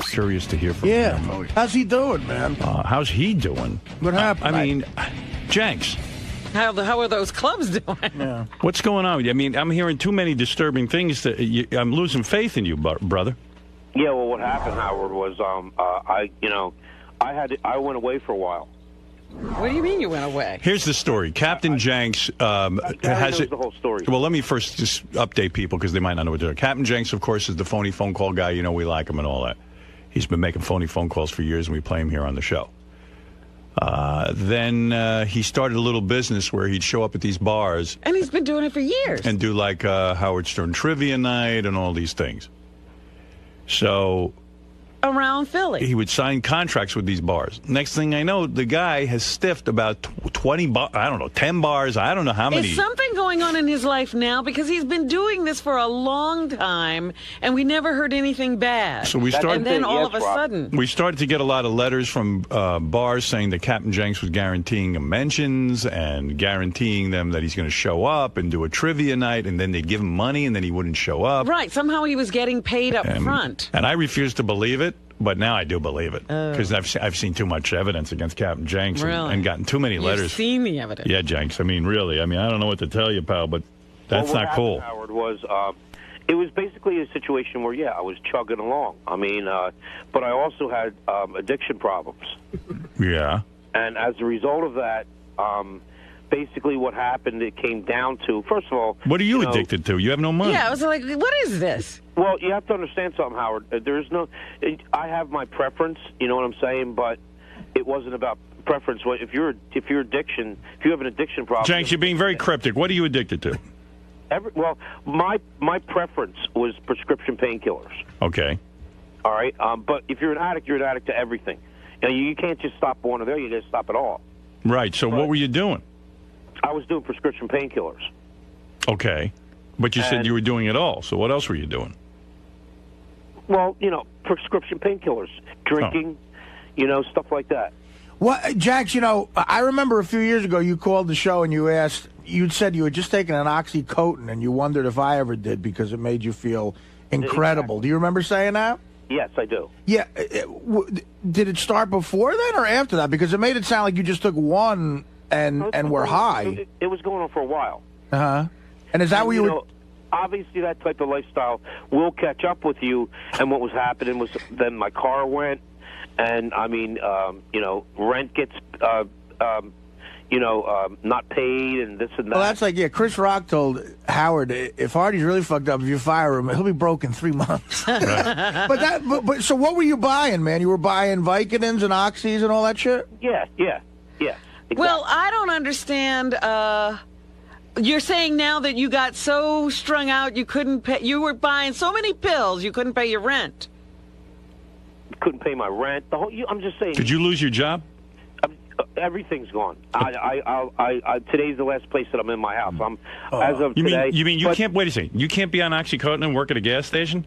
Curious to hear from him. How's he doing, man? How's he doing? What happened? I mean, Jenks. How are those clubs doing? Yeah. What's going on? I mean, I'm hearing too many disturbing things. I'm losing faith in you, brother. Yeah, well, what happened, Howard, was I went away for a while. What do you mean you went away? Here's the story. Captain Jenks has the whole story. Well, let me first just update people because they might not know what they're doing. Captain Jenks, of course, is the phony phone call guy. You know, we like him and all that. He's been making phony phone calls for years, and we play him here on the show. Then he started a little business where he'd show up at these bars. And he's been doing it for years. And do like Howard Stern Trivia Night and all these things. So around Philly. He would sign contracts with these bars. Next thing I know, the guy has stiffed about 20 bars, I don't know, 10 bars, I don't know how many. Is something going on in his life now? Because he's been doing this for a long time, and we never heard anything bad. So we started, and then all of a sudden. We started to get a lot of letters from bars saying that Captain Jenks was guaranteeing them mentions and guaranteeing them that he's going to show up and do a trivia night, and then they'd give him money, and then he wouldn't show up. Right, somehow he was getting paid up front. And I refused to believe it. But now I do believe it because I've seen too much evidence against Captain Jenks and gotten too many letters. You've seen the evidence. Yeah, Jenks. I mean, really. I mean, I don't know what to tell you, pal, but that's not cool. What happened, Howard, was it was basically a situation where, I was chugging along. I mean, but I also had addiction problems. Yeah. And as a result of that, basically what happened, it came down to, first of all... What are you addicted to? You have no money. Yeah, I was like, what is this? Well, you have to understand something, Howard. There's no... I have my preference, you know what I'm saying, but it wasn't about preference. If you have an addiction problem... Jenks, you're being very cryptic. What are you addicted to? Well, my preference was prescription painkillers. Okay. All right? But if you're an addict to everything. You can't just stop one or the other. You got to stop it all. Right. So what were you doing? I was doing prescription painkillers. Okay. But you said you were doing it all. So what else were you doing? Well, prescription painkillers, drinking, stuff like that. Well, Jax, I remember a few years ago you called the show and you'd said you had just taken an Oxycontin and you wondered if I ever did because it made you feel incredible. Exactly. Do you remember saying that? Yes, I do. Yeah. Did it start before then or after that? Because it made it sound like you just took one and were high. It was going on for a while. Uh-huh. And is that what you were... Obviously, that type of lifestyle will catch up with you. And what was happening was then my car went, and, I mean, rent gets, not paid and this and that. Well, that's like, Chris Rock told Howard, if Artie's really fucked up, if you fire him, he'll be broke in 3 months. Right. But so what were you buying, man? You were buying Vicodins and Oxys and all that shit? Yeah. Exactly. Well, I don't understand. You're saying now that you got so strung out you couldn't pay. You were buying so many pills you couldn't pay your rent. Couldn't pay my rent. I'm just saying. Did you lose your job? Everything's gone. Today's the last place that I'm in my house. As of today. You mean you can't? Wait a second. You can't be on Oxycontin and work at a gas station?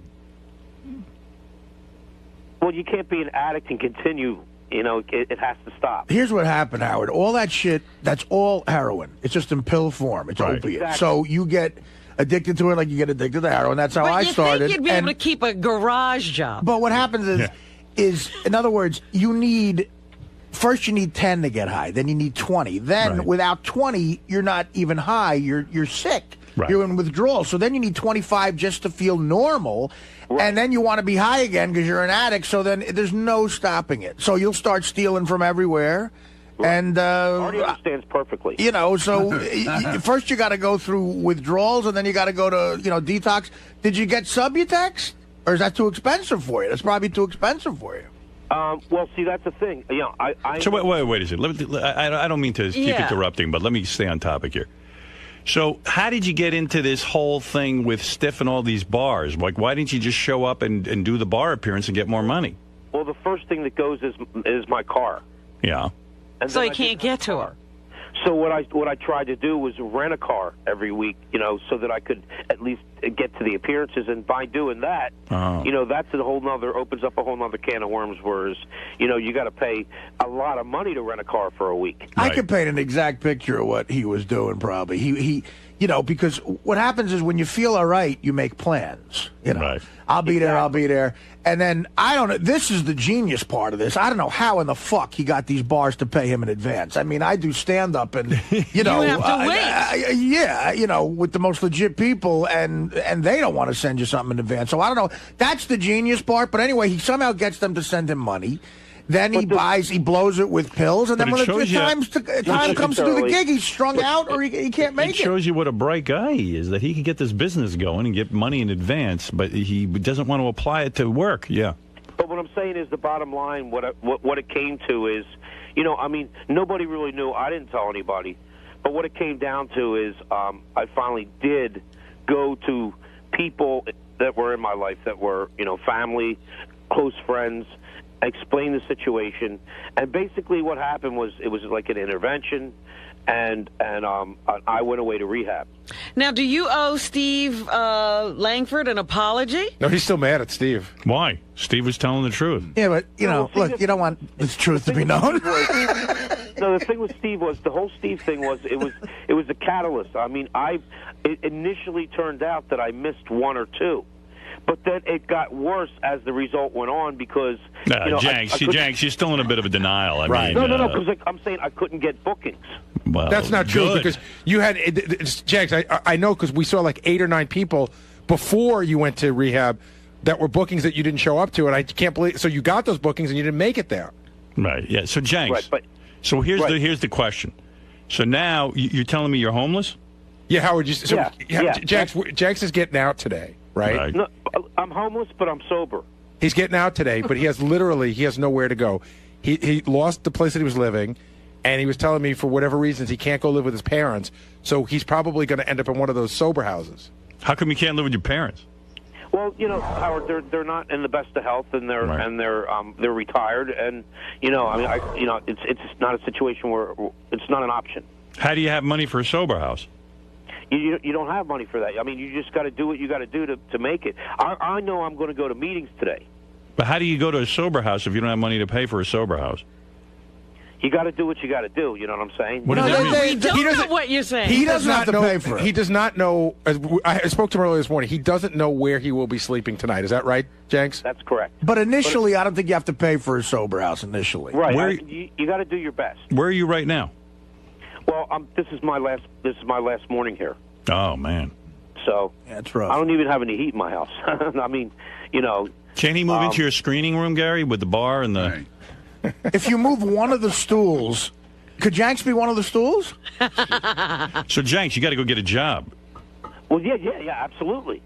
Well, you can't be an addict and continue. It has to stop. Here's what happened, Howard. All that shit, that's all heroin. It's just in pill form. It's opiate. Exactly. So you get addicted to it like you get addicted to heroin. That's how I started. Think you'd be able to keep a garage job. But what happens is, in other words, first you need 10 to get high. Then you need 20. Then without 20, you're not even high. You're sick. Right. You're in withdrawal. So then you need 25 just to feel normal. Right. And then you want to be high again because you're an addict. So then there's no stopping it. So you'll start stealing from everywhere. Right. And Artie understands perfectly. So first you got to go through withdrawals, and then you got to go to detox. Did you get Subutex, or is that too expensive for you? That's probably too expensive for you. Well, see, that's the thing. So wait a second. I don't mean to keep interrupting, but let me stay on topic here. So how did you get into this whole thing with stiffing all these bars? Like, why didn't you just show up and do the bar appearance and get more money? Well, the first thing that goes is my car. Yeah. And so you can't get to her. So what I tried to do was rent a car every week, so that I could at least get to the appearances. And by doing that, that's opens up a whole nother can of worms. Whereas, you got to pay a lot of money to rent a car for a week. I could paint an exact picture of what he was doing. Probably he because what happens is when you feel all right, you make plans. Right. I'll be there, I'll be there. And then, I don't know, this is the genius part of this. I don't know how in the fuck he got these bars to pay him in advance. I mean, I do stand-up and, you know. You have to wait. With the most legit people, and they don't want to send you something in advance. So I don't know. That's the genius part. But anyway, he somehow gets them to send him money. Then he blows it with pills, and then when the time comes to do the gig, he's strung out or he can't make it. It shows you what a bright guy he is, that he can get this business going and get money in advance, but he doesn't want to apply it to work. Yeah. But what I'm saying is the bottom line, what it came to is, nobody really knew. I didn't tell anybody. But what it came down to is I finally did go to people that were in my life that were, family, close friends, explain the situation, and basically what happened was it was like an intervention, and I went away to rehab. Now, do you owe Steve Langford an apology? No, he's still mad at Steve. Why? Steve was telling the truth. Yeah, but look, you don't want the truth to be known. No, the thing with Steve was the whole Steve thing was it was a catalyst. I mean, it initially turned out that I missed one or two. But then it got worse as the result went on because, Jenks, you're still in a bit of a denial. I mean, no, because I'm saying I couldn't get bookings. Well, that's not true good. because you had, Jenks, I know because we saw like 8 or 9 people before you went to rehab that were bookings that you didn't show up to, and I can't believe, so you got those bookings and you didn't make it there. Right, yeah. So, Jenks, so here's the question. So now you're telling me you're homeless? Yeah, Howard, Jenks is getting out today. Right? No, I'm homeless, but I'm sober. He's getting out today, but he has nowhere to go. He lost the place that he was living, and he was telling me for whatever reasons he can't go live with his parents, so he's probably going to end up in one of those sober houses. How come you can't live with your parents? Well, Howard, they're not in the best of health, and they're retired, and it's not a situation where it's not an option. How do you have money for a sober house? You don't have money for that. I mean, you just got to do what you got to do to make it. I know I'm going to go to meetings today. But how do you go to a sober house if you don't have money to pay for a sober house? You got to do what you got to do. You know what I'm saying? We don't know what you're saying. He doesn't have to pay for it. He does not know. I spoke to him earlier this morning. He doesn't know where he will be sleeping tonight. Is that right, Jenks? That's correct. But initially, I don't think you have to pay for a sober house initially. Right. You got to do your best. Where are you right now? Well, this is my last morning here. Oh man. So that's rough. I don't even have any heat in my house. I mean, Can't he move into your screening room, Gary, with the bar and the? Right. If you move one of the stools, could Jenks be one of the stools? So Jenks, you got to go get a job. Well, yeah, absolutely.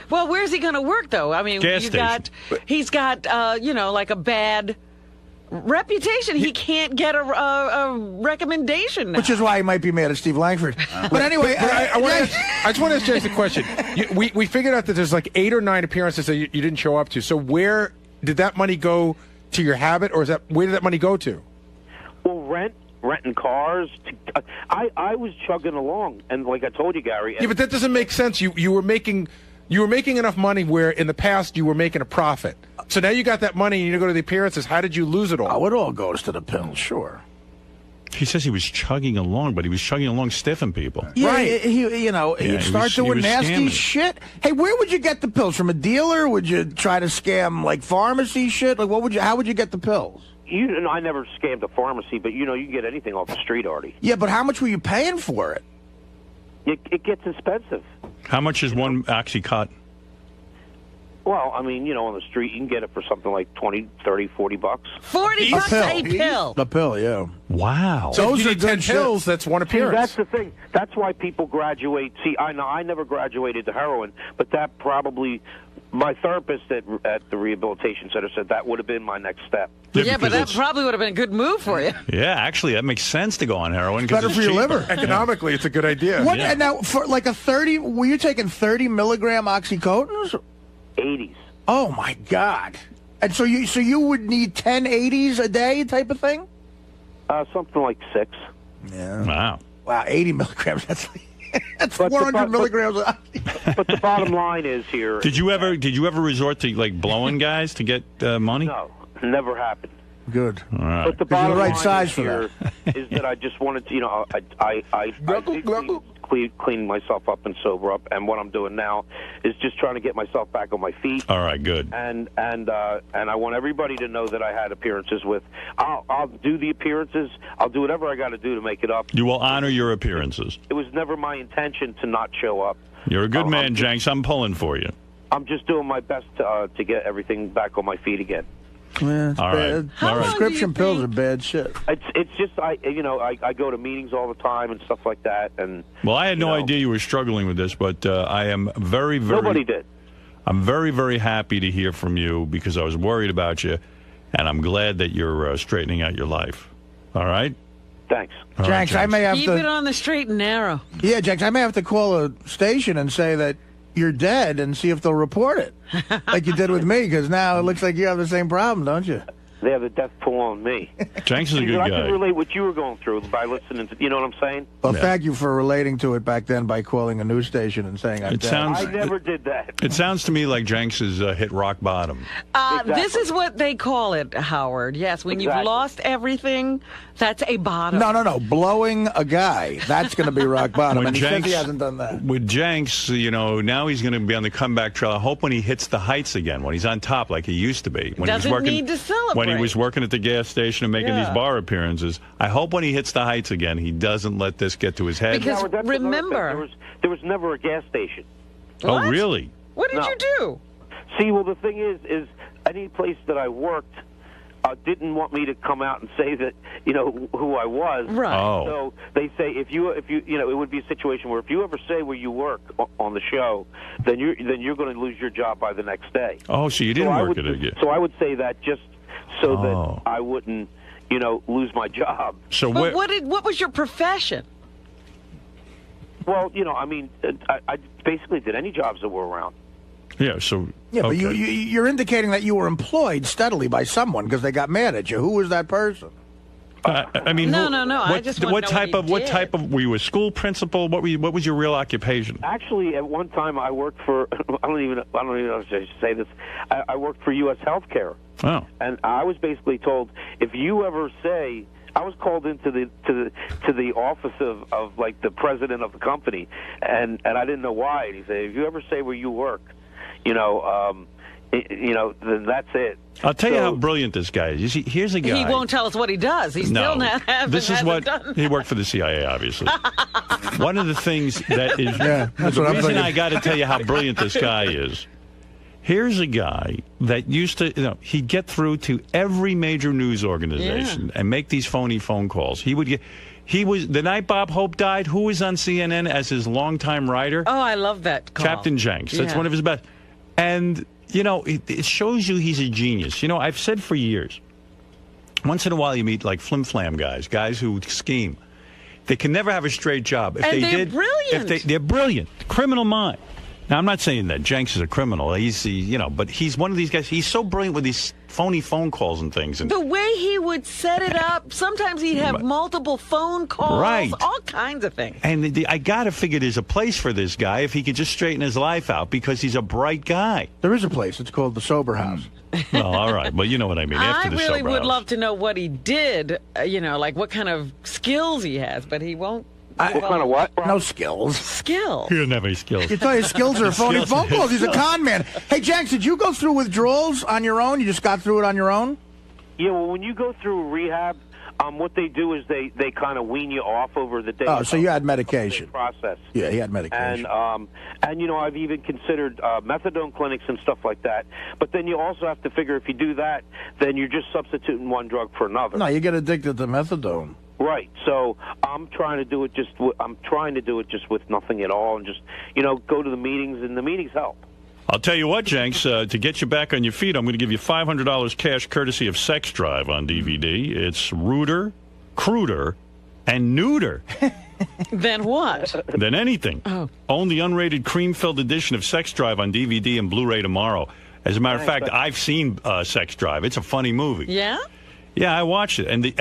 Well, where's he going to work though? I mean, he's got like a bad reputation. He can't get a recommendation now. Which is why he might be mad at Steve Langford. But anyway, I just want to ask James a question. We figured out that there's like 8 or 9 appearances that you didn't show up to. So where did that money go to your habit, or where did that money go to? Well, renting cars. I was chugging along, and like I told you, Gary. Yeah, but that doesn't make sense. You were making enough money where in the past you were making a profit. So now you got that money and you go to the appearances. How did you lose it all? Oh, it all goes to the pills, sure. He says he was chugging along, but he was chugging along stiffing people. Yeah, right. You start doing nasty shit. Hey, where would you get the pills? From a dealer? Would you try to scam like pharmacy shit? Like how would you get the pills? I never scammed a pharmacy, but you can get anything off the street, Artie. Yeah, but how much were you paying for it? It gets expensive. How much is one Oxycontin? Well, I mean, on the street, you can get it for something like $20, $30, $40. $40 a pill. A pill, yeah. Wow. So those are 10 pills. That's one appearance. See, that's the thing. That's why people graduate. See, I never graduated to heroin, but that probably, my therapist at the rehabilitation center said that would have been my next step. Yeah, but that probably would have been a good move for you. Yeah, actually, that makes sense to go on heroin. Better for your liver. Economically, it's a good idea. What? Yeah. And now, for like were you taking 30 milligram Oxycontins? 80s. Oh my God! And so you would need 10 80s a day, type of thing. Something like 6. Yeah. Wow. 80 milligrams. That's 400 milligrams. But the bottom line is here. Did you ever resort to like blowing guys to get money? No, never happened. Good. All right. But the bottom right line size here is that I just wanted to, I clean myself up and sober up. And what I'm doing now is just trying to get myself back on my feet. All right, good. And I want everybody to know that I had appearances with. I'll do the appearances. I'll do whatever I got to do to make it up. You will honor your appearances. It was never my intention to not show up. You're a good man, Jenks. I'm pulling for you. I'm just doing my best to get everything back on my feet again. Yeah, all right. Prescription pills are bad shit. It's just I go to meetings all the time and stuff like that. And well, I had no idea you were struggling with this, but I am very, very. Nobody did. I'm very, very happy to hear from you because I was worried about you, and I'm glad that you're straightening out your life. All right. Thanks. Jenks, I may have keep it on the straight and narrow. Yeah, Jenks, I may have to call a station and say that you're dead and see if they'll report it, like you did with me, because now it looks like you have the same problem, don't you? They have the death pull on me. Jenks is a good guy. I can relate what you were going through by listening to, you know what I'm saying? Well, thank you for relating to it back then by calling a news station and saying I'm dead. I never did that. It sounds to me like Jenks has hit rock bottom. Exactly. This is what they call it, Howard. Yes, when you've lost everything, that's a bottom. No. Blowing a guy, that's going to be rock bottom, and he says he hasn't done that. With Jenks, now he's going to be on the comeback trail. I hope when he hits the heights again, when he's on top like he used to be. When Doesn't need to celebrate. When he was working at the gas station and making these bar appearances, I hope when he hits the heights again, he doesn't let this get to his head. Because remember, there was never a gas station. What? Oh, really? What did you do? See, well, the thing is any place that I worked didn't want me to come out and say that who I was. Right. Oh. So they say if you it would be a situation where if you ever say where you work on the show, then you're going to lose your job by the next day. Oh, so you didn't work it again. So I would say that just so that I wouldn't lose my job. So what was your profession? Well, I basically did any jobs that were around. Yeah, so... Yeah, but you're indicating that you were employed steadily by someone because they got mad at you. Who was that person? I mean... No. I just want to know what type of... Were you a school principal? What was your real occupation? Actually, at one time, I worked for... I don't even know if I should say this. I worked for U.S. Healthcare. Oh. And I was basically told, if you ever say... I was called into the office of like the president of the company, and I didn't know why. And he said, if you ever say where you work, then that's it. I'll tell you how brilliant this guy is. You see, here's a guy. He won't tell us what he does. He still hasn't done. He worked for the CIA, obviously. One of the things that is the reason I got to tell you how brilliant this guy is. Here's a guy that used to, he'd get through to every major news organization and make these phony phone calls. He was the night Bob Hope died. Who was on CNN as his longtime writer? Oh, I love that call. Captain Jenks. That's one of his best. And it shows you he's a genius. I've said for years. Once in a while, you meet like flim-flam guys who scheme. They can never have a straight job. If and they're brilliant. They're brilliant. Criminal mind. Now, I'm not saying that Jenks is a criminal. But he's one of these guys. He's so brilliant with these phony phone calls and things. And the way he would set it up, sometimes he'd have multiple phone calls, all kinds of things. And I got to figure there's a place for this guy if he could just straighten his life out because he's a bright guy. There is a place. It's called the Sober House. Well, all right. Well, you know what I mean. After the really Sober would House. love to know what he did, like what kind of skills he has, but he won't. What kind of what? No skills. Skills. He doesn't have any skills. You tell his skills are phony phone calls. He's a con man. Hey, Jenks, did you go through withdrawals on your own? You just got through it on your own? Yeah, well, when you go through rehab, what they do is they kind of wean you off over the day. Oh, so you had medication. Process. Yeah, he had medication. And I've even considered methadone clinics and stuff like that. But then you also have to figure if you do that, then you're just substituting one drug for another. No, you get addicted to methadone. Right. So I'm trying to do it just with nothing at all, and just go to the meetings, and the meetings help. I'll tell you what, Jenks, to get you back on your feet, I'm going to give you $500 cash courtesy of Sex Drive on DVD. It's ruder, cruder, and nuder. Than what? Than anything. Oh. Own the unrated cream-filled edition of Sex Drive on DVD and Blu-ray tomorrow. As a matter of fact, I've seen Sex Drive. It's a funny movie. Yeah? Yeah, I watched it. And the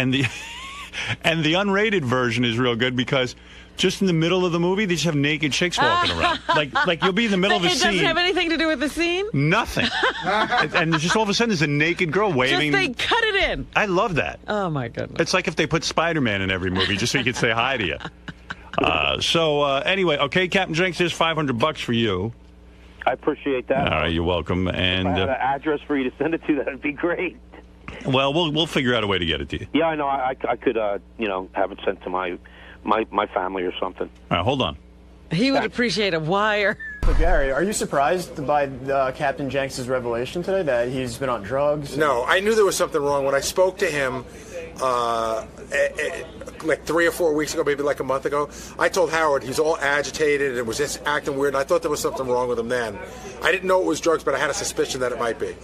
and the unrated version is real good because just in the middle of the movie, they just have naked chicks walking around. Like you'll be in the middle of a scene. It doesn't have anything to do with the scene? Nothing. and just all of a sudden, there's a naked girl waving. Just they cut it in. I love that. Oh, my goodness. It's like if they put Spider-Man in every movie just so you could say hi to you. Anyway, okay, Captain Jenks, there's $500 for you. I appreciate that. All right, you're welcome. And if I had an address for you to send it to, that'd be great. Well, we'll figure out a way to get it to you. Yeah, I know. I could, have it sent to my family or something. All right, hold on. He would appreciate a wire. So Gary, are you surprised by Captain Jenks' revelation today that he's been on drugs? No, I knew there was something wrong when I spoke to him like 3 or 4 weeks ago, maybe like a month ago. I told Howard he's all agitated and was just acting weird, and I thought there was something wrong with him then. I didn't know it was drugs, but I had a suspicion that it might be.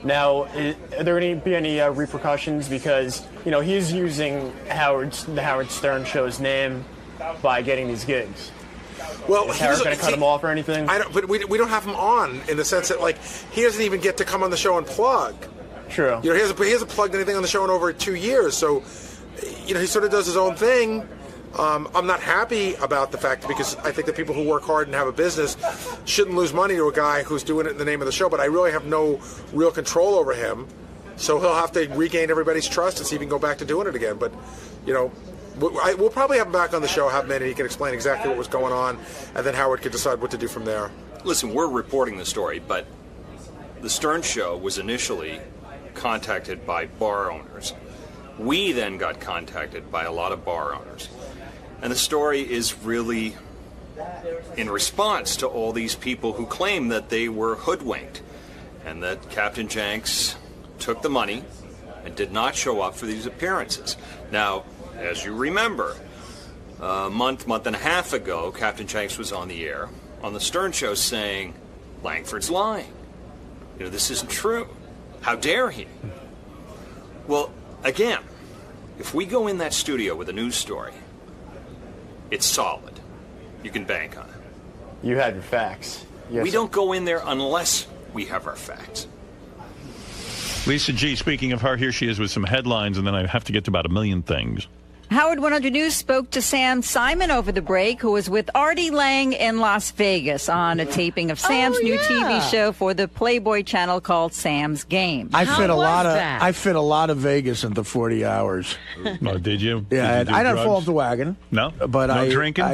Now, are there going to be any repercussions because, he's using the Howard Stern Show's name by getting these gigs? Well, is Howard going to cut him off or anything? But we don't have him on in the sense that, like, he doesn't even get to come on the show and plug. True. He hasn't plugged anything on the show in over 2 years, so, he sort of does his own thing. I'm not happy about the fact because I think that people who work hard and have a business shouldn't lose money to a guy who's doing it in the name of the show, but I really have no real control over him, so he'll have to regain everybody's trust and see if he can go back to doing it again. But, we'll probably have him back on the show, have him in, and he can explain exactly what was going on, and then Howard can decide what to do from there. Listen, we're reporting the story, but the Stern Show was initially contacted by bar owners. We then got contacted by a lot of bar owners. And the story is really in response to all these people who claim that they were hoodwinked and that Captain Jenks took the money and did not show up for these appearances. Now, as you remember, a month and a half ago, Captain Jenks was on the air on the Stern Show saying, Langford's lying. This isn't true. How dare he? Well, again, if we go in that studio with a news story, it's solid. You can bank on it. You had your facts. Yes, we don't go in there unless we have our facts. Lisa G., speaking of her, here she is with some headlines, and then I have to get to about a million things. Howard 100 News spoke to Sam Simon over the break, who was with Artie Lange in Las Vegas on a taping of Sam's new TV show for the Playboy channel called Sam's Game. I fit a lot of Vegas into 40 hours. Oh, did you? Yeah, I didn't fall off the wagon. No, but no drinking.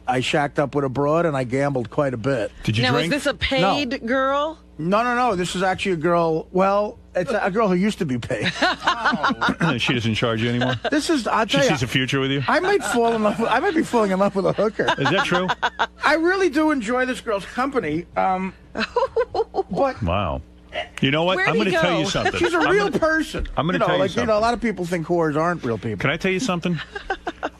I shacked up with a broad and I gambled quite a bit. Did you drink? Now, is this a paid girl? No. This is actually a girl. Well, it's a girl who used to be paid. She doesn't charge you anymore? She sees a future with you? I might be falling in love with a hooker. Is that true? I really do enjoy this girl's company. But wow. You know what? I'm going to tell you something. She's a real person. I'm going to tell you something. A lot of people think whores aren't real people. Can I tell you something?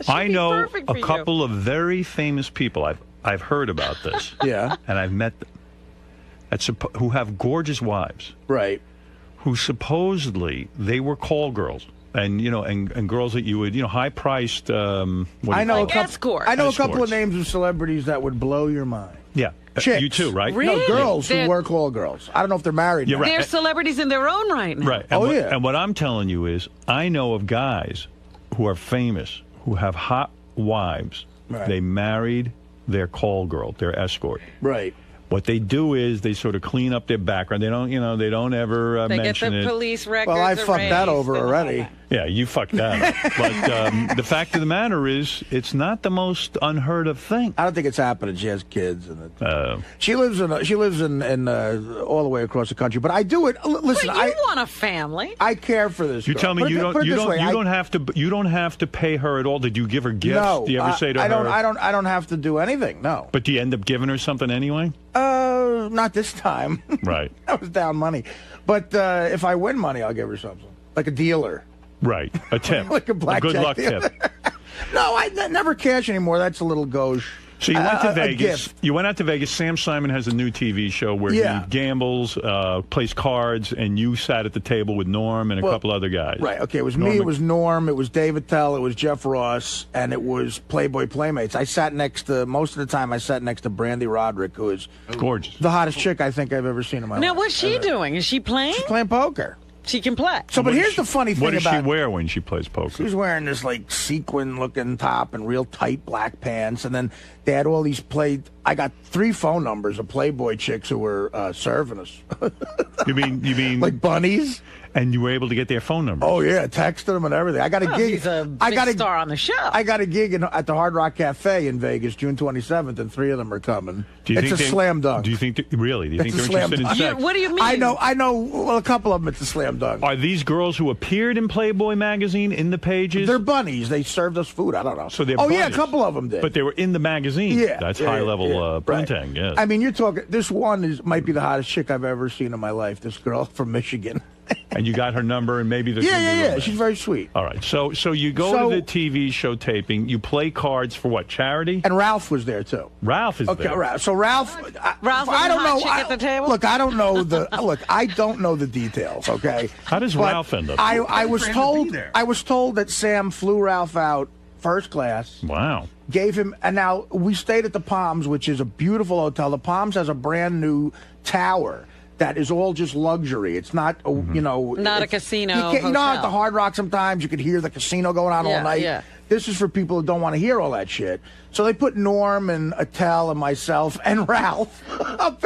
I know a couple of very famous people. I've heard about this. Yeah. And I've met them. Who have gorgeous wives. Right. Who supposedly they were call girls. And and girls that you would high priced. Escorts. I know a couple of names of celebrities that would blow your mind. Yeah, chicks. You too, right? Really? No, girls who work call girls. I don't know if they're married. You're right. They're celebrities in their own right now. Right. And what I'm telling you is, I know of guys who are famous who have hot wives. Right. They married their call girl, their escort. Right. What they do is they sort of clean up their background. They don't ever mention it. They get the police records. Well, I fucked that over already. Yeah, you fucked that. But the fact of the matter is, it's not the most unheard of thing. I don't think it's happening. She has kids, and she lives in all the way across the country. But I do it. Listen, but you want a family. I care for this. You girl. tell me you don't have to pay her at all. Did you give her gifts? No, do you ever say to her? I don't have to do anything. No. But do you end up giving her something anyway? Not this time. Right. That was down money. But if I win money, I'll give her something. Like a dealer. Right. A tip. Like a blackjack good luck dealer. tip. No, I never cash anymore. That's a little gauche. So you went to Vegas. You went out to Vegas. Sam Simon has a new TV show where he gambles, plays cards, and you sat at the table with Norm and a couple other guys. Right. Okay. It was me. It was Norm. It was David Tell. It was Jeff Ross, and it was Playboy Playmates. I sat next to most of the time. I sat next to Brandy Roderick, who is gorgeous, the hottest chick I think I've ever seen in my life. Now, what's she doing? Is she playing? She's playing poker. She can play. So, but here's the funny thing about... What does she wear when she plays poker? She's wearing this, sequin-looking top and real tight black pants. And then they had all these I got 3 phone numbers of Playboy chicks who were serving us. You mean... Like bunnies? And you were able to get their phone numbers? Oh, yeah. Texted them and everything. I got a gig. He's a big star on the show. I got a gig at the Hard Rock Cafe in Vegas, June 27th, and 3 of them are coming. It's a slam dunk. Do you think really? Do you think It's they're a interested in slam sex? dunk. What do you mean? I know. Well, a couple of them, it's a slam dunk. Are these girls who appeared in Playboy magazine in the pages? They're bunnies. They served us food. I don't know. So they're bunnies. Yeah, a couple of them did. But they were in the magazine. Yeah. That's high-level printing, yes. I mean, you're talking, this one might be the hottest chick I've ever seen in my life, this girl from Michigan. And you got her number, and maybe there's Yeah. She's very sweet. All right. So you go to the TV show taping. You play cards for what, charity? And Ralph was there, too. Ralph is there. Okay, so Ralph, I don't know. At the table? Look, I don't know I don't know the details, okay? How does Ralph end up? I was told that Sam flew Ralph out first class. Wow. Gave him, and now we stayed at the Palms, which is a beautiful hotel. The Palms has a brand new tower that is all just luxury. It's not, not a casino. You know, at the Hard Rock sometimes you could hear the casino going on all night. Yeah. This is for people who don't want to hear all that shit. So they put Norm and Attell and myself and Ralph up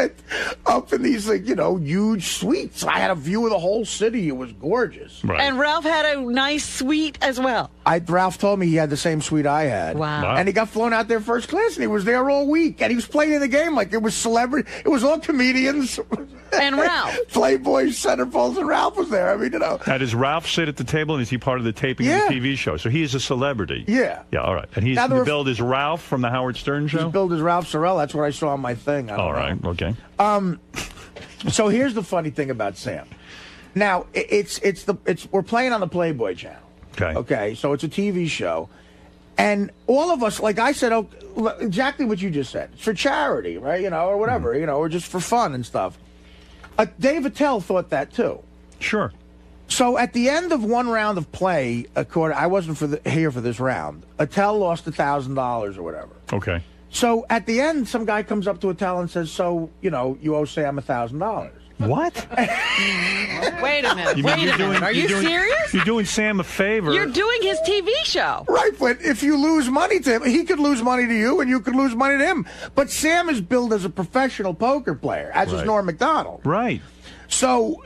in these huge suites. I had a view of the whole city. It was gorgeous. Right. And Ralph had a nice suite as well. Ralph told me he had the same suite I had. Wow. And he got flown out there first class, and he was there all week. And he was playing in the game like it was celebrity. It was all comedians. And Ralph. Playboy, centerfolds, and Ralph was there. I mean, Now, does Ralph sit at the table, and is he part of the taping of the TV show? So he is a celebrity. Yeah. Yeah, all right. And he's billed as Ralph from the Howard Stern show? He's billed as Ralph Sorrell. That's what I saw on my thing. All right, okay. So here's the funny thing about Sam. Now, we're playing on the Playboy channel. Okay, so it's a TV show. And all of us, like I said, exactly what you just said. It's for charity, right? Or whatever, or just for fun and stuff. Dave Attell thought that, too. Sure. So at the end of one round of play, I wasn't here for this round. Attell lost $1,000 or whatever. Okay. So at the end, some guy comes up to Attell and says, "So you owe Sam $1,000." What? Wait a minute. Are you serious? You're doing Sam a favor. You're doing his TV show. Right, but if you lose money to him, he could lose money to you, and you could lose money to him. But Sam is billed as a professional poker player, as is Norm Macdonald. Right. So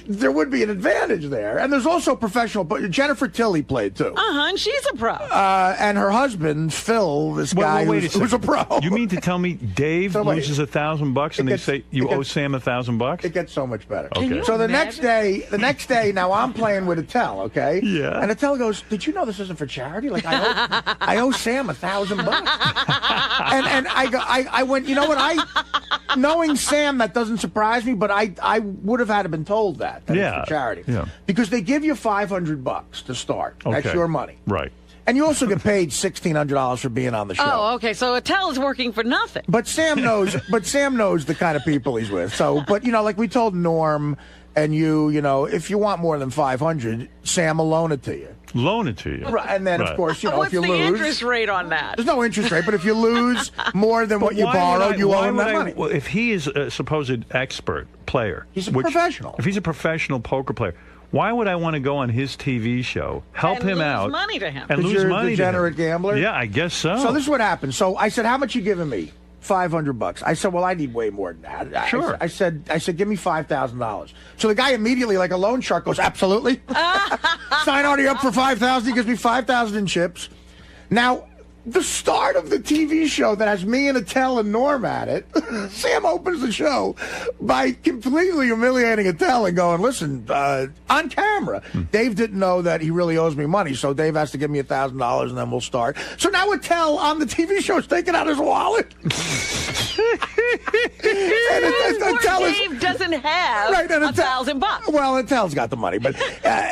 there would be an advantage there. And there's also professional. Jennifer Tilly played, too. And she's a pro. And her husband, Phil, this guy who's a pro. You mean to tell me Dave loses $1,000 and they say you owe Sam $1,000? It gets so much better. Okay. So the next day, now I'm playing with Attell, okay? Yeah. And Attell goes, "Did you know this isn't for charity? Like I owe Sam $1,000." And I went, you know what? Knowing Sam, that doesn't surprise me, but I would have had to been told that it's for charity. Yeah. Because they give you $500 to start. Okay. That's your money. Right. And you also get paid $1,600 for being on the show. Oh, okay. So Attell is working for nothing. But Sam knows. The kind of people he's with. So, but like we told Norm and you, if you want more than $500, Sam will loan it to you. Loan it to you. Right, and then of course, if you lose. What's the interest rate on that? There's no interest rate, but if you lose more than what you borrowed, you owe him that money. Well, if he is a supposed expert player, he's a professional. If he's a professional poker player, why would I want to go on his TV show, help him out, and lose money to him, and lose money to him? Degenerate gambler. Yeah, I guess so. So this is what happened. So I said, "How much you giving me?" $500. I said, "Well, I need way more than that." Sure. I said, "Give me $5,000." So the guy immediately, like a loan shark, goes, "Absolutely." Sign Artie up for $5,000. He gives me $5,000 in chips. Now, the start of the TV show that has me and Attell and Norm at it, Sam opens the show by completely humiliating Attell and going, "Listen, on camera, Dave didn't know that he really owes me money, so Dave has to give me $1,000 and then we'll start." So now Attell on the TV show is taking out his wallet. Dave doesn't have $1,000. Well, Attell's got the money, but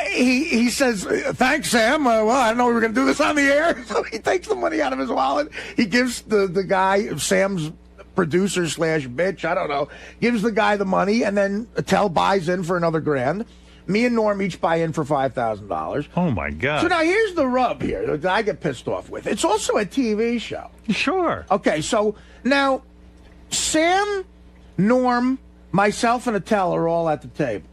he says, "Thanks, Sam. Well, I don't know if we're going to do this on the air." So he takes the money out of his wallet. He gives the guy, Sam's producer / bitch, I don't know, gives the guy the money, and then Attell buys in for another $1,000. Me and Norm each buy in for $5,000. Oh, my God. So now here's the rub here that I get pissed off with. It's also a TV show. Sure. Okay, so now Sam, Norm, myself, and Attell are all at the table.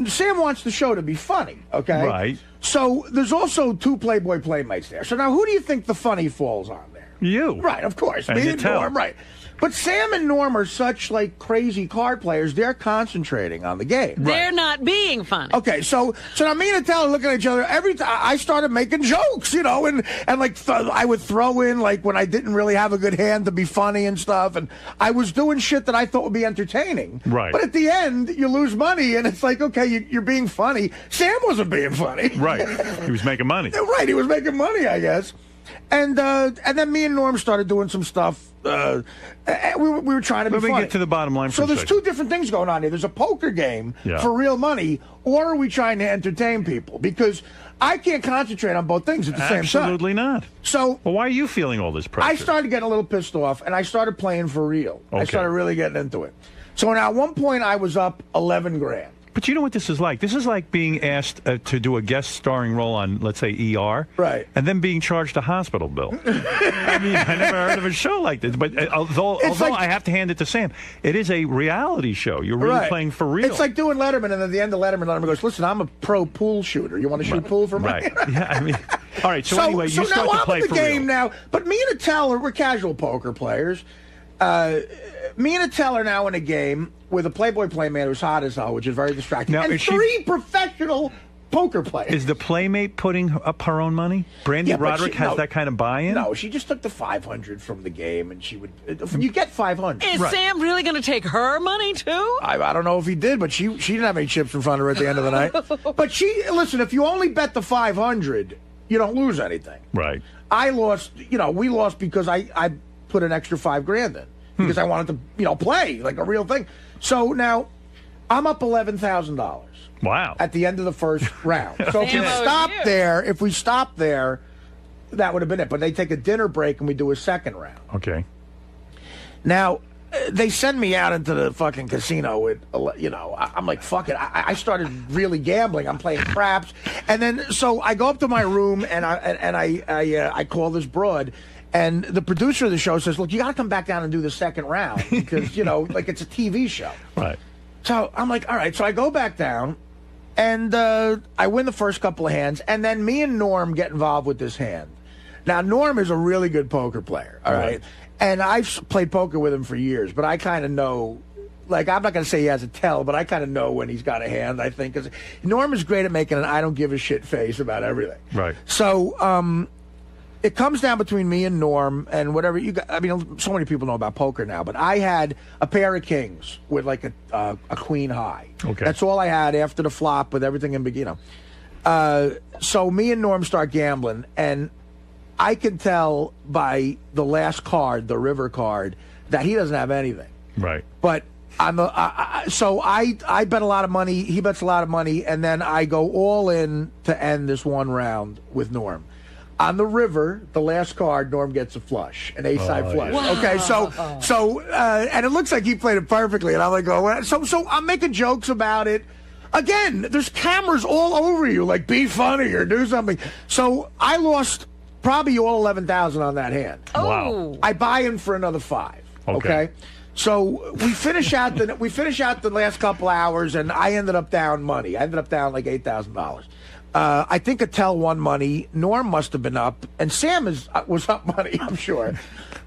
Sam wants the show to be funny, okay? Right. So there's also 2 Playboy playmates there. So now who do you think the funny falls on there? You. Right, of course. And Me and Norm, right. But Sam and Norm are such like crazy card players. They're concentrating on the game. They're not being funny. Okay, so now me and Attell are looking at each other. Every time I started making jokes, and like I would throw in like when I didn't really have a good hand to be funny and stuff, and I was doing shit that I thought would be entertaining. Right. But at the end, you lose money, and it's like, okay, you're being funny. Sam wasn't being funny. Right. He was making money. Right. He was making money, I guess. And then me and Norm started doing some stuff. We were trying to be funny. Let me get to the bottom line for a there's second. two different things going on here. There's a poker game for real money, or are we trying to entertain people? Because I can't concentrate on both things at the same time. Absolutely not. So, well, why are you feeling all this pressure? I started getting a little pissed off, and I started playing for real. Okay. I started really getting into it. So now at one point I was up 11 grand. But you know what this is like? This is like being asked to do a guest starring role on, let's say, ER. Right. And then being charged a hospital bill. I mean, I never heard of a show like this. But although I have to hand it to Sam, it is a reality show. You're really playing for real. It's like doing Letterman, and at the end of Letterman goes, listen, I'm a pro pool shooter. You want to shoot pool for me? Right. Yeah, I mean, all right. So anyway, you start to play for real. So now I'm in the game now. But me and Attell, we're casual poker players. Me and Attell are now in a game with a Playboy Playmate who's hot as hell, which is very distracting. Now, and three professional poker players. Is the Playmate putting up her own money? Brandy Roderick has that kind of buy-in? No, she just took the $500 from the game, and she would. You get $500. Is Sam really going to take her money too? I don't know if he did, but she didn't have any chips in front of her at the end of the night. But listen, if you only bet the $500, you don't lose anything. Right. I lost. We lost because I put an extra $5,000 in. Because I wanted to, play like a real thing. So now I'm up $11,000. Wow. At the end of the first round. So if we stop there, that would have been it. But they take a dinner break and we do a second round. Okay. Now, they send me out into the fucking casino with, I'm like, fuck it. I started really gambling. I'm playing craps. And then, so I go up to my room and I call this broad. And the producer of the show says, look, you got to come back down and do the second round because, like it's a TV show. Right. So I'm like, all right. So I go back down and I win the first couple of hands. And then me and Norm get involved with this hand. Now, Norm is a really good poker player. All right. And I've played poker with him for years, but I kind of know. Like, I'm not going to say he has a tell, but I kind of know when he's got a hand, I think. Because Norm is great at making an I don't give a shit face about everything. Right. So, it comes down between me and Norm and whatever you got. I mean, so many people know about poker now, but I had a pair of kings with like a queen high. Okay. That's all I had after the flop with everything in beginning. So me and Norm start gambling, and I can tell by the last card, the river card, that he doesn't have anything. Right. But so I bet a lot of money. He bets a lot of money, and then I go all in to end this one round with Norm. On the river, the last card, Norm gets a flush, an ace-side flush. Wow. Okay, so and it looks like he played it perfectly, and I'm like, oh, so I'm making jokes about it. Again, there's cameras all over you, like be funny or do something. So I lost probably all 11,000 on that hand. Oh. Wow. I buy in for another 5. Okay. So we finish out the last couple hours, and I ended up down money. I ended up down like $8,000. I think Attell won money. Norm must have been up, and Sam was up money, I'm sure.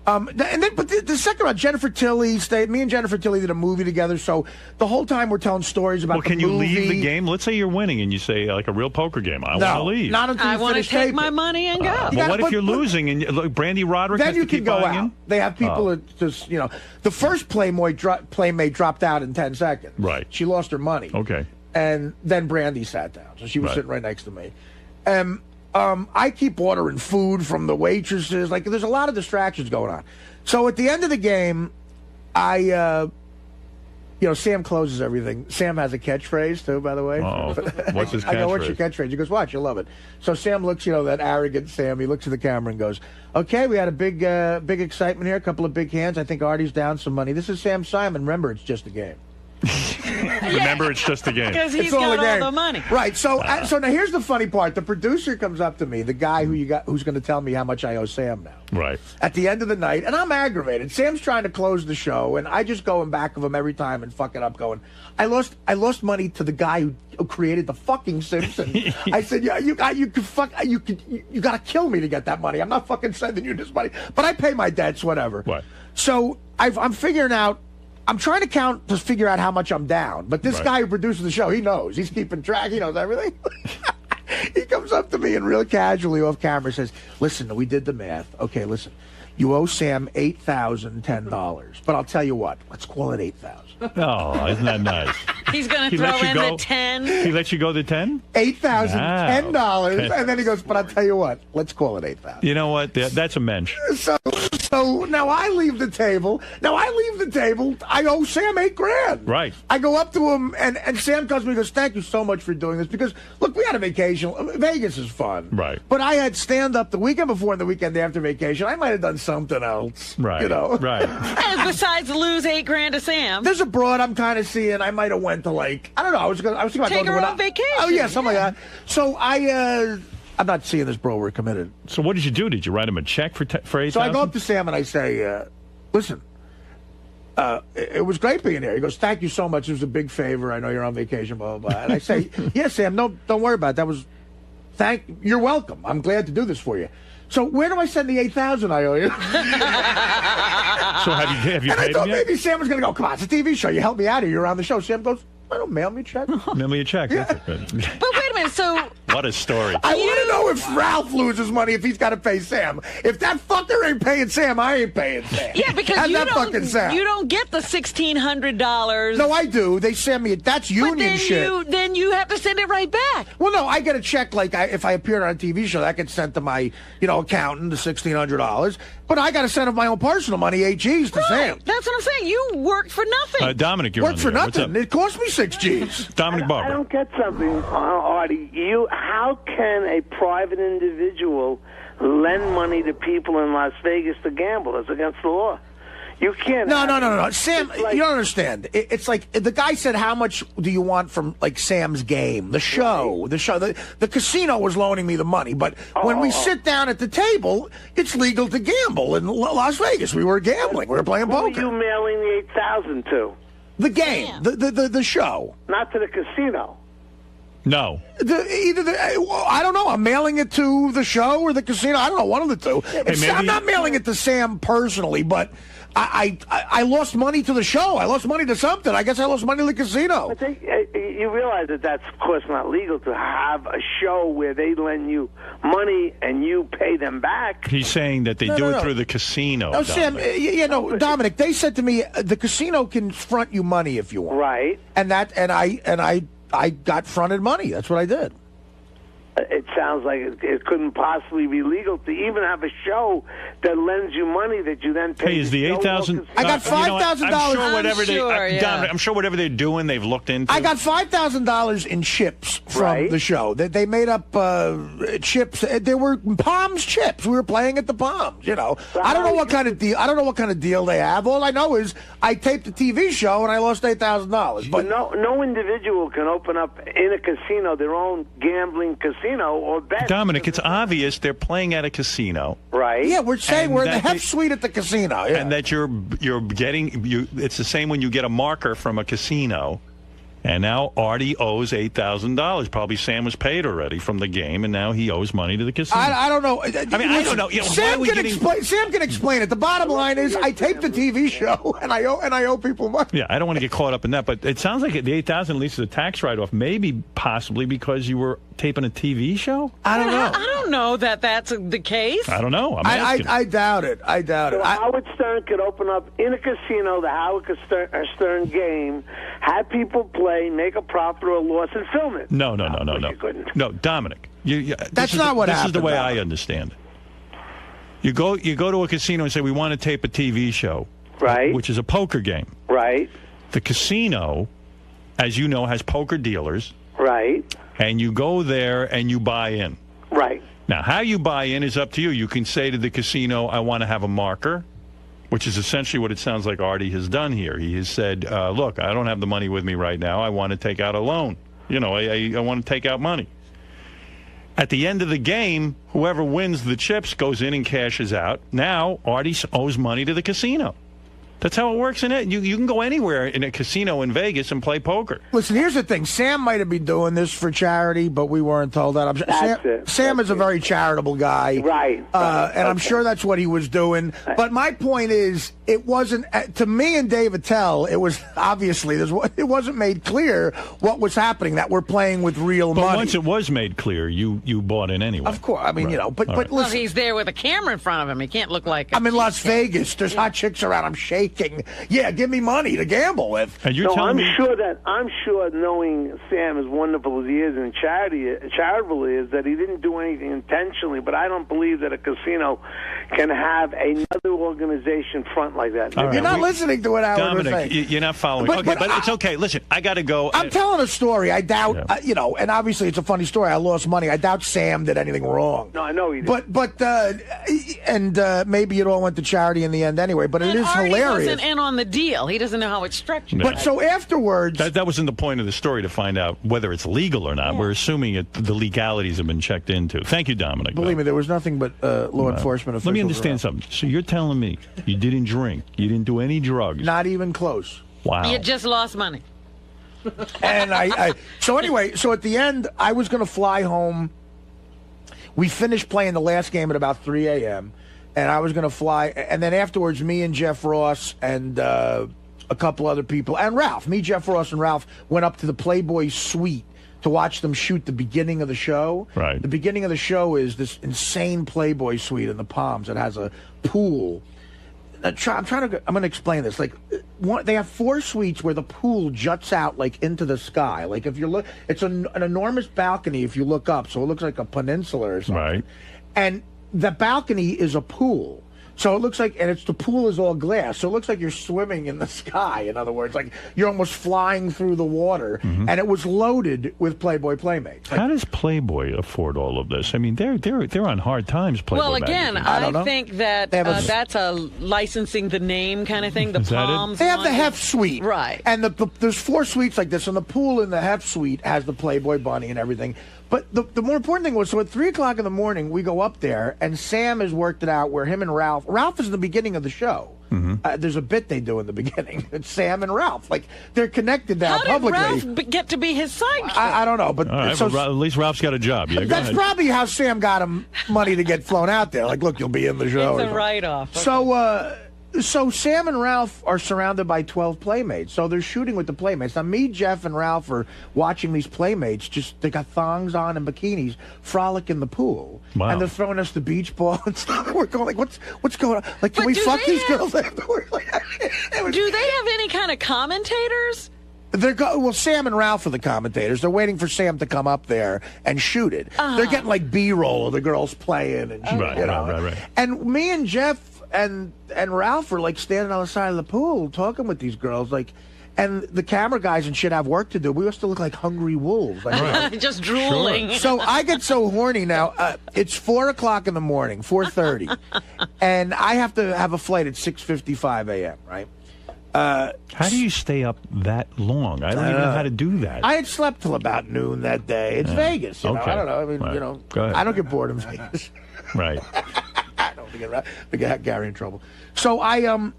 But the second round, Jennifer Tilly stayed. Me and Jennifer Tilly did a movie together. So the whole time we're telling stories about. Well, can you leave the game? Let's say you're winning, and you say like a real poker game. I want to leave. Not until I want to take my money and go. But what if you're losing and look, Brandy Roderick? Then has to keep go out. in? They have people that just the first Playmate dropped out in 10 seconds. Right. She lost her money. Okay. And then Brandy sat down, so she was sitting right next to me. I keep ordering food from the waitresses. Like, there's a lot of distractions going on. So at the end of the game, Sam closes everything. Sam has a catchphrase, too, by the way. What's his catchphrase? I go, what's your catchphrase? He goes, watch, you'll love it. So Sam looks, that arrogant Sam, he looks at the camera and goes, okay, we had a big excitement here, a couple of big hands. I think Artie's down some money. This is Sam Simon. Remember, it's just a game. Remember, it's just a game. Because he's got all the money. Right. So now here's the funny part. The producer comes up to me, the guy who's going to tell me how much I owe Sam now. Right. At the end of the night, and I'm aggravated. Sam's trying to close the show, and I just go in back of him every time and fuck it up going, I lost money to the guy who created the fucking Simpsons. I said, yeah, you got to kill me to get that money. I'm not fucking sending you this money. But I pay my debts, whatever. What? So I'm figuring out, I'm trying to count to figure out how much I'm down. But this guy who produces the show, he knows. He's keeping track. He knows everything. He comes up to me and real casually off camera says, listen, we did the math. Okay, listen. You owe Sam $8,010. But I'll tell you what. Let's call it $8,000. Oh, isn't that nice? He's going to throw in the 10. He lets you go the 10? $8,010. And then he goes, but I'll tell you what. Let's call it $8,000. You know what? That's a mensch. So now I leave the table. I owe Sam $8,000. Right. I go up to him, and Sam comes to me and goes, thank you so much for doing this. Because, look, we had a vacation. Vegas is fun. Right. But I had stand-up the weekend before and the weekend after vacation. I might have done something else. Right. You know? Right. And besides lose $8,000 to Sam. There's a broad I'm kind of seeing. I might have went to, like, I don't know. I was thinking about take her on vacation. Oh, yeah, something like that. So I'm not seeing this bro. We're committed. So what did you do? Did you write him a check for $8,000? So I go up to Sam and I say, listen, it was great being here. He goes, thank you so much. It was a big favor. I know you're on vacation, blah, blah, blah. And I say, yeah, Sam, no, don't worry about it. You're welcome. I'm glad to do this for you. So where do I send the $8,000 I owe you? So have you and paid I thought him yet? Maybe Sam was going to go, come on, it's a TV show. You help me out here. You're on the show. Sam goes, I don't mail me a check. Mail me a check. Yeah. That's good. But wait a minute, so... What a story. I want to know if Ralph loses money if he's got to pay Sam. If that fucker ain't paying Sam, I ain't paying Sam. Yeah, because How's you that fucking sound? You don't get the $1,600. No, I do. They send me it. That's union shit. Then you have to send it right back. Well, no, I get a check like if I appeared on a TV show, that gets sent to my accountant, the $1,600. But I got to send of my own personal money, 8 G's to Sam. That's what I'm saying. You worked for nothing. Dominic, you're worked for nothing. It cost me 6 G's. Dominic Barber. I don't get something, Artie. How can a private individual lend money to people in Las Vegas to gamble? It's against the law. You can't. No. Sam, you don't understand. It's like the guy said, how much do you want from like Sam's game? The show. The casino was loaning me the money. But when we sit down at the table, it's legal to gamble. In Las Vegas, we were gambling. We were playing poker. Who are you mailing the $8,000 to? The game. The show. Not to the casino. No. I don't know. I'm mailing it to the show or the casino. I don't know. One of the two. I'm not mailing it to Sam personally, but I lost money to the show. I lost money to something. I guess I lost money to the casino. I think you realize that that's, of course, not legal to have a show where they lend you money and you pay them back. He's saying that they do it through the casino. No, Sam. Dominic. They said to me, the casino can front you money if you want. Right. And I got fronted money. That's what I did. It sounds like it couldn't possibly be legal to even have a show that lends you money that you then pay. Hey, is the $8,000? I got $5,000. I'm sure whatever they're doing, they've looked into. I got $5,000 in chips from the show. They made up chips. They were Palms chips. We were playing at the Palms. I don't know what kind of deal. I don't know what kind of deal they have. All I know is I taped a TV show and I lost $8,000. But no individual can open up in a casino their own gambling casino or bet. Dominic, it's obvious they're playing at a casino. Right. Yeah, we're saying we're in the Hef Suite at the casino. Yeah. And that you're getting it's the same when you get a marker from a casino. And now Artie owes $8,000. Probably Sam was paid already from the game, and now he owes money to the casino. I don't know. I don't know. Sam can explain it. The bottom line is, I taped a TV show, and I owe people money. Yeah, I don't want to get caught up in that, but it sounds like the $8,000 at least is a tax write-off. Maybe, possibly because you were taping a TV show. I don't know. I don't know that that's the case. I don't know. I doubt it. So Howard Stern could open up in a casino the Howard Stern game, have people play, make a profit or a loss, and film it. No. No, Dominic. That's not what happened. This is the way I understand it. You go to a casino and say, we want to tape a TV show. Right. Which is a poker game. Right. The casino, as you know, has poker dealers. Right. And you go there and you buy in. Right. Now, how you buy in is up to you. You can say to the casino, I want to have a marker. Which is essentially what it sounds like Artie has done here. He has said, look, I don't have the money with me right now. I want to take out a loan. I want to take out money. At the end of the game, whoever wins the chips goes in and cashes out. Now, Artie owes money to the casino. That's how it works in it. You can go anywhere in a casino in Vegas and play poker. Listen, here's the thing. Sam might have been doing this for charity, but we weren't told that. Sam is a very charitable guy. Right. And I'm sure that's what he was doing. But my point is, it wasn't, to me and Dave Attell, it was obviously, it wasn't made clear what was happening, that we're playing with real money. But once it was made clear, you bought in anyway. Of course. I mean, right. but listen. Well, he's there with a camera in front of him. He can't look like I'm in Las Vegas. There's hot chicks around. I'm shaking. Yeah, give me money to gamble with. And you're telling me... I'm sure knowing Sam as wonderful as he is and charitable is, that he didn't do anything intentionally, but I don't believe that a casino can have another organization front like that. Right. You're not listening to what Howard was saying. You're not following. But it's okay. Listen, I got to go. I'm telling a story. I doubt, and obviously it's a funny story. I lost money. I doubt Sam did anything wrong. No, I know he did. But maybe it all went to charity in the end anyway, but it is hilarious. Artie wasn't in on the deal. He doesn't know how it's structured. No. But so afterwards... That wasn't the point of the story, to find out whether it's legal or not. Yeah. We're assuming the legalities have been checked into. Thank you, Dominic. Believe me, there was nothing but law enforcement officials. Let me understand something. So you're telling me you didn't drink, you didn't do any drugs? Not even close. Wow. You just lost money. And so anyway, so at the end, I was going to fly home. We finished playing the last game at about 3 a.m., and I was going to fly. And then afterwards, me and Jeff Ross and a couple other people, and Ralph, Jeff Ross and Ralph went up to the Playboy suite to watch them shoot the beginning of the show. Right. The beginning of the show is this insane Playboy suite in the Palms. It has a pool. I'm going to explain this. Like, they have 4 suites where the pool juts out like into the sky. Like, if you look, it's an enormous balcony if you look up, so it looks like a peninsula or something. Right. And the balcony is a pool. So it looks like, and the pool is all glass, so it looks like you're swimming in the sky. In other words, like you're almost flying through the water, and it was loaded with Playboy Playmates. How does Playboy afford all of this? I mean, they're on hard times. Playboy. Well, again, magazine. I think that that's a licensing the name kind of thing. The Palms. They have the Hef Suite, right? And there's 4 suites like this, and the pool in the Hef Suite has the Playboy bunny and everything. But the more important thing was, so at 3 o'clock in the morning, we go up there, and Sam has worked it out where him and Ralph is in the beginning of the show. Mm-hmm. There's a bit they do in the beginning. It's Sam and Ralph. Like, they're connected now publicly. How did Ralph get to be his sidekick? I don't know. But right, so, at least Ralph's got a job. Yeah, that's probably how Sam got him money to get flown out there. Like, look, you'll be in the show. It's a write-off. Okay. So Sam and Ralph are surrounded by 12 Playmates. So they're shooting with the Playmates. Now, Jeff, and Ralph are watching these Playmates. They got thongs on and bikinis, frolic in the pool. Wow. And they're throwing us the beach ball and stuff. We're going, like, what's going on? Like, can we fuck these girls afterwards? Like, do they have any kind of commentators? Well, Sam and Ralph are the commentators. They're waiting for Sam to come up there and shoot it. They're getting, like, B-roll of the girls playing. And Right. And me and Jeff and Ralph are like standing on the side of the pool talking with these girls, like, and the camera guys and shit have work to do. We used to look like hungry wolves, like, just drooling. Sure. So I get so horny now. It's 4 o'clock in the morning, 4:30, and I have to have a flight at 6:55 a.m. Right? How do you stay up that long? I don't even know how to do that. I had slept till about noon that day. It's Vegas, you know. I don't know. I mean, Go ahead. I don't get bored in Vegas. Right. I don't to get Gary in trouble. So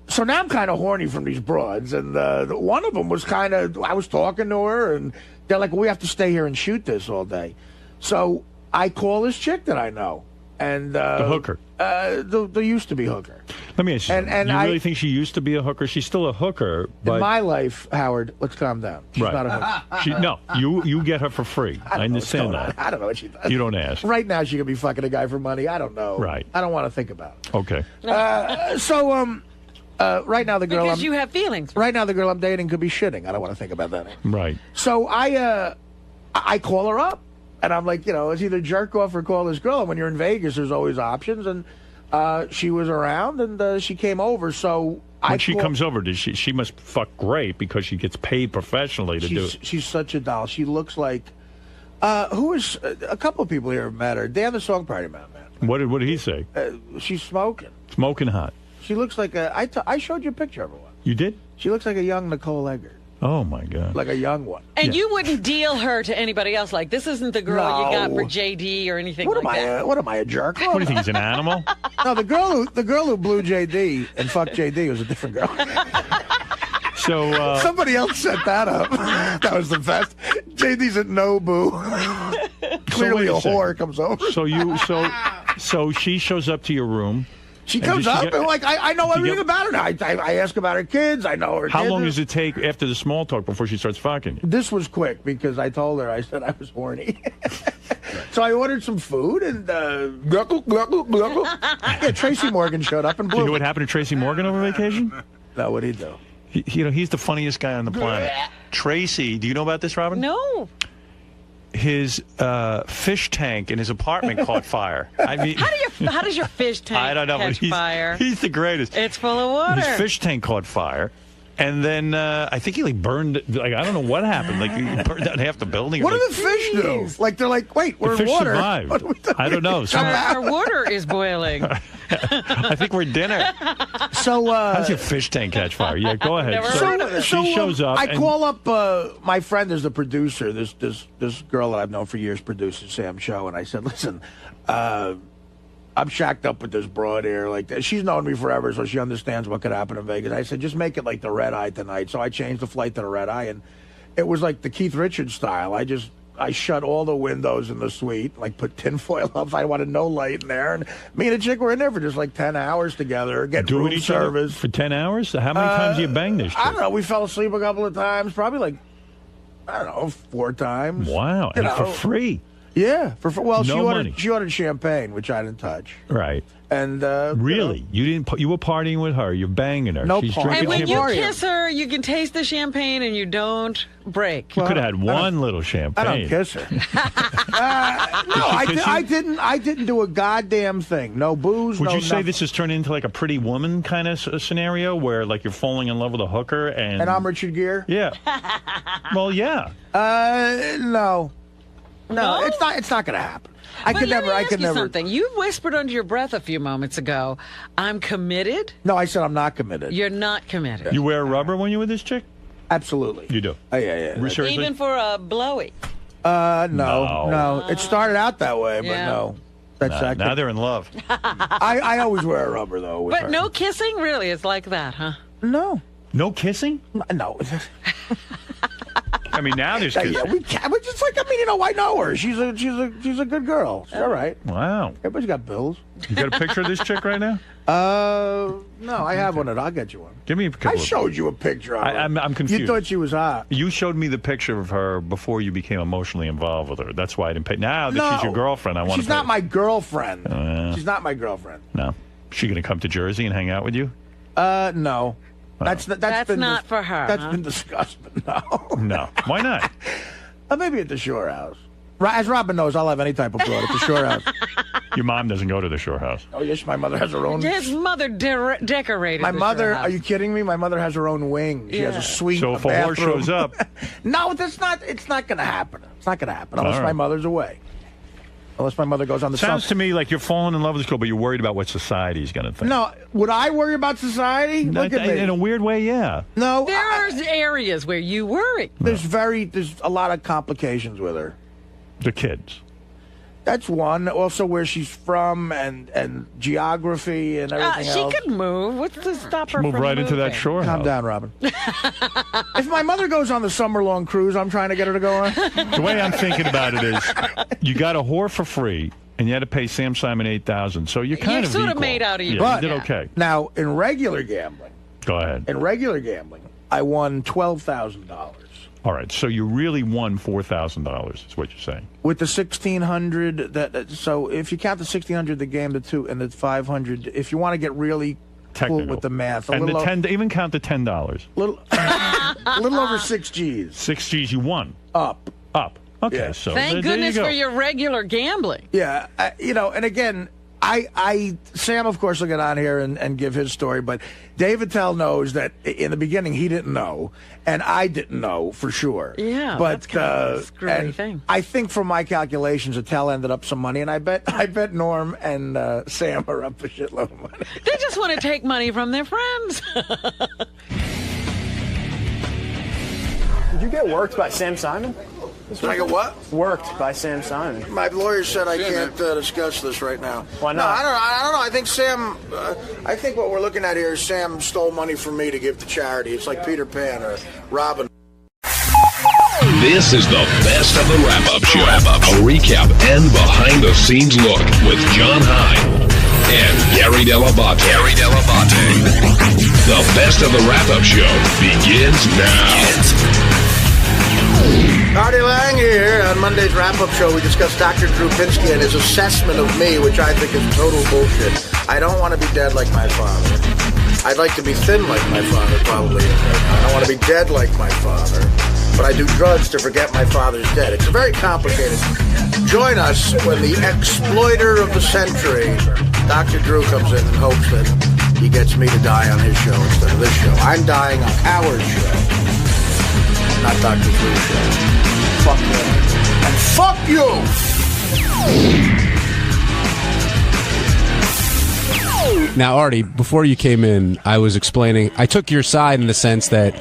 so now I'm kind of horny from these broads, and one of them was kind of, I was talking to her, and they're like, well, we have to stay here and shoot this all day. So I call this chick that I know, and the hooker. The used to be hooker. Let me ask you, and you really think she used to be a hooker? She's still a hooker. But... In my life, Howard, let's calm down. She's not a hooker. You get her for free. I understand that. I don't know what she does. You don't ask. Right now, she could be fucking a guy for money. I don't know. Right. I don't want to think about it. Okay. Right now the girl because you have feelings. Right now the girl I'm dating could be shitting. I don't want to think about that. Right. So I call her up. And I'm like, it's either jerk off or call this girl. And when you're in Vegas, there's always options. And she was around, and she came over. So when she comes over, she must fuck great because she gets paid professionally to do it. She's such a doll. She looks like who is a couple of people here have met her. Dan, the Song Party man. What did he say? She's smoking. Smoking hot. She looks like I showed you a picture of her once. You did? She looks like a young Nicole Eggert. Oh, my God. Like a young one. And you wouldn't deal her to anybody else. Like, this isn't the girl you got for JD or anything like that. What am I, a jerk? What do you think, he's an animal? No, the girl who blew JD and fucked JD was a different girl. So somebody else set that up. That was the best. JD's at Nobu. Clearly a whore comes over. So she shows up to your room. She comes up and I know everything about her now. I ask about her kids. I know her kids. How long does it take after the small talk before she starts fucking you? This was quick because I told her, I said I was horny. So I ordered some food and yeah, Tracy Morgan showed up and blew. You know what happened to Tracy Morgan over vacation? No, what'd he do? He's the funniest guy on the planet. Tracy, do you know about this, Robin? No. His fish tank in his apartment caught fire. I mean, how does your fish tank I don't know, catch fire? He's the greatest. It's full of water. His fish tank caught fire. And then I think he burned. I don't know what happened. He burned down half the building. What do the fish do? They're like, wait, we're in water. Survived. I don't know. Our water is boiling. I think we're at dinner. So how's your fish tank catch fire? Yeah, go ahead. She shows up. I call up my friend is the producer. This girl that I've known for years produces Sam's show, and I said, listen. I'm shacked up with this broad here. Like she's known me forever, so she understands what could happen in Vegas. I said, just make it like the Red Eye tonight. So I changed the flight to the Red Eye, and it was like the Keith Richards style. I shut all the windows in the suite, put tinfoil up. I wanted no light in there, and me and the chick were in there for just 10 hours together, getting room service for 10 hours. How many times do you bang this chick? I don't know. We fell asleep a couple of times, probably 4 times. Wow, and for free. Yeah, money. She ordered champagne, which I didn't touch. Right. And really, you were partying with her. You're banging her. No She's party. And when champagne. you kiss her, you can taste the champagne and you don't break. You could have had one little champagne. I don't kiss her. No, I didn't do a goddamn thing. No booze. Would you say nothing. this has turned into a pretty woman kind of scenario where you're falling in love with a hooker and I'm Richard Gere? Yeah. Well, yeah. No. No, it's not going to happen. I could never. Something. You whispered under your breath a few moments ago, I'm committed. No, I said I'm not committed. You're not committed. You wear rubber when you're with this chick? Absolutely. You do? Oh, yeah. Seriously? Even for a blowy? No. It started out that way, but no. Now they're in love. I always wear a rubber, though. But no kissing? Really? It's like that, huh? No. No kissing? No. I mean, now there's kissing. Yeah, we can. But it's I know her. She's a good girl. She's all right. Wow. Everybody's got bills. You got a picture of this chick right now? No, I have one. I'll get you one. Give me a picture. I showed you a picture of her. I'm confused. You thought she was hot. You showed me the picture of her before you became emotionally involved with her. That's why I didn't pay. Now that she's your girlfriend, I want to. She's not my girlfriend. She's not my girlfriend. No. She going to come to Jersey and hang out with you? No. That's not for her. That's been discussed, but no. No. Why not? Maybe at the Shore House. As Robin knows, I'll have any type of broad at the Shore House. Your mom doesn't go to the Shore House. Oh, yes, my mother has her own. His mother decorated. My mother, are you kidding me? My mother has her own wing. She has a suite. So if a whore shows up, no, it's not going to happen. It's not going to happen unless my mother's away. Unless my mother goes on the sounds to me like you're falling in love with this girl, but you're worried about what society's going to think. No, would I worry about society? Look at me. In a weird way, yeah. No, there are areas where you worry. There's a lot of complications with her. The kids. That's one. Also, where she's from and geography and everything else. She could move. What's to stop her move from right moving? into that shore house. Calm down, Robin. If my mother goes on the summer-long cruise I'm trying to get her to go on. The way I'm thinking about it is you got a whore for free, and you had to pay Sam Simon $8,000. So you're kind of sort equal. of made out of you. Yeah, you did okay. Now, in regular gambling. Go ahead. In regular gambling, I won $12,000. All right, so you really won $4,000 is what you're saying. With the 1,600, so if you count the 1,600, the game, the 2, and the 500, if you want to get really technical cool with the math. And the 10, even count the $10. A little over 6 G's. 6 G's you won. Up. Okay, yeah. so thank goodness for your regular gambling. Yeah, and again, Sam, of course, will get on here and give his story, but Dave Attell knows that in the beginning he didn't know, and I didn't know for sure. Yeah, but that's kind of a screwy thing. I think from my calculations, Attell ended up some money, and I bet Norm and Sam are up a shitload of money. They just want to take money from their friends. Did you get worked by Sam Simon? Did I get what? Worked by Sam Simon. My lawyer said I can't discuss this right now. Why not? No, I don't know. I think Sam. I think what we're looking at here is Sam stole money from me to give to charity. It's like Peter Pan or Robin. This is the best of the wrap-up show. A recap and behind-the-scenes look with John Hine and Gary Dell'Abate. The best of the wrap-up show begins now. Artie Lange here. On Monday's wrap-up show, we discussed Dr. Drew Pinsky and his assessment of me, which I think is total bullshit. I don't want to be dead like my father. I'd like to be thin like my father probably is right now. I don't want to be dead like my father. But I do drugs to forget my father's dead. It's very complicated. Join us when the exploiter of the century, Dr. Drew, comes in and hopes that he gets me to die on his show instead of this show. I'm dying on Howard's show, not Dr. Drew's show. Fuck you. And fuck you! Now, Artie, before you came in, I was explaining, I took your side in the sense that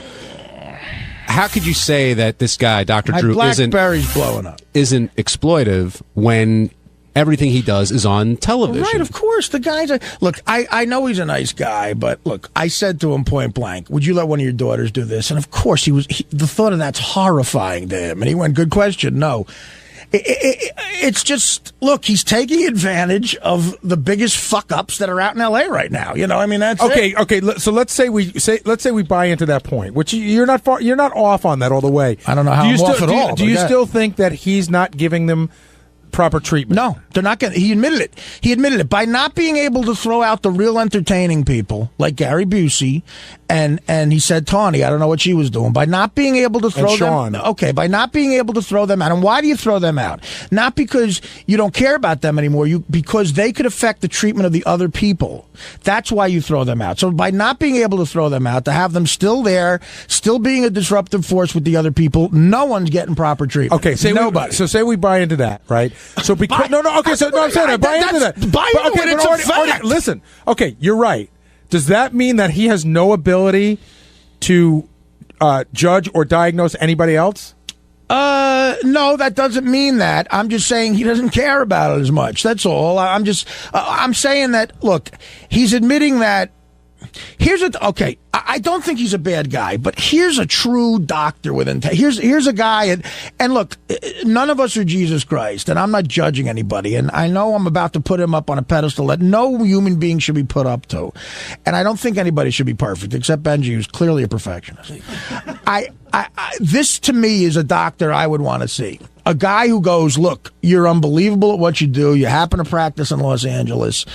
how could you say that this guy, Dr. Drew, BlackBerry's blowing up. Isn't exploitive when everything he does is on television? Right, of course. The guy's look, I know he's a nice guy, but look, I said to him point blank, would you let one of your daughters do this? And of course, the thought of that's horrifying to him. And he went, good question, no. It's just, look, he's taking advantage of the biggest fuck-ups that are out in L.A. right now. You know, I mean, that's okay. So let's say we buy into that point, which you're not off on that all the way. I don't know how I'm off at all. Do you still think that he's not giving them proper treatment? No, they're not going. He admitted it. He admitted it by not being able to throw out the real entertaining people like Gary Busey, and he said Tawny. I don't know what she was doing by not being able to throw them. Okay, by not being able to throw them out. And why do you throw them out? Not because you don't care about them anymore. Because they could affect the treatment of the other people. That's why you throw them out. So by not being able to throw them out, to have them still there, still being a disruptive force with the other people, no one's getting proper treatment. Okay, nobody. Say we buy into that, right? So because I'm saying I buy into that. Artie, listen. Okay, you're right. Does that mean that he has no ability to judge or diagnose anybody else? No, that doesn't mean that. I'm just saying he doesn't care about it as much. That's all. I'm saying that, look, he's admitting that. Okay, I don't think he's a bad guy, but here's a true doctor with integrity. Here's a guy, and look, none of us are Jesus Christ, and I'm not judging anybody, and I know I'm about to put him up on a pedestal that no human being should be put up to, and I don't think anybody should be perfect, except Benji, who's clearly a perfectionist. This, to me, is a doctor I would want to see. A guy who goes, look, you're unbelievable at what you do. You happen to practice in Los Angeles.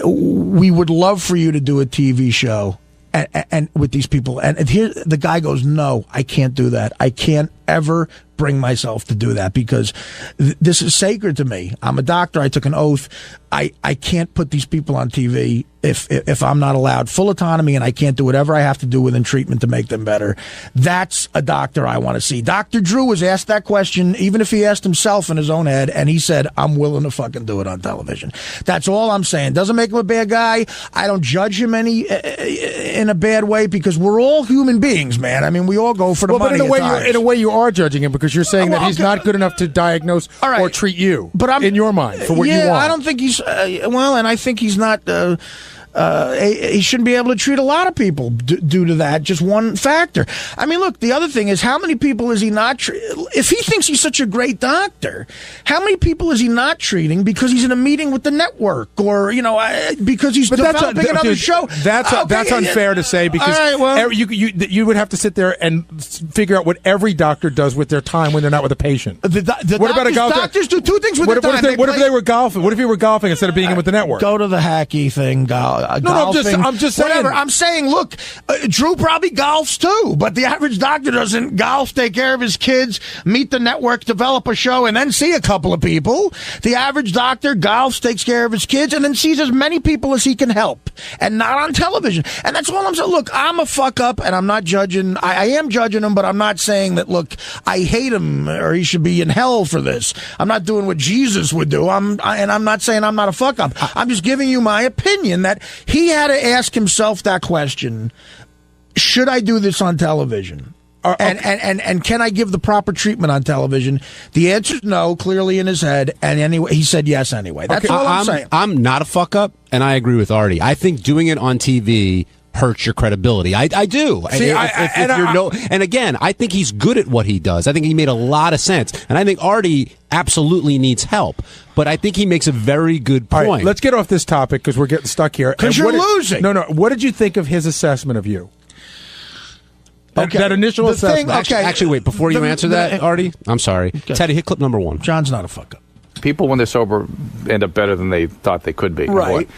We would love for you to do a TV show and with these people. And here the guy goes, no, I can't do that. I can't ever bring myself to do that because this is sacred to me. I'm a doctor. I took an oath. I can't put these people on TV if I'm not allowed full autonomy and I can't do whatever I have to do within treatment to make them better. That's a doctor I want to see. Dr. Drew was asked that question, even if he asked himself in his own head, and he said, I'm willing to fucking do it on television. That's all I'm saying. Doesn't make him a bad guy. I don't judge him in a bad way because we're all human beings, man. I mean, we all go for the money. But in a way, you are judging him because you're saying that he's not good enough to diagnose or treat you. But in your mind, for what you want. I don't think he's and I think he's not. He shouldn't be able to treat a lot of people due to that, just one factor. I mean, look, the other thing is, how many people is he not if he thinks he's such a great doctor, how many people is he not treating because he's in a meeting with the network or, because he's developing another show? That's unfair to say because you would have to sit there and figure out what every doctor does with their time when they're not with a patient. What about a golfer? Doctors do two things with their time. What if they were golfing? What if he were golfing instead of being in with the network? Go to the hacky thing, golfing. I'm just saying. Whatever. I'm saying, look, Drew probably golfs too, but the average doctor doesn't golf, take care of his kids, meet the network, develop a show, and then see a couple of people. The average doctor golfs, takes care of his kids, and then sees as many people as he can help, and not on television. And that's all I'm saying. Look, I'm a fuck up, and I'm not judging. I am judging him, but I'm not saying that, look, I hate him or he should be in hell for this. I'm not doing what Jesus would do. And I'm not saying I'm not a fuck up. I'm just giving you my opinion that he had to ask himself that question: should I do this on television? And can I give the proper treatment on television? The answer is no, clearly in his head. And anyway, he said yes anyway. That's all I'm saying. I'm not a fuck up, and I agree with Artie. I think doing it on TV hurts your credibility. I do. See, and again, I think he's good at what he does. I think he made a lot of sense, and I think Artie absolutely needs help. But I think he makes a very good point. All right, let's get off this topic because we're getting stuck here. Because you're losing. No. What did you think of his assessment of you? That initial assessment. Actually, wait. Before you answer that, Artie, I'm sorry. Okay. Teddy, hit clip number 1. John's not a fuck up. People, when they're sober, end up better than they thought they could be. Right.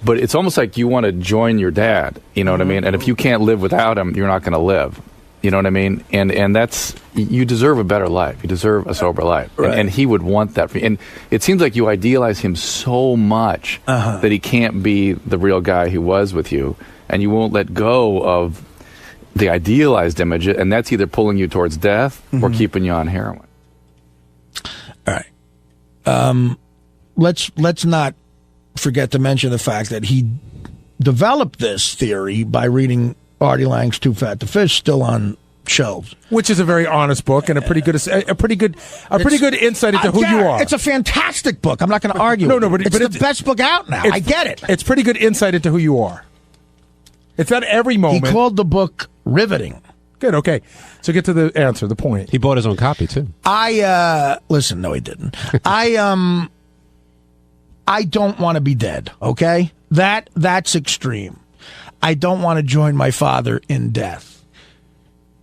But it's almost like you want to join your dad, you know what I mean? And if you can't live without him, you're not going to live. You know what I mean? And that's, you deserve a better life. You deserve a sober life. Right. And he would want that for you. And it seems like you idealize him so much that he can't be the real guy he was with you. And you won't let go of the idealized image. And that's either pulling you towards death or keeping you on heroin. All right. Let's not forget to mention the fact that he developed this theory by reading Artie Lange's Too Fat to Fish, still on shelves, which is a very honest book and a pretty good insight into who you are. It's a fantastic book. I'm not going to argue. But it's the best book out now. I get it. It's pretty good insight into who you are. It's not every moment. He called the book riveting. Good. Okay. So get to the answer, the point. He bought his own copy too. Listen. No, he didn't. I don't want to be dead, okay? That's extreme. I don't want to join my father in death.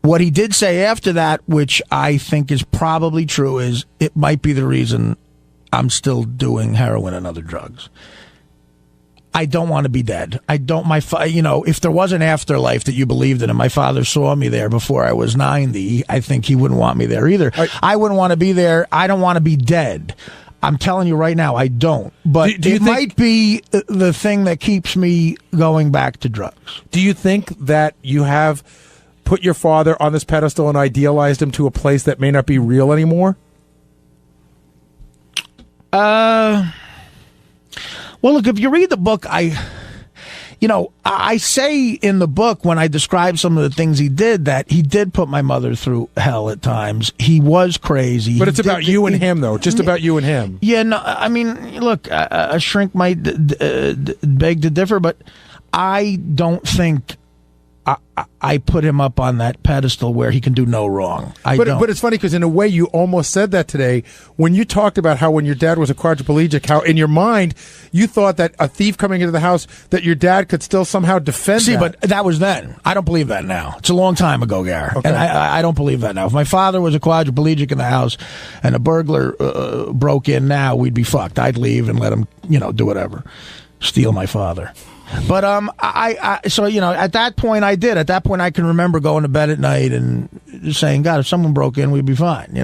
What he did say after that, which I think is probably true, is it might be the reason I'm still doing heroin and other drugs. I don't want to be dead. I don't, if there was an afterlife that you believed in and my father saw me there before I was 90, I think he wouldn't want me there either. I wouldn't want to be there. I don't want to be dead. I'm telling you right now, I don't. But it might be the thing that keeps me going back to drugs. Do you think that you have put your father on this pedestal and idealized him to a place that may not be real anymore? Well, look, if you read the book, I say in the book when I describe some of the things he did that he did put my mother through hell at times. He was crazy. But it's about you and him, though. Just about you and him. Yeah, no, I mean, look, a shrink might beg to differ, but I don't think I put him up on that pedestal where he can do no wrong. But it's funny because in a way you almost said that today when you talked about how when your dad was a quadriplegic, how in your mind you thought that a thief coming into the house that your dad could still somehow defend. See, but that was then. I don't believe that now. It's a long time ago, Gar. Okay. And I don't believe that now. If my father was a quadriplegic in the house and a burglar broke in now, we'd be fucked. I'd leave and let him, do whatever. Steal my father. But so at that point I did. At that point I can remember going to bed at night and just saying, God, if someone broke in, we'd be fine.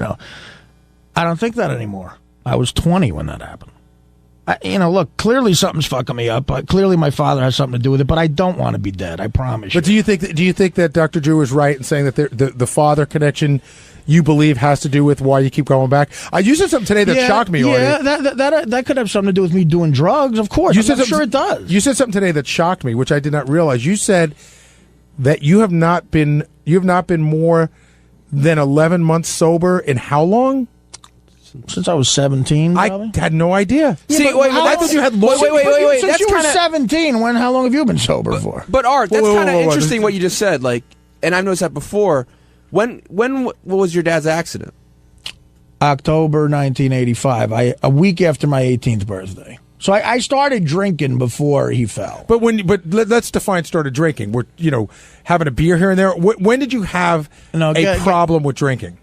I don't think that anymore. I was 20 when that happened. Look, clearly something's fucking me up. Clearly my father has something to do with it, but I don't want to be dead. I promise you. But do you think that Dr. Drew is right in saying that the father connection you believe has to do with why you keep going back? You said something today that shocked me. Yeah, that could have something to do with me doing drugs. Of course, I'm sure it does. You said something today that shocked me, which I did not realize. You said that you have not been more than 11 months sober in how long? Since I was 17, probably. I had no idea. Yeah, See, I thought you had wait. Since that's you were 17, how long have you been sober for? But Art, that's kind of interesting what you just said. And I've noticed that before. When was your dad's accident? October 1985. A week after my 18th birthday. So I started drinking before he fell. But let's define started drinking. We're having a beer here and there. When did you have a problem with drinking?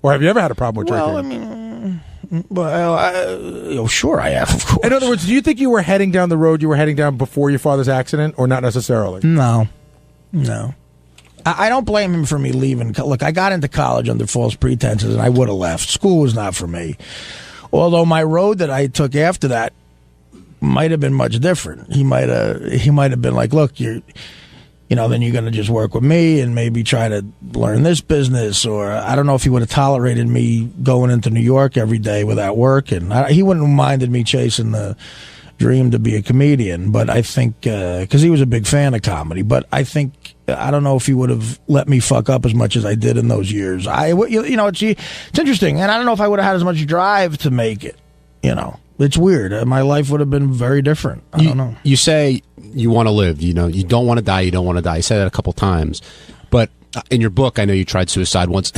Or have you ever had a problem with drinking? Well, I mean, Well, sure I have, of course. In other words, do you think you were heading down the road you were heading down before your father's accident, or not necessarily? No. I don't blame him for me leaving. Look, I got into college under false pretenses, and I would have left. School was not for me. Although my road that I took after that might have been much different. He might have been like, look, then you're going to just work with me and maybe try to learn this business. Or I don't know if he would have tolerated me going into New York every day without work. And he wouldn't have minded me chasing the dream to be a comedian. But I think, because he was a big fan of comedy, but I don't know if he would have let me fuck up as much as I did in those years. It's interesting. And I don't know if I would have had as much drive to make it, It's weird. My life would have been very different. I don't know. You say you want to live. You don't want to die. You don't want to die. You say that a couple times. But in your book, I know you tried suicide once.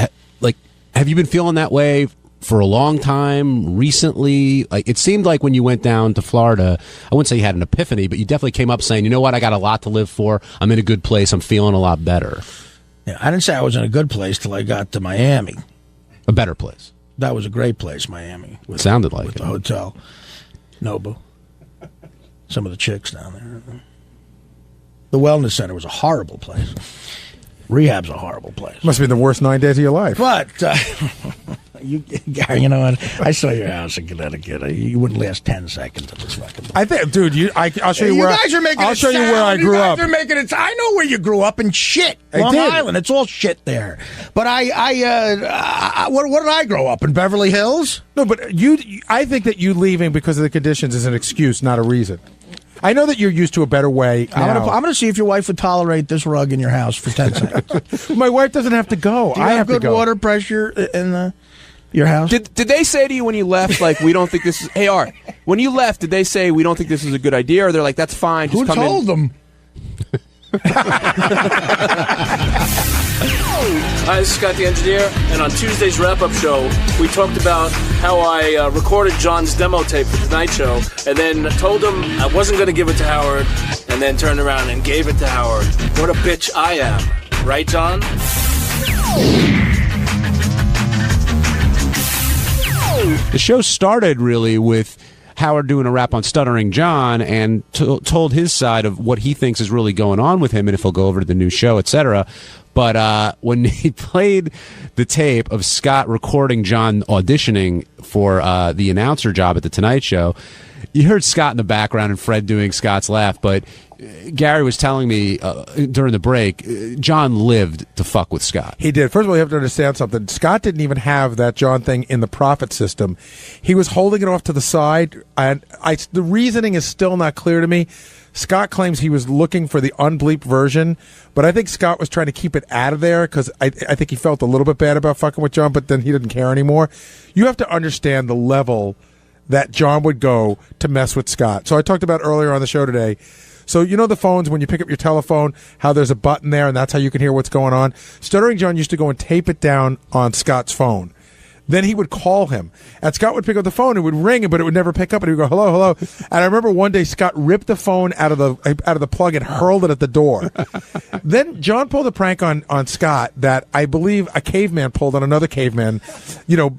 Have you been feeling that way for a long time, recently? It seemed like when you went down to Florida, I wouldn't say you had an epiphany, but you definitely came up saying, you know what, I got a lot to live for. I'm in a good place. I'm feeling a lot better. Yeah, I didn't say I was in a good place till I got to Miami. A better place. That was a great place, Miami. Sounded like with it. The hotel. Nobu. Some of the chicks down there. The wellness center was a horrible place. Rehab's a horrible place. Must have been the worst 9 days of your life. But, Gary, you know what? I saw your house in Connecticut. You wouldn't last 10 seconds in this fucking place. I think, dude, I'll show you where guys are making I'll show you where I grew up. You guys are making it. I know where you grew up in shit. Long Island. It's all shit there. But what did I grow up in? Beverly Hills? No, but I think that you leaving because of the conditions is an excuse, not a reason. I know that you're used to a better way now. I'm going to see if your wife would tolerate this rug in your house for 10 seconds. My wife doesn't have to go. Do you have good water pressure in your house? Did they say to you when you left, like, we don't think this is... Hey, Art, when you left, did they say, we don't think this is a good idea? Or they're like, that's fine, just come in? Who told them? Hi, this is Scott the Engineer, and on Tuesday's wrap-up show, we talked about how I recorded John's demo tape for The Tonight Show, and then told him I wasn't going to give it to Howard, and then turned around and gave it to Howard. What a bitch I am. Right, John? The show started really with Howard doing a rap on Stuttering John and told his side of what he thinks is really going on with him and if he'll go over to the new show, etc. But when he played the tape of Scott recording John auditioning for the announcer job at The Tonight Show, you heard Scott in the background and Fred doing Scott's laugh, but Gary was telling me during the break, John lived to fuck with Scott. He did. First of all, you have to understand something. Scott didn't even have that John thing in the profit system. He was holding it off to the side, and the reasoning is still not clear to me. Scott claims he was looking for the unbleeped version, but I think Scott was trying to keep it out of there because I think he felt a little bit bad about fucking with John, but then he didn't care anymore. You have to understand the level that John would go to mess with Scott. So I talked about earlier on the show today. So you know the phones, when you pick up your telephone, how there's a button there and that's how you can hear what's going on? Stuttering John used to go and tape it down on Scott's phone. Then he would call him, and Scott would pick up the phone. It would ring, but it would never pick up. And he would go, "Hello, hello." And I remember one day Scott ripped the phone out of the plug and hurled it at the door. Then John pulled a prank on Scott that I believe a caveman pulled on another caveman,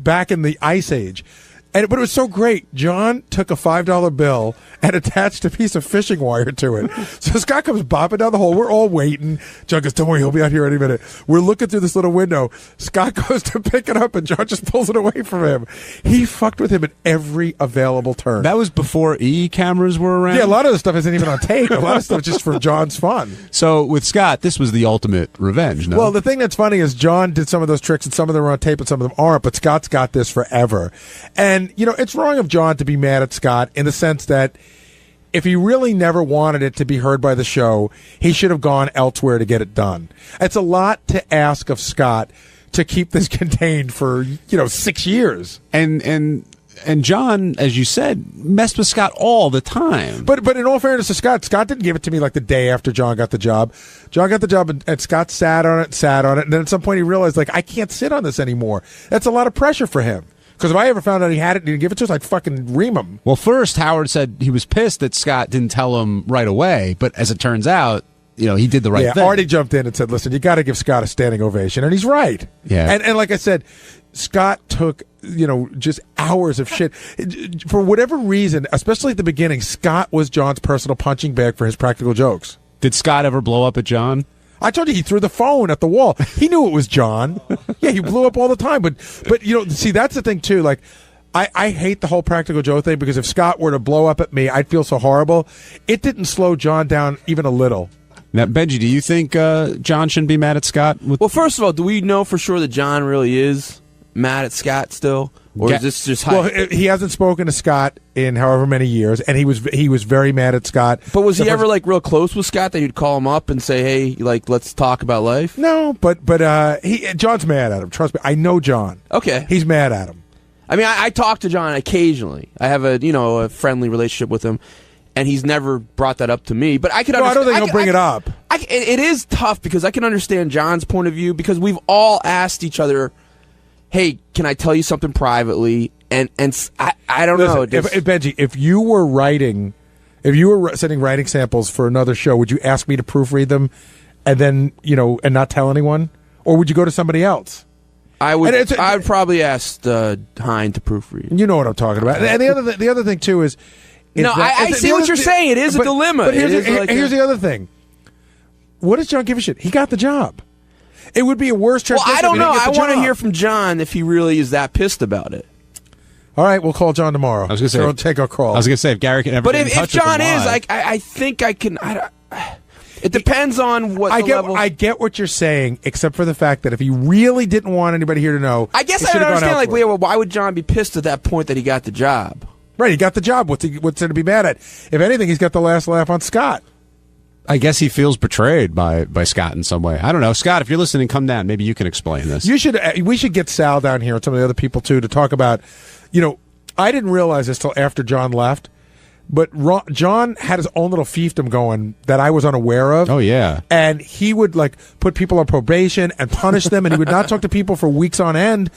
back in the Ice Age. But it was so great. John took a $5 bill and attached a piece of fishing wire to it. So Scott comes bopping down the hole. We're all waiting. John goes, "Don't worry, he'll be out here any minute." We're looking through this little window. Scott goes to pick it up, and John just pulls it away from him. He fucked with him at every available turn. That was before cameras were around? Yeah, a lot of the stuff isn't even on tape. A lot of stuff is just for John's fun. So with Scott, this was the ultimate revenge, no? Well, the thing that's funny is John did some of those tricks, and some of them are on tape and some of them aren't, but Scott's got this forever. And, it's wrong of John to be mad at Scott in the sense that if he really never wanted it to be heard by the show, he should have gone elsewhere to get it done. It's a lot to ask of Scott to keep this contained for, 6 years. And John, as you said, messed with Scott all the time. But in all fairness to Scott didn't give it to me like the day after John got the job. John got the job, and Scott sat on it, and then at some point he realized, I can't sit on this anymore. That's a lot of pressure for him. Because if I ever found out he had it and he didn't give it to us, I'd fucking ream him. Well, first, Howard said he was pissed that Scott didn't tell him right away. But as it turns out, he did the right thing. Artie jumped in and said, listen, you got to give Scott a standing ovation. And he's right. Yeah. And like I said, Scott took, just hours of shit. For whatever reason, especially at the beginning, Scott was John's personal punching bag for his practical jokes. Did Scott ever blow up at John? I told you he threw the phone at the wall. He knew it was John. Yeah, he blew up all the time. But see, that's the thing, too. Like, I hate the whole practical joke thing because if Scott were to blow up at me, I'd feel so horrible. It didn't slow John down even a little. Now, Benji, do you think John shouldn't be mad at Scott? Well, first of all, do we know for sure that John really is mad at Scott still? Or is this just hype? Well, he hasn't spoken to Scott in however many years, and he was very mad at Scott. But was he ever real close with Scott that he'd call him up and say, "Hey, let's talk about life"? No, but John's mad at him. Trust me, I know John. Okay, he's mad at him. I mean, I talk to John occasionally. I have a friendly relationship with him, and he's never brought that up to me. But I could. No, I don't think he'll bring it up. It is tough because I can understand John's point of view because we've all asked each other, hey, can I tell you something privately? And I don't know. Benji, if you were sending writing samples for another show, would you ask me to proofread them and then, and not tell anyone? Or would you go to somebody else? I would probably ask Hein to proofread. You know what I'm talking about. And the other thing, too, is... I see what you're saying. It is a dilemma. But here's the other thing. What does John give a shit? He got the job. It would be a worse transition. Well, I don't know. I want to hear from John if he really is that pissed about it. All right, we'll call John tomorrow. I was going to say, we'll take our call. I was going to say, if Gary can ever but get in touch with him. But if John is, I think I can. It depends on what level. I get what you're saying, except for the fact that if he really didn't want anybody here to know, I guess I don't understand. Why would John be pissed at that point that he got the job? Right, he got the job. What's there to be mad at? If anything, he's got the last laugh on Scott. I guess he feels betrayed by Scott in some way. I don't know. Scott, if you're listening, come down. Maybe you can explain this. We should get Sal down here and some of the other people, too, to talk about, I didn't realize this till after John left, but John had his own little fiefdom going that I was unaware of. Oh, yeah. And he would, put people on probation and punish them, and he would not talk to people for weeks on end.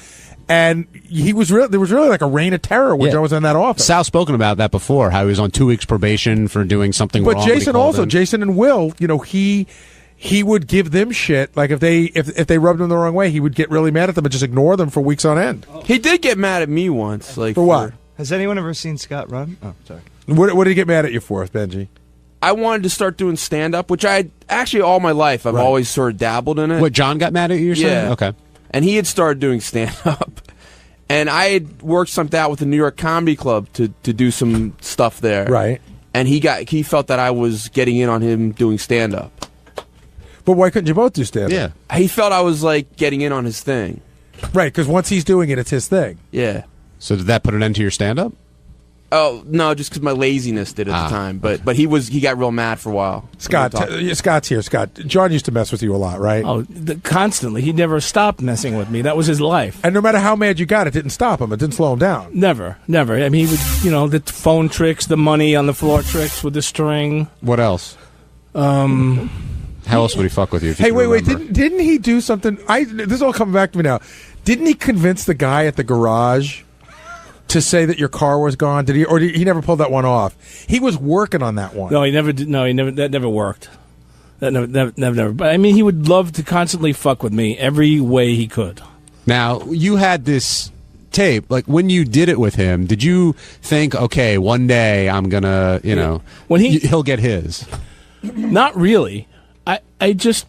And there was really like a reign of terror when John was in that office. Sal's spoken about that before, how he was on 2 weeks probation for doing something wrong. But Jason and Will, he would give them shit. Like if they rubbed him the wrong way, he would get really mad at them and just ignore them for weeks on end. He did get mad at me once. For what? Has anyone ever seen Scott run? Oh, sorry. What did he get mad at you for, Benji? I wanted to start doing stand-up, which I actually all my life I've always sort of dabbled in it. What, John got mad at you, you're saying? Okay. And he had started doing stand-up. And I had worked something out with the New York Comedy Club to do some stuff there. Right. And he felt that I was getting in on him doing stand-up. But why couldn't you both do stand-up? Yeah. He felt I was, getting in on his thing. Right, because once he's doing it, it's his thing. Yeah. So did that put an end to your stand-up? Oh, no, just because my laziness did at the time. But he got real mad for a while. Scott's here. Scott, John used to mess with you a lot, right? Oh, constantly. He never stopped messing with me. That was his life. And no matter how mad you got, it didn't stop him. It didn't slow him down. Never. I mean, he would, the phone tricks, the money on the floor tricks with the string. What else? How else would he fuck with you? If you wait. Didn't he do something? This is all coming back to me now. Didn't he convince the guy at the garage to say that your car was gone? Did he? Or he never pulled that one off? He was working on that one. No, he never did. No, he never. That never worked. That never. But I mean, he would love to constantly fuck with me every way he could. Now, you had this tape. Like, when you did it with him, did you think, okay, one day I'm gonna, when he'll get his? Not really. I just.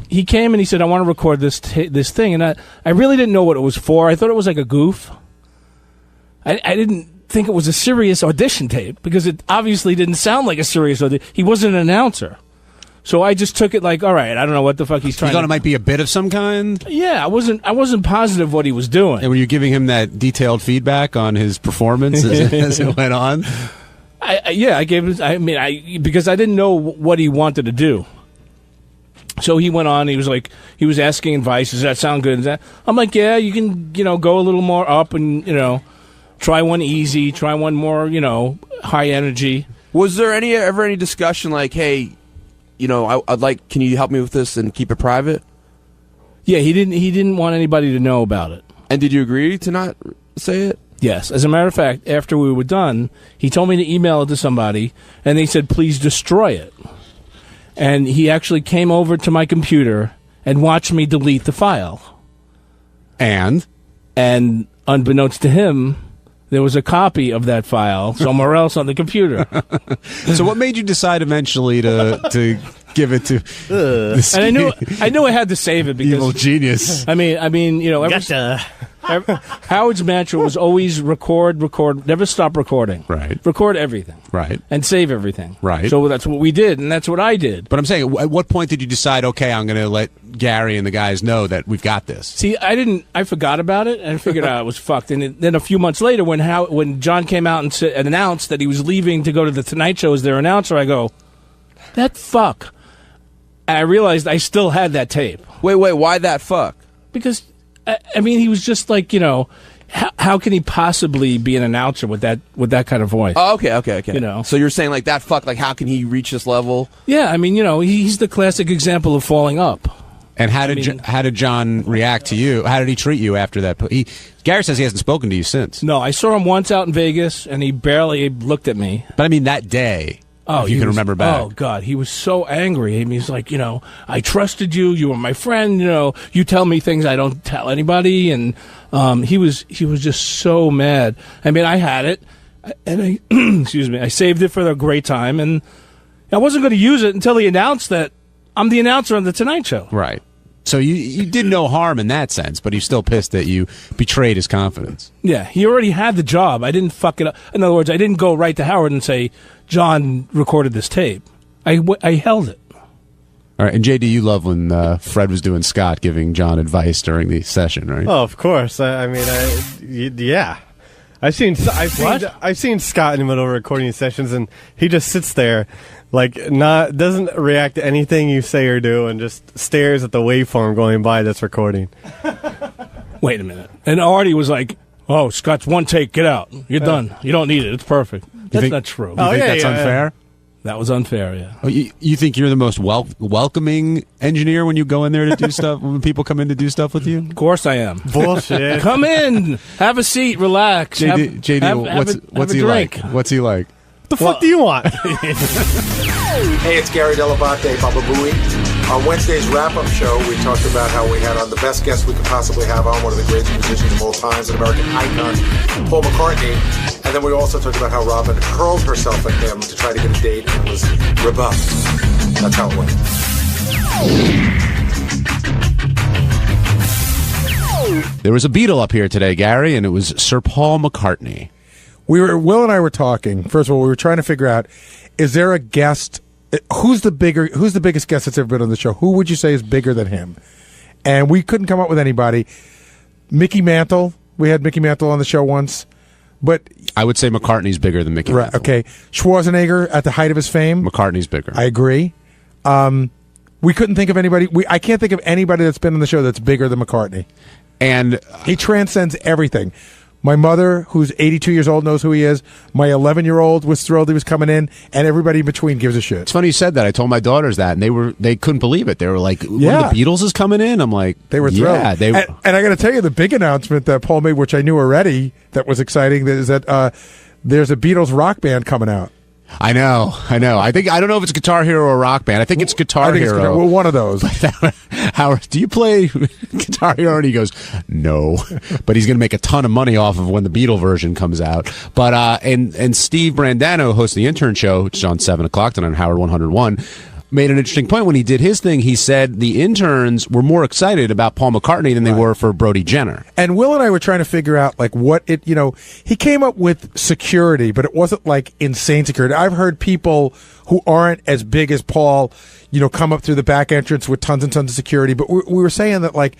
He came and he said, I want to record this thing. And I really didn't know what it was for. I thought it was like a goof. I didn't think it was a serious audition tape because it obviously didn't sound like a serious audition. He wasn't an announcer. So I just took it like, all right, I don't know what the fuck he's trying to... You thought it might be a bit of some kind? Yeah, I wasn't positive what he was doing. And were you giving him that detailed feedback on his performance as it went on? I gave him... because I didn't know what he wanted to do. So he went on. He was asking advice. Does that sound good? I'm like, yeah, you can, go a little more up and, try one easy, try one more, high energy. Was there ever any discussion like, hey, I'd like, can you help me with this and keep it private? Yeah, he didn't want anybody to know about it. And did you agree to not say it? Yes. As a matter of fact, after we were done, he told me to email it to somebody, and they said, please destroy it. and he actually came over to my computer and watched me delete the file. And unbeknownst to him, there was a copy of that file somewhere else on the computer. So what made you decide eventually to give it to this and I knew I had to save it because evil genius. I mean, you know, Howard's mantra was always record, never stop recording. Right. Record everything. Right. And save everything. Right. So that's what we did, and that's what I did. But I'm saying, at what point did you decide, okay, I'm going to let Gary and the guys know that we've got this? See, I forgot about it, and I figured out it was fucked. And then a few months later, when John came out and announced that he was leaving to go to the Tonight Show as their announcer, I go, that fuck. And I realized I still had that tape. Wait, why that fuck? Because, I mean, he was just like, you know, how can he possibly be an announcer with that kind of voice? Oh, okay. You know, so you're saying like that fuck, like how can he reach this level? Yeah, I mean, you know, he's the classic example of falling up. And how did John react to you? How did he treat you after that? Gary says he hasn't spoken to you since. No, I saw him once out in Vegas, and he barely looked at me. But I mean, that day. Oh, if you can remember back. Oh God, he was so angry. I mean, he's like, you know, I trusted you. You were my friend. You know, you tell me things I don't tell anybody. And he was just so mad. I mean, I had it, and I excuse me, I saved it for a great time, and I wasn't going to use it until he announced that I'm the announcer on the Tonight Show. Right. So you did no harm in that sense, but he's still pissed that you betrayed his confidence. Yeah, he already had the job. I didn't fuck it up. In other words, I didn't go right to Howard and say, John recorded this tape. I held it. All right, and JD, you love when Fred was doing Scott giving John advice during the session, right? Oh, of course. Yeah. I've seen Scott in the middle of recording sessions, and he just sits there, like doesn't react to anything you say or do, and just stares at the waveform going by that's recording. Wait a minute. And Artie was like, "Oh, Scott's one take. Get out. You're done. You don't need it. It's perfect." That's not true. You think that's unfair? That was unfair, yeah. Oh, you think you're the most welcoming engineer when you go in there to do stuff, when people come in to do stuff with you? Of course I am. Bullshit. Come in. Have a seat. Relax. What's he like? What's he like? The fuck do you want? Hey, it's Gary Dell'Abate, Baba Booey. On Wednesday's wrap-up show, we talked about how we had on the best guest we could possibly have on, one of the greatest musicians of all times, an American icon, Paul McCartney. And then we also talked about how Robin hurled herself at him to try to get a date and was rebuffed. That's how it went. There was a Beatle up here today, Gary, and it was Sir Paul McCartney. Will and I were talking. First of all, we were trying to figure out, is there a guest? Who's the biggest guest that's ever been on the show? Who would you say is bigger than him? And we couldn't come up with anybody. Mickey Mantle. We had Mickey Mantle on the show once. But I would say McCartney's bigger than Mickey Mantle. Okay. Schwarzenegger at the height of his fame. McCartney's bigger. I agree. We couldn't think of anybody. I can't think of anybody that's been on the show that's bigger than McCartney. And he transcends everything. My mother, who's 82 years old, knows who he is. My 11-year-old was thrilled he was coming in, and everybody in between gives a shit. It's funny you said that. I told my daughters that, and they couldn't believe it. They were like, "One of the Beatles is coming in." I'm like, they were thrilled. Yeah, and I got to tell you, the big announcement that Paul made, which I knew already, that was exciting, is that there's a Beatles rock band coming out. I know. I don't know if it's Guitar Hero or Rock Band. I think it's Guitar Hero. Well, one of those. Howard, do you play Guitar Hero? And he goes, no. But he's going to make a ton of money off of when the Beatle version comes out. But and Steve Brandano, hosts the Intern Show, which is on 7 o'clock tonight on Howard 101, made an interesting point when he did his thing. He said the interns were more excited about Paul McCartney than they were for Brody Jenner. And Will and I were trying to figure out, like, what it, he came up with security, but it wasn't like insane security. I've heard people who aren't as big as Paul, come up through the back entrance with tons and tons of security. But we were saying that, like,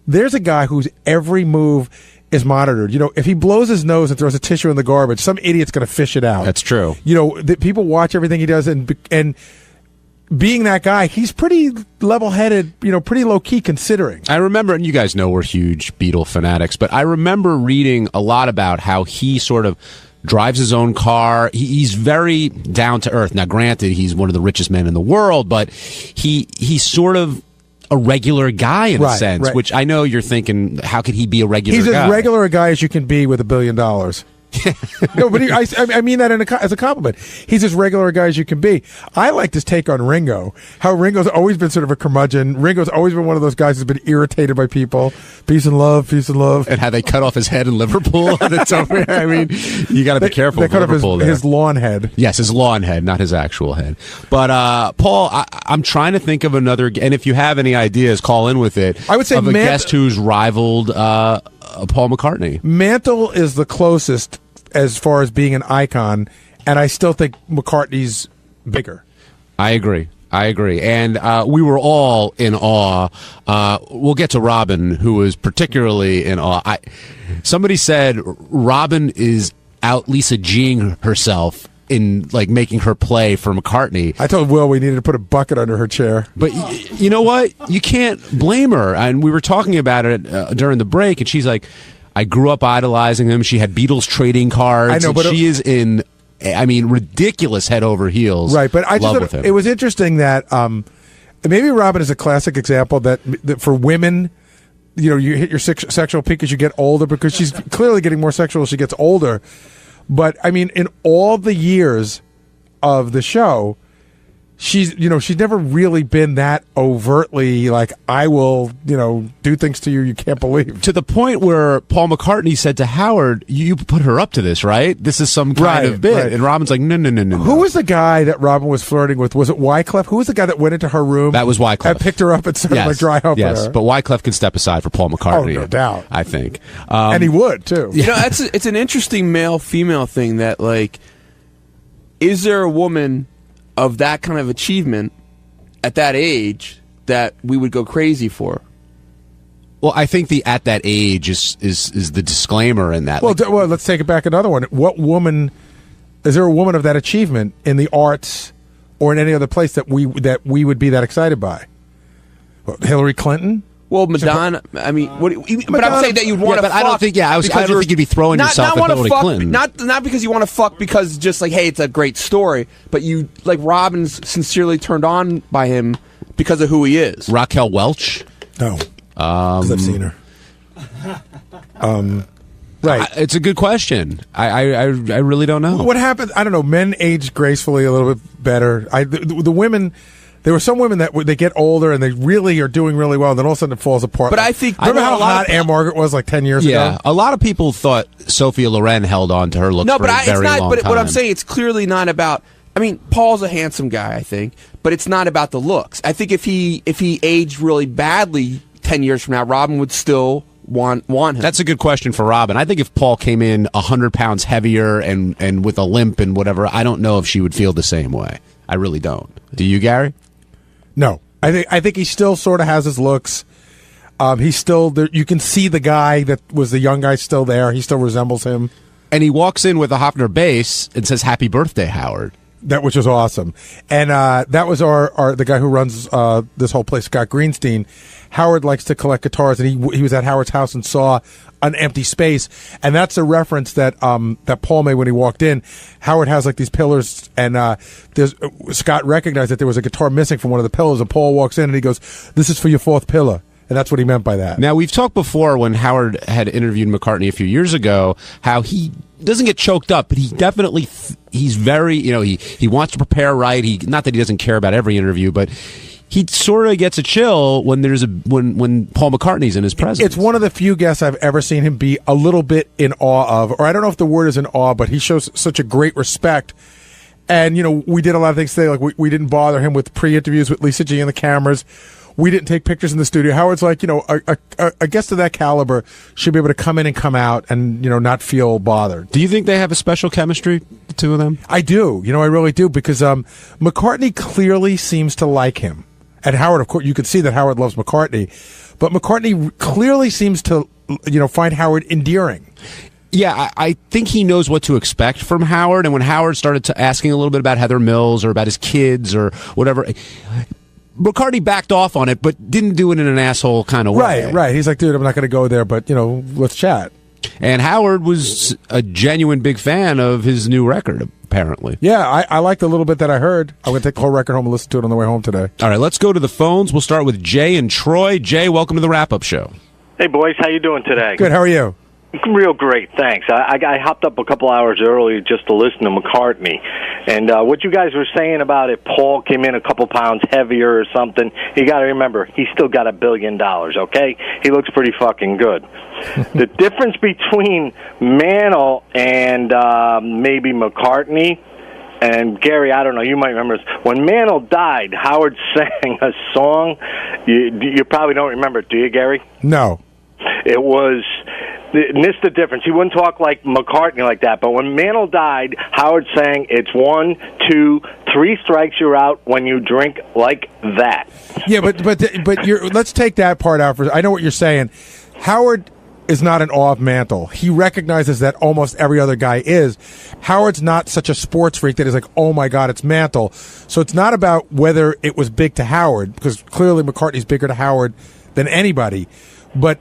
there's a guy whose every move is monitored. If he blows his nose and throws a tissue in the garbage, some idiot's going to fish it out. That's true. People watch everything he does, and being that guy, he's pretty level-headed, pretty low-key considering. I remember, and you guys know we're huge Beatle fanatics, but I remember reading a lot about how he sort of drives his own car. He's very down-to-earth. Now, granted, he's one of the richest men in the world, but he's sort of a regular guy in a sense, which I know you're thinking, how could he be a regular guy? He's as regular a guy as you can be with $1 billion. No, but I mean that as a compliment. He's as regular a guy as you can be. I liked his take on Ringo. How Ringo's always been sort of a curmudgeon. Ringo's always been one of those guys who's been irritated by people. Peace and love, peace and love. And how they cut off his head in Liverpool. That's over. I mean, you got to be careful. They cut Liverpool off his lawn head. Yes, his lawn head, not his actual head. But Paul, I'm trying to think of another. And if you have any ideas, call in with it. I would say of a guest who's rivaled Paul McCartney. Mantle is the closest as far as being an icon, and I still think McCartney's bigger. I agree. And we were all in awe. We'll get to Robin, who was particularly in awe. Somebody said Robin is out Lisa G'ing herself in like making her play for McCartney. I told Will we needed to put a bucket under her chair. But you know what? You can't blame her. And we were talking about it during the break, and she's like, I grew up idolizing him. She had Beatles trading cards. I know, but she is in, ridiculous head over heels. Right, but I just with him. It was interesting that maybe Robin is a classic example that for women, you hit your sexual peak as you get older, because she's clearly getting more sexual as she gets older. But I mean, in all the years of the show, she's never really been that overtly like, I will, do things to you can't believe. To the point where Paul McCartney said to Howard, you put her up to this, right? This is some kind of bit. Right. And Robin's like, no. Who was the guy that Robin was flirting with? Was it Wyclef? Who was the guy that went into her room? That was Wyclef. And picked her up and started like dry humping her. Yes, but Wyclef can step aside for Paul McCartney. Oh, no doubt. I think. And he would, too. It's an interesting male-female thing that, like, is there a woman of that kind of achievement at that age that we would go crazy for? Well, I think the at that age is the disclaimer in that. Well, well, let's take it back another one. What woman is there a woman of that achievement in the arts or in any other place that we would be that excited by? Well, Hillary Clinton? Well, Madonna. I mean, but I'm saying that you'd want to. But fuck I don't think. Yeah, I don't think you'd be throwing yourself at Hillary Clinton. Not because you want to fuck because just like, hey, it's a great story. But you like Robin's sincerely turned on by him because of who he is. Raquel Welch. No, because I've seen her. Right. It's a good question. I really don't know. What happened? I don't know. Men age gracefully a little bit better. The women. There were some women that they get older and they really are doing really well, and then all of a sudden it falls apart. But I think remember how hot Anne Margaret was like 10 years ago? Yeah, a lot of people thought Sophia Loren held on to her looks for a very long time. But what I'm saying, it's clearly not about. I mean, Paul's a handsome guy, I think, but it's not about the looks. I think if he aged really badly 10 years from now, Robin would still want him. That's a good question for Robin. I think if Paul came in 100 pounds heavier and with a limp and whatever, I don't know if she would feel the same way. I really don't. Do you, Gary? No, I think he still sort of has his looks. He's still there. You can see the guy that was the young guy still there. He still resembles him. And he walks in with a Hofner bass and says, "Happy birthday, Howard." Which was awesome. And that was the guy who runs this whole place, Scott Greenstein. Howard likes to collect guitars, and he was at Howard's house and saw an empty space, and that's a reference that that Paul made when he walked in. Howard has like these pillars, and Scott recognized that there was a guitar missing from one of the pillars, and Paul walks in and he goes, "This is for your fourth pillar." And that's what he meant by that. Now, we've talked before when Howard had interviewed McCartney a few years ago, how he doesn't get choked up, but he definitely, he's very, he wants to prepare right. Not that he doesn't care about every interview, but he sort of gets a chill when when Paul McCartney's in his presence. It's one of the few guests I've ever seen him be a little bit in awe of, or I don't know if the word is in awe, but he shows such a great respect. And, we did a lot of things today. Like, we didn't bother him with pre-interviews with Lisa G and the cameras. We didn't take pictures in the studio. Howard's like, a guest of that caliber should be able to come in and come out and, not feel bothered. Do you think they have a special chemistry, the two of them? I do. I really do, because McCartney clearly seems to like him. And Howard, of course, you can see that Howard loves McCartney. But McCartney clearly seems to, find Howard endearing. Yeah, I think he knows what to expect from Howard. And when Howard started asking a little bit about Heather Mills or about his kids or whatever, McCartney backed off on it, but didn't do it in an asshole kind of way. Right. He's like, dude, I'm not going to go there, but, let's chat. And Howard was a genuine big fan of his new record, apparently. Yeah, I liked the little bit that I heard. I'm going to take the whole record home and listen to it on the way home today. All right, let's go to the phones. We'll start with Jay and Troy. Jay, welcome to the Wrap-Up Show. Hey, boys. How you doing today? Good. How are you? Real great, thanks. I hopped up a couple hours early just to listen to McCartney. And what you guys were saying about if Paul came in a couple pounds heavier or something, you got to remember, he's still got $1 billion, okay? He looks pretty fucking good. The difference between Mantle and maybe McCartney, and Gary, I don't know, you might remember this. When Mantle died, Howard sang a song. You probably don't remember it, do you, Gary? No. It was... And this is the difference. He wouldn't talk like McCartney like that. But when Mantle died, Howard sang, "It's 1, 2, 3 strikes, you're out when you drink like that." Yeah, but let's take that part out. I know what you're saying. Howard is not in awe of Mantle. He recognizes that almost every other guy is. Howard's not such a sports freak that is like, oh my God, it's Mantle. So it's not about whether it was big to Howard, because clearly McCartney's bigger to Howard than anybody. But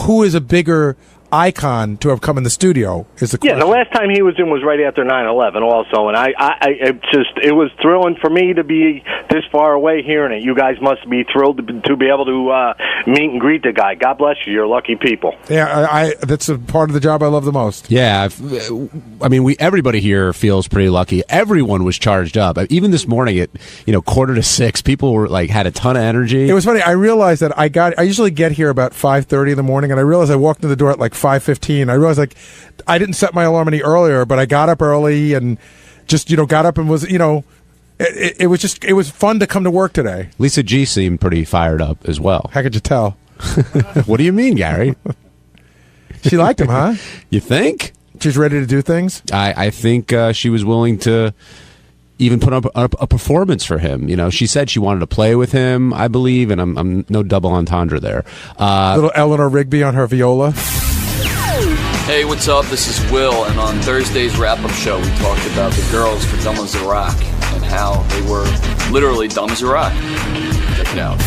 who is a bigger icon to have come in the studio is the question. Yeah, the last time he was in was right after 9/11 also, and it was thrilling for me to be this far away hearing it. You guys must be thrilled to be able to meet and greet the guy. God bless you. You're lucky people. Yeah, that's a part of the job I love the most. Yeah, I mean, everybody here feels pretty lucky. Everyone was charged up. Even this morning at 5:45, people were like had a ton of energy. It was funny. I realized that I usually get here about 5:30 in the morning, and I realized I walked in the door at like 5:15. I realized I didn't set my alarm any earlier, but I got up early and just got up and was it was fun to come to work today. Lisa G seemed pretty fired up as well. How could you tell? What do you mean, Gary? She liked him, huh? You think? She's ready to do things? I think she was willing to even put up a performance for him. She said she wanted to play with him, I believe, and I'm no double entendre there. Little Eleanor Rigby on her viola. Hey, what's up? This is Will, and on Thursday's wrap-up show, we talked about the girls for Dumb as a Rock and how they were literally dumb as a rock. Check it out.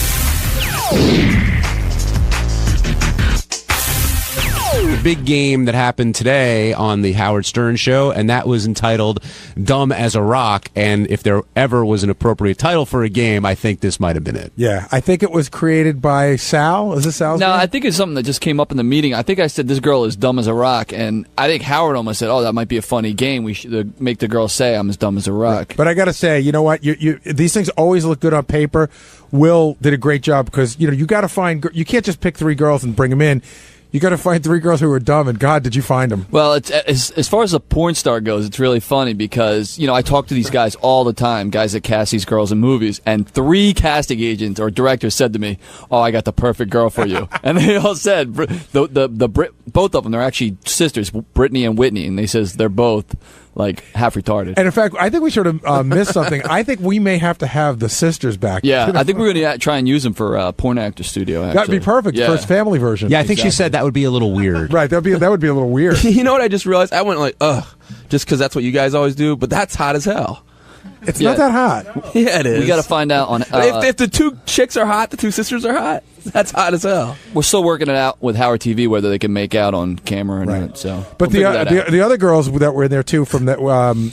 The big game that happened today on the Howard Stern show, and that was entitled Dumb as a Rock. And if there ever was an appropriate title for a game, I think this might have been it. Yeah, I think it was created by Sal. Is this Sal's name? I think it's something that just came up in the meeting. I think I said this girl is dumb as a rock, and I think Howard almost said, "Oh, that might be a funny game. We should make the girl say I'm as dumb as a rock." But I got to say, you know what? These things always look good on paper. Will did a great job because you got to find. You can't just pick 3 girls and bring them in. You got to find 3 girls who are dumb, and God, did you find them? Well, it's as far as a porn star goes, it's really funny because I talk to these guys all the time, guys that cast these girls in movies, and 3 casting agents or directors said to me, "Oh, I got the perfect girl for you," and they all said both of them, they're actually sisters, Brittany and Whitney, and they says they're both like half retarded. And in fact, I think we sort of missed something. I think we may have to have the sisters back. Yeah, I think we're going to try and use them for Porn Actor Studio. Actually. That'd be perfect for his family version. Yeah, I think she said that would be a little weird. Right, that would be a little weird. You know what I just realized? I went like, ugh, just because that's what you guys always do, but that's hot as hell. It's not that hot. Yeah, it is. We got to find out on if the 2 chicks are hot, the 2 sisters are hot. That's hot as hell. We're still working it out with Howard TV whether they can make out on camera or not. So, but the other girls that were in there too from that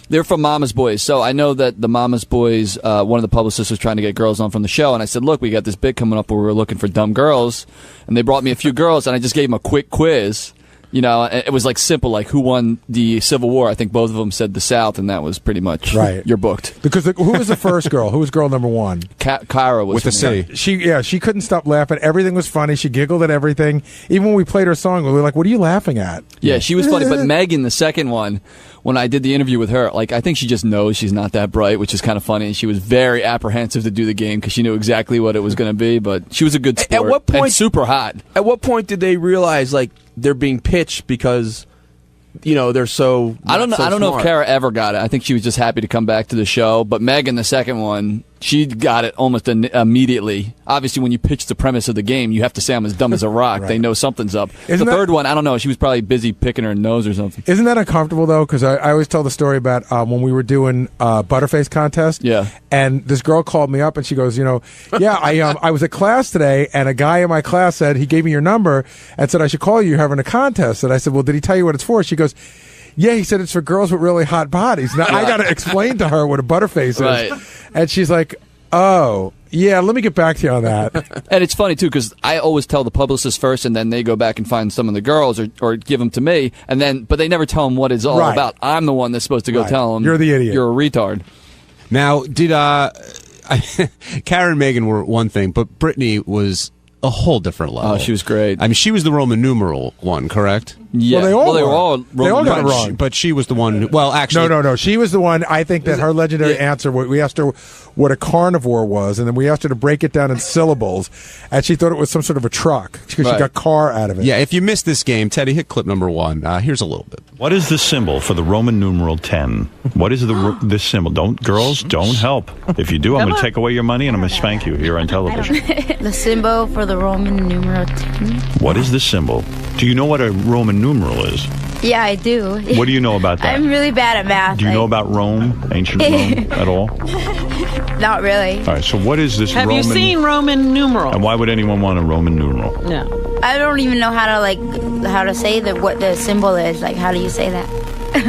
they're from Mama's Boys. So I know that the Mama's Boys, one of the publicists was trying to get girls on from the show, and I said, "Look, we got this bit coming up where we're looking for dumb girls," and they brought me a few girls, and I just gave them a quick quiz. It was like simple, like who won the Civil War. I think both of them said the South, and that was pretty much right. You're booked. Because who was the first girl? Who was girl number 1? Kyra was with the C. She couldn't stop laughing. Everything was funny. She giggled at everything. Even when we played her song, we were like, "What are you laughing at?" Yeah, she was funny. But Megan, the second one, when I did the interview with her, I think she just knows she's not that bright, which is kind of funny. And she was very apprehensive to do the game because she knew exactly what it was going to be. But she was a good sport. At what point? And super hot. At what point did they realize they're being pitched because they're so? I don't know if Kara ever got it. I think she was just happy to come back to the show. But Megan, the second one, she got it almost immediately. Obviously, when you pitch the premise of the game, you have to say I'm as dumb as a rock. Right. They know something's up. The third one, I don't know. She was probably busy picking her nose or something. Isn't that uncomfortable, though? Because I always tell the story about when we were doing Butterface contest. Yeah. And this girl called me up, and she goes, yeah, I was at class today, and a guy in my class said he gave me your number and said I should call you. You're having a contest. And I said, well, did he tell you what it's for? She goes, yeah, he said it's for girls with really hot bodies. Now, I got to explain to her what a Butterface is. Right. And she's like, oh, Yeah, let me get back to you on that. And it's funny, too, because I always tell the publicist first, and then they go back and find some of the girls or give them to me, but they never tell them what it's all about. I'm the one that's supposed to go tell them. You're the idiot. You're a retard. Now, did Karen and Megan were one thing, but Brittany was a whole different level. Oh, she was great. I mean, she was the Roman numeral one, correct? Yeah. They all got it wrong. But she was the one who, well, actually... No. She was the one, I think that her legendary answer, we asked her what a carnivore was, and then we asked her to break it down in syllables, and she thought it was some sort of a truck, because she got car out of it. Yeah, if you missed this game, Teddy, hit clip number 1. Here's a little bit. What is the symbol for the Roman numeral 10? What is the symbol? Girls, don't help. If you do, I'm going to take away your money and I'm going to spank you here on television. The symbol for the Roman numeral 10. What is the symbol? Do you know what a Roman numeral is? Yeah, I do. What do you know about that? I'm really bad at math. Do you know about Rome, ancient Rome, at all? Not really. All right, so what is this Have Roman... you seen Roman numeral? And why would anyone want a Roman numeral? No. I don't even know how to say what the symbol is. Like, how do you say that?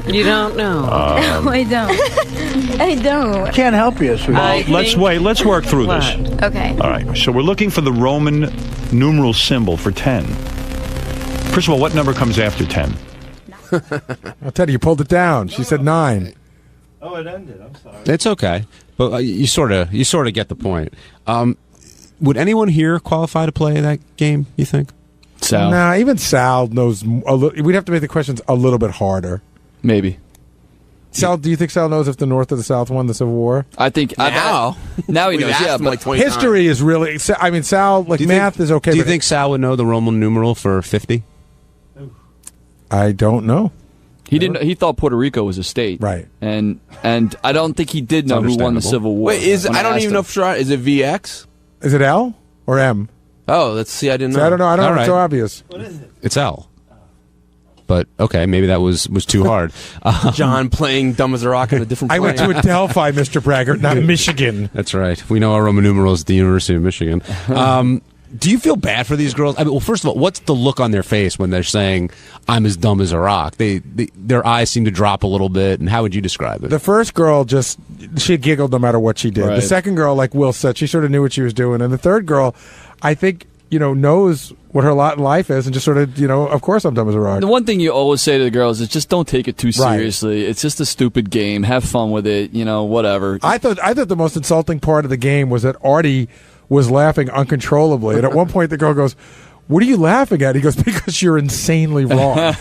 You don't know. No, I don't. I don't. Can't help you, sweetheart. Well, let's work through this. Okay. All right, so we're looking for the Roman numeral symbol for 10. First of all, what number comes after 10? I'll tell you pulled it down. She said 9. Oh, it ended. I'm sorry. It's okay, but you sort of get the point. Would anyone here qualify to play that game, you think? Sal? Nah, even Sal knows we'd have to make the questions a little bit harder. Maybe. Sal, do you think Sal knows if the North or the South won the Civil War? I think now he knows. Yeah, but history is really. I mean, Sal, math is okay. Do you think Sal would know the Roman numeral for 50? I don't know. He didn't. He thought Puerto Rico was a state, right? And I don't think he did know who won the Civil War. Wait, I don't even know for sure. Is it VX? Is it L or M? Oh, let's see. I didn't know. I don't know. I don't know. It's so obvious. What is it? It's L. But okay, maybe that was too hard. John playing dumb as a rock in a different. I went to Adelphi, Mr. Braggart, not Michigan. That's right. We know our Roman numerals at the University of Michigan. Do you feel bad for these girls? I mean, well, first of all, what's the look on their face when they're saying, "I'm as dumb as a rock"? Their eyes seem to drop a little bit. And how would you describe it? The first girl she giggled no matter what she did. Right. The second girl, like Will said, she sort of knew what she was doing, and the third girl, I think, knows what her lot in life is, and just sort of, of course I'm dumb as a rock. The one thing you always say to the girls is just don't take it too seriously. Right. It's just a stupid game. Have fun with it. Whatever. I thought the most insulting part of the game was that Artie was laughing uncontrollably, and at one point the girl goes, "What are you laughing at?" He goes, "Because you're insanely wrong."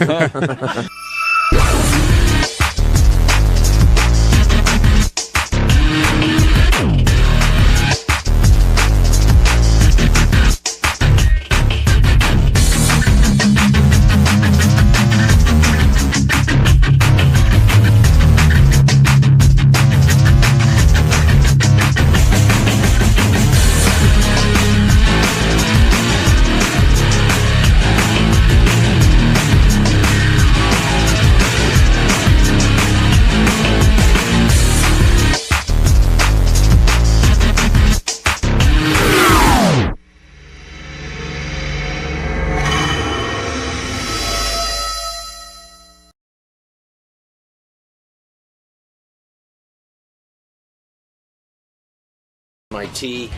My tea.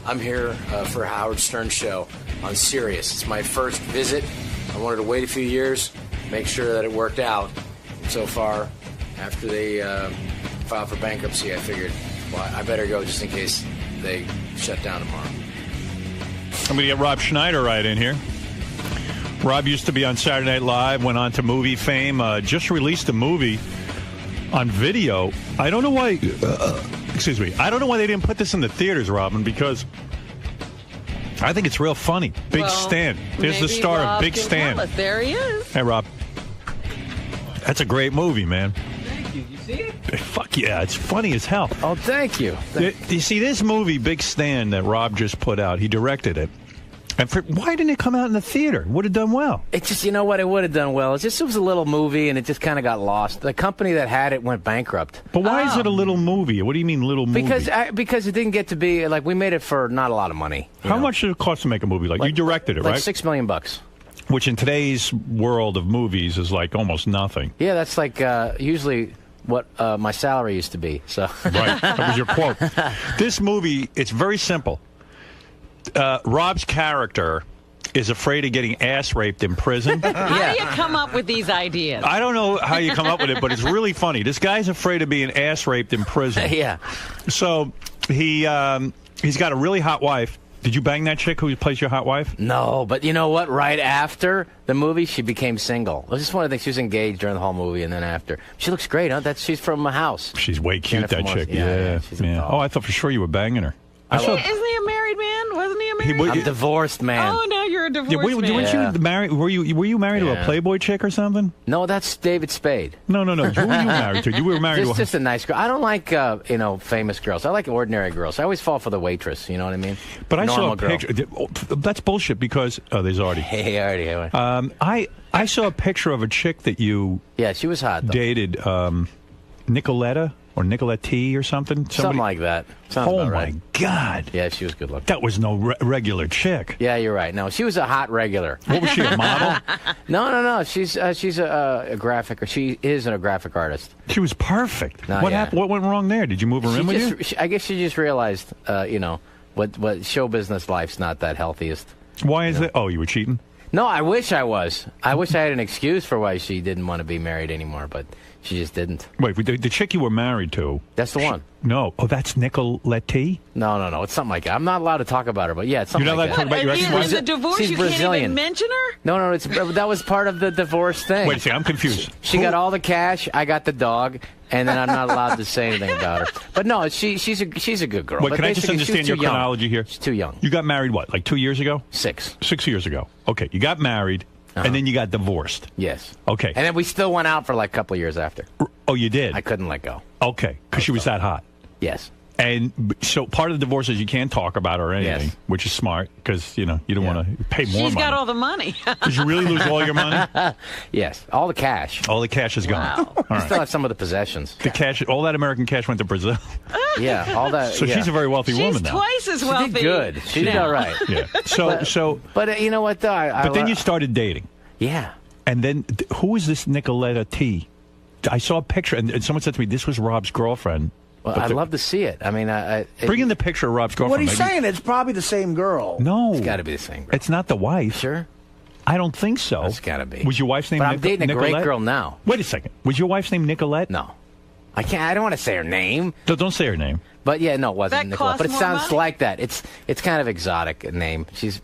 I'm here for Howard Stern show on Sirius. It's my first visit. I wanted to wait a few years, make sure that it worked out. So far, after they filed for bankruptcy, I figured, well, I better go just in case they shut down tomorrow. I'm going to get Rob Schneider right in here. Rob used to be on Saturday Night Live, went on to movie fame, just released a movie on video. I don't know why... excuse me. I don't know why they didn't put this in the theaters, Robin, because I think it's real funny. Big Stan. There's the star of Big Stan. There he is. Hey, Rob. That's a great movie, man. Thank you. You see it? Fuck yeah. It's funny as hell. Oh, thank you. You see, this movie, Big Stan, that Rob just put out, he directed it. And why didn't it come out in the theater? Would have done well. It's just, you know what? It would have done well. It was a little movie, and it just kind of got lost. The company that had it went bankrupt. But why is it a little movie? What do you mean little movie? Because it didn't get to be, we made it for not a lot of money. How much did it cost to make a movie? You directed it, right? $6 million. Which in today's world of movies is almost nothing. Yeah, that's usually what my salary used to be. So right, that was your quote. This movie, it's very simple. Rob's character is afraid of getting ass raped in prison. How do you come up with these ideas? I don't know how you come up with it, but it's really funny. This guy's afraid of being ass raped in prison. Yeah. So he's got a really hot wife. Did you bang that chick who plays your hot wife? No, but you know what? Right after the movie, she became single. It was just one of the things. She was engaged during the whole movie, and then after. She looks great, huh? She's from a house. She's way cute, that chick. Yeah. Oh, I thought for sure you were banging her. Isn't he a married man? Wasn't he a married man? I'm divorced, man. Oh, now you're a divorced man. Weren't you married? Were you married to a Playboy chick or something? No, that's David Spade. No. Who were you married to? You were married to just a nice girl. I don't like famous girls. I like ordinary girls. I always fall for the waitress. You know what I mean? But I saw a picture. That's bullshit because there's Artie. Hey, Artie. I saw a picture of a chick that you she was hot though. Dated Nicoletta. Or Nicolette T or something? Something like that. Sounds oh, about right. my God. Yeah, she was good looking. That was no regular chick. Yeah, you're right. No, she was a hot regular. What was she, a model? No. She's a graphic, or she is a graphic artist. She was perfect. What happened? What went wrong there? Did you move her in with you? I guess she just realized, what show business life's not that healthiest. Why is that? Oh, you were cheating? No, I wish I was. I wish I had an excuse for why she didn't want to be married anymore, but she just didn't. Wait, the chick you were married to? That's the one. No. Oh, that's Nicolette T? No. It's something like that. I'm not allowed to talk about her, but yeah, it's something like that. You're not allowed to talk about your ex-wife? In the divorce, She's you Brazilian. can't even mention her? No, that was part of the divorce thing. Wait a second, I'm confused. She got all the cash, I got the dog, and then I'm not allowed to say anything about her. But no, she's a good girl. Wait, but can I just understand your chronology here? She's too young. You got married, what, like 2 years ago? 6. 6 years ago. Okay, you got married, and then you got divorced. Yes. Okay. And then we still went out for like a couple of years after. Oh, you did? I couldn't let go. Okay, because she was that hot. Yes. And so part of the divorce is you can't talk about her or anything, which is smart because, you don't want to pay more money. She's got all the money. Did you really lose all your money? Yes, all the cash. All the cash is gone. Wow. All right. Still have some of the possessions. The cash, all that American cash went to Brazil. Yeah, all that. So she's a very wealthy woman now. She's twice as wealthy. She did good. She did all right. Yeah. But you know what, though? But then you started dating. Yeah. And then who is this Nicoletta T? I saw a picture, and someone said to me, this was Rob's girlfriend. Well, I'd love to see it. I mean, bring in the picture of Rob's girlfriend. What he's saying, it's probably the same girl. No. It's got to be the same girl. It's not the wife. Sure? I don't think so. It's got to be. Was your wife's name But I'm dating a Nicolette? great girl now. Wait a second. Was your wife's name Nicolette? No. I don't want to say her name. Don't say her name. But yeah, no, it wasn't That Nicolette. costs But it more sounds money? like that. It's kind of exotic name. She's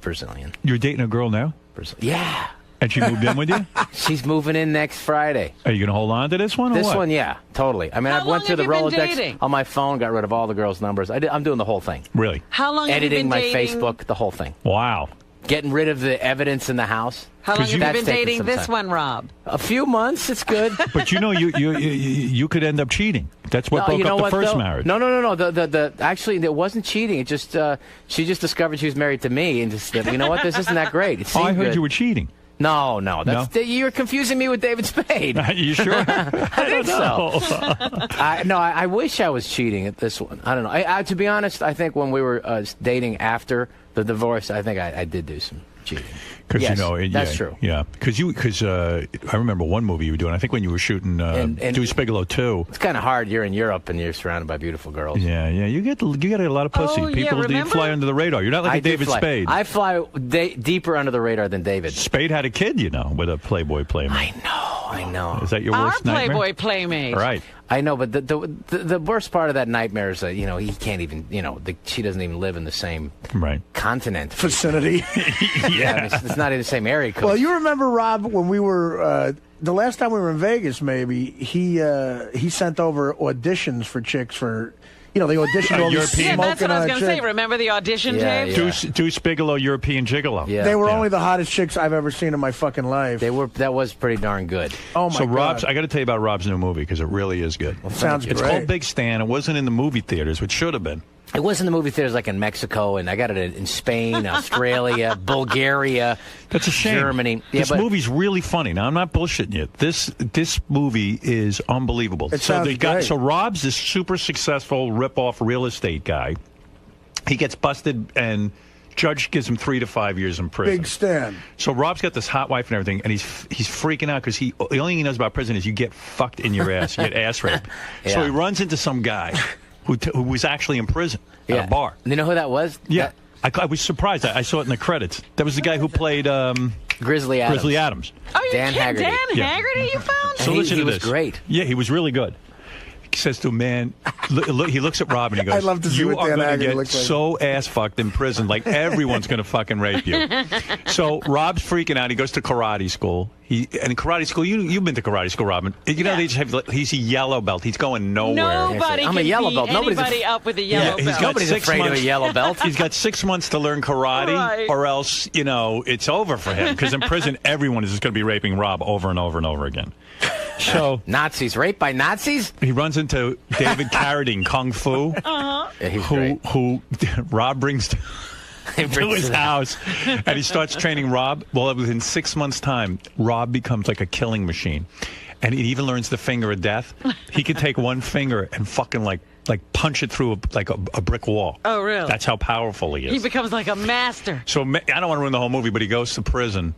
Brazilian. You're dating a girl now? Yeah. And she moved in with you? She's moving in next Friday. Are you going to hold on to this one or This what? one, yeah, totally. I mean, How I went long through the have you been Rolodex dating? on my phone, got rid of all the girls' numbers. I'm doing the whole thing. Really? How long have you Editing been my dating? Facebook, the whole thing. Wow. Getting rid of the evidence in the house. How long have you That's been taken dating some this time. one, Rob? A few months. It's good. But you could end up cheating. That's what broke up the first marriage. No. Actually, it wasn't cheating. It just she just discovered she was married to me, and just said, you know what, this isn't that great. It Oh, I seemed heard good. you were cheating. No. You're confusing me with David Spade. You sure? I think so. I wish I was cheating at this one. I don't know. To be honest, I think when we were dating after the divorce, I think I did do some cheating. Because yes, that's true. Yeah, because I remember one movie you were doing. I think when you were shooting Deuce Bigelow 2. It's kind of hard. You're in Europe and you're surrounded by beautiful girls. Yeah. You get a lot of pussy. Oh, People yeah, fly under the radar. You're not like a David Spade. I fly deeper under the radar than David. Spade had a kid, with a Playboy playmate. I know. Is that your worst Our nightmare? Playboy playmate. Right. I know, but the worst part of that nightmare is that he can't even she doesn't even live in the same continent vicinity. Yeah, it's not in the same area code. Well, you remember, Rob, when we were the last time we were in Vegas, maybe he sent over auditions for chicks for. They auditioned all these Yeah, that's what I was going to say. chicks. Remember the audition tape? Deuce Bigelow, European Gigolo. Yeah. They were only the hottest chicks I've ever seen in my fucking life. That was pretty darn good. Oh, my God. I got to tell you about Rob's new movie because it really is good. Sounds It's great. called Big Stan. It wasn't in the movie theaters, which should have been. It was in the movie theaters like in Mexico, and I got it in Spain, Australia, Bulgaria. That's a shame. Germany. Yeah, This movie's really funny. Now, I'm not bullshitting you. This movie is unbelievable. It sounds great. So Rob's this super successful rip-off real estate guy. He gets busted and Judge gives him 3 to 5 years in prison. Big Stan. So Rob's got this hot wife and everything, and he's freaking out because the only thing he knows about prison is you get fucked in your ass, you get ass raped. Yeah. So he runs into some guy who was actually in prison at a bar. You know who that was? Yeah. I was surprised. I saw it in the credits. That was the guy who played Grizzly Adams. Grizzly Adams. Oh, you Dan Haggerty. Dan Yeah. Haggerty you found? So listen he to was this. great. Yeah, he was really good. He says to him, man, look, he looks at Rob and he goes, I'd love to see you what are Dan going to Haggerty get looks like. so ass-fucked in prison. Like, everyone's going to fucking rape you. So Rob's freaking out. He goes to karate school. And in karate school, you've been to karate school, Robin. You know, they just have, he's a yellow belt. He's going nowhere. Nobody I'm can a yellow beat belt. anybody up with a yellow belt. Nobody's afraid of a yellow belt. He's got 6 months to learn karate, Right. or else, it's over for him. Because in prison, everyone is just going to be raping Rob over and over and over again. So Nazis, raped by Nazis? he runs into David Carradine, Kung Fu, Uh-huh. Yeah, he's who Rob brings to his house, and he starts training Rob. Well, within 6 months' time, Rob becomes like a killing machine, and he even learns the finger of death. He can take one finger and fucking like punch it through a brick wall. Oh, really? That's how powerful he is. He becomes like a master. So I don't want to ruin the whole movie, but he goes to prison.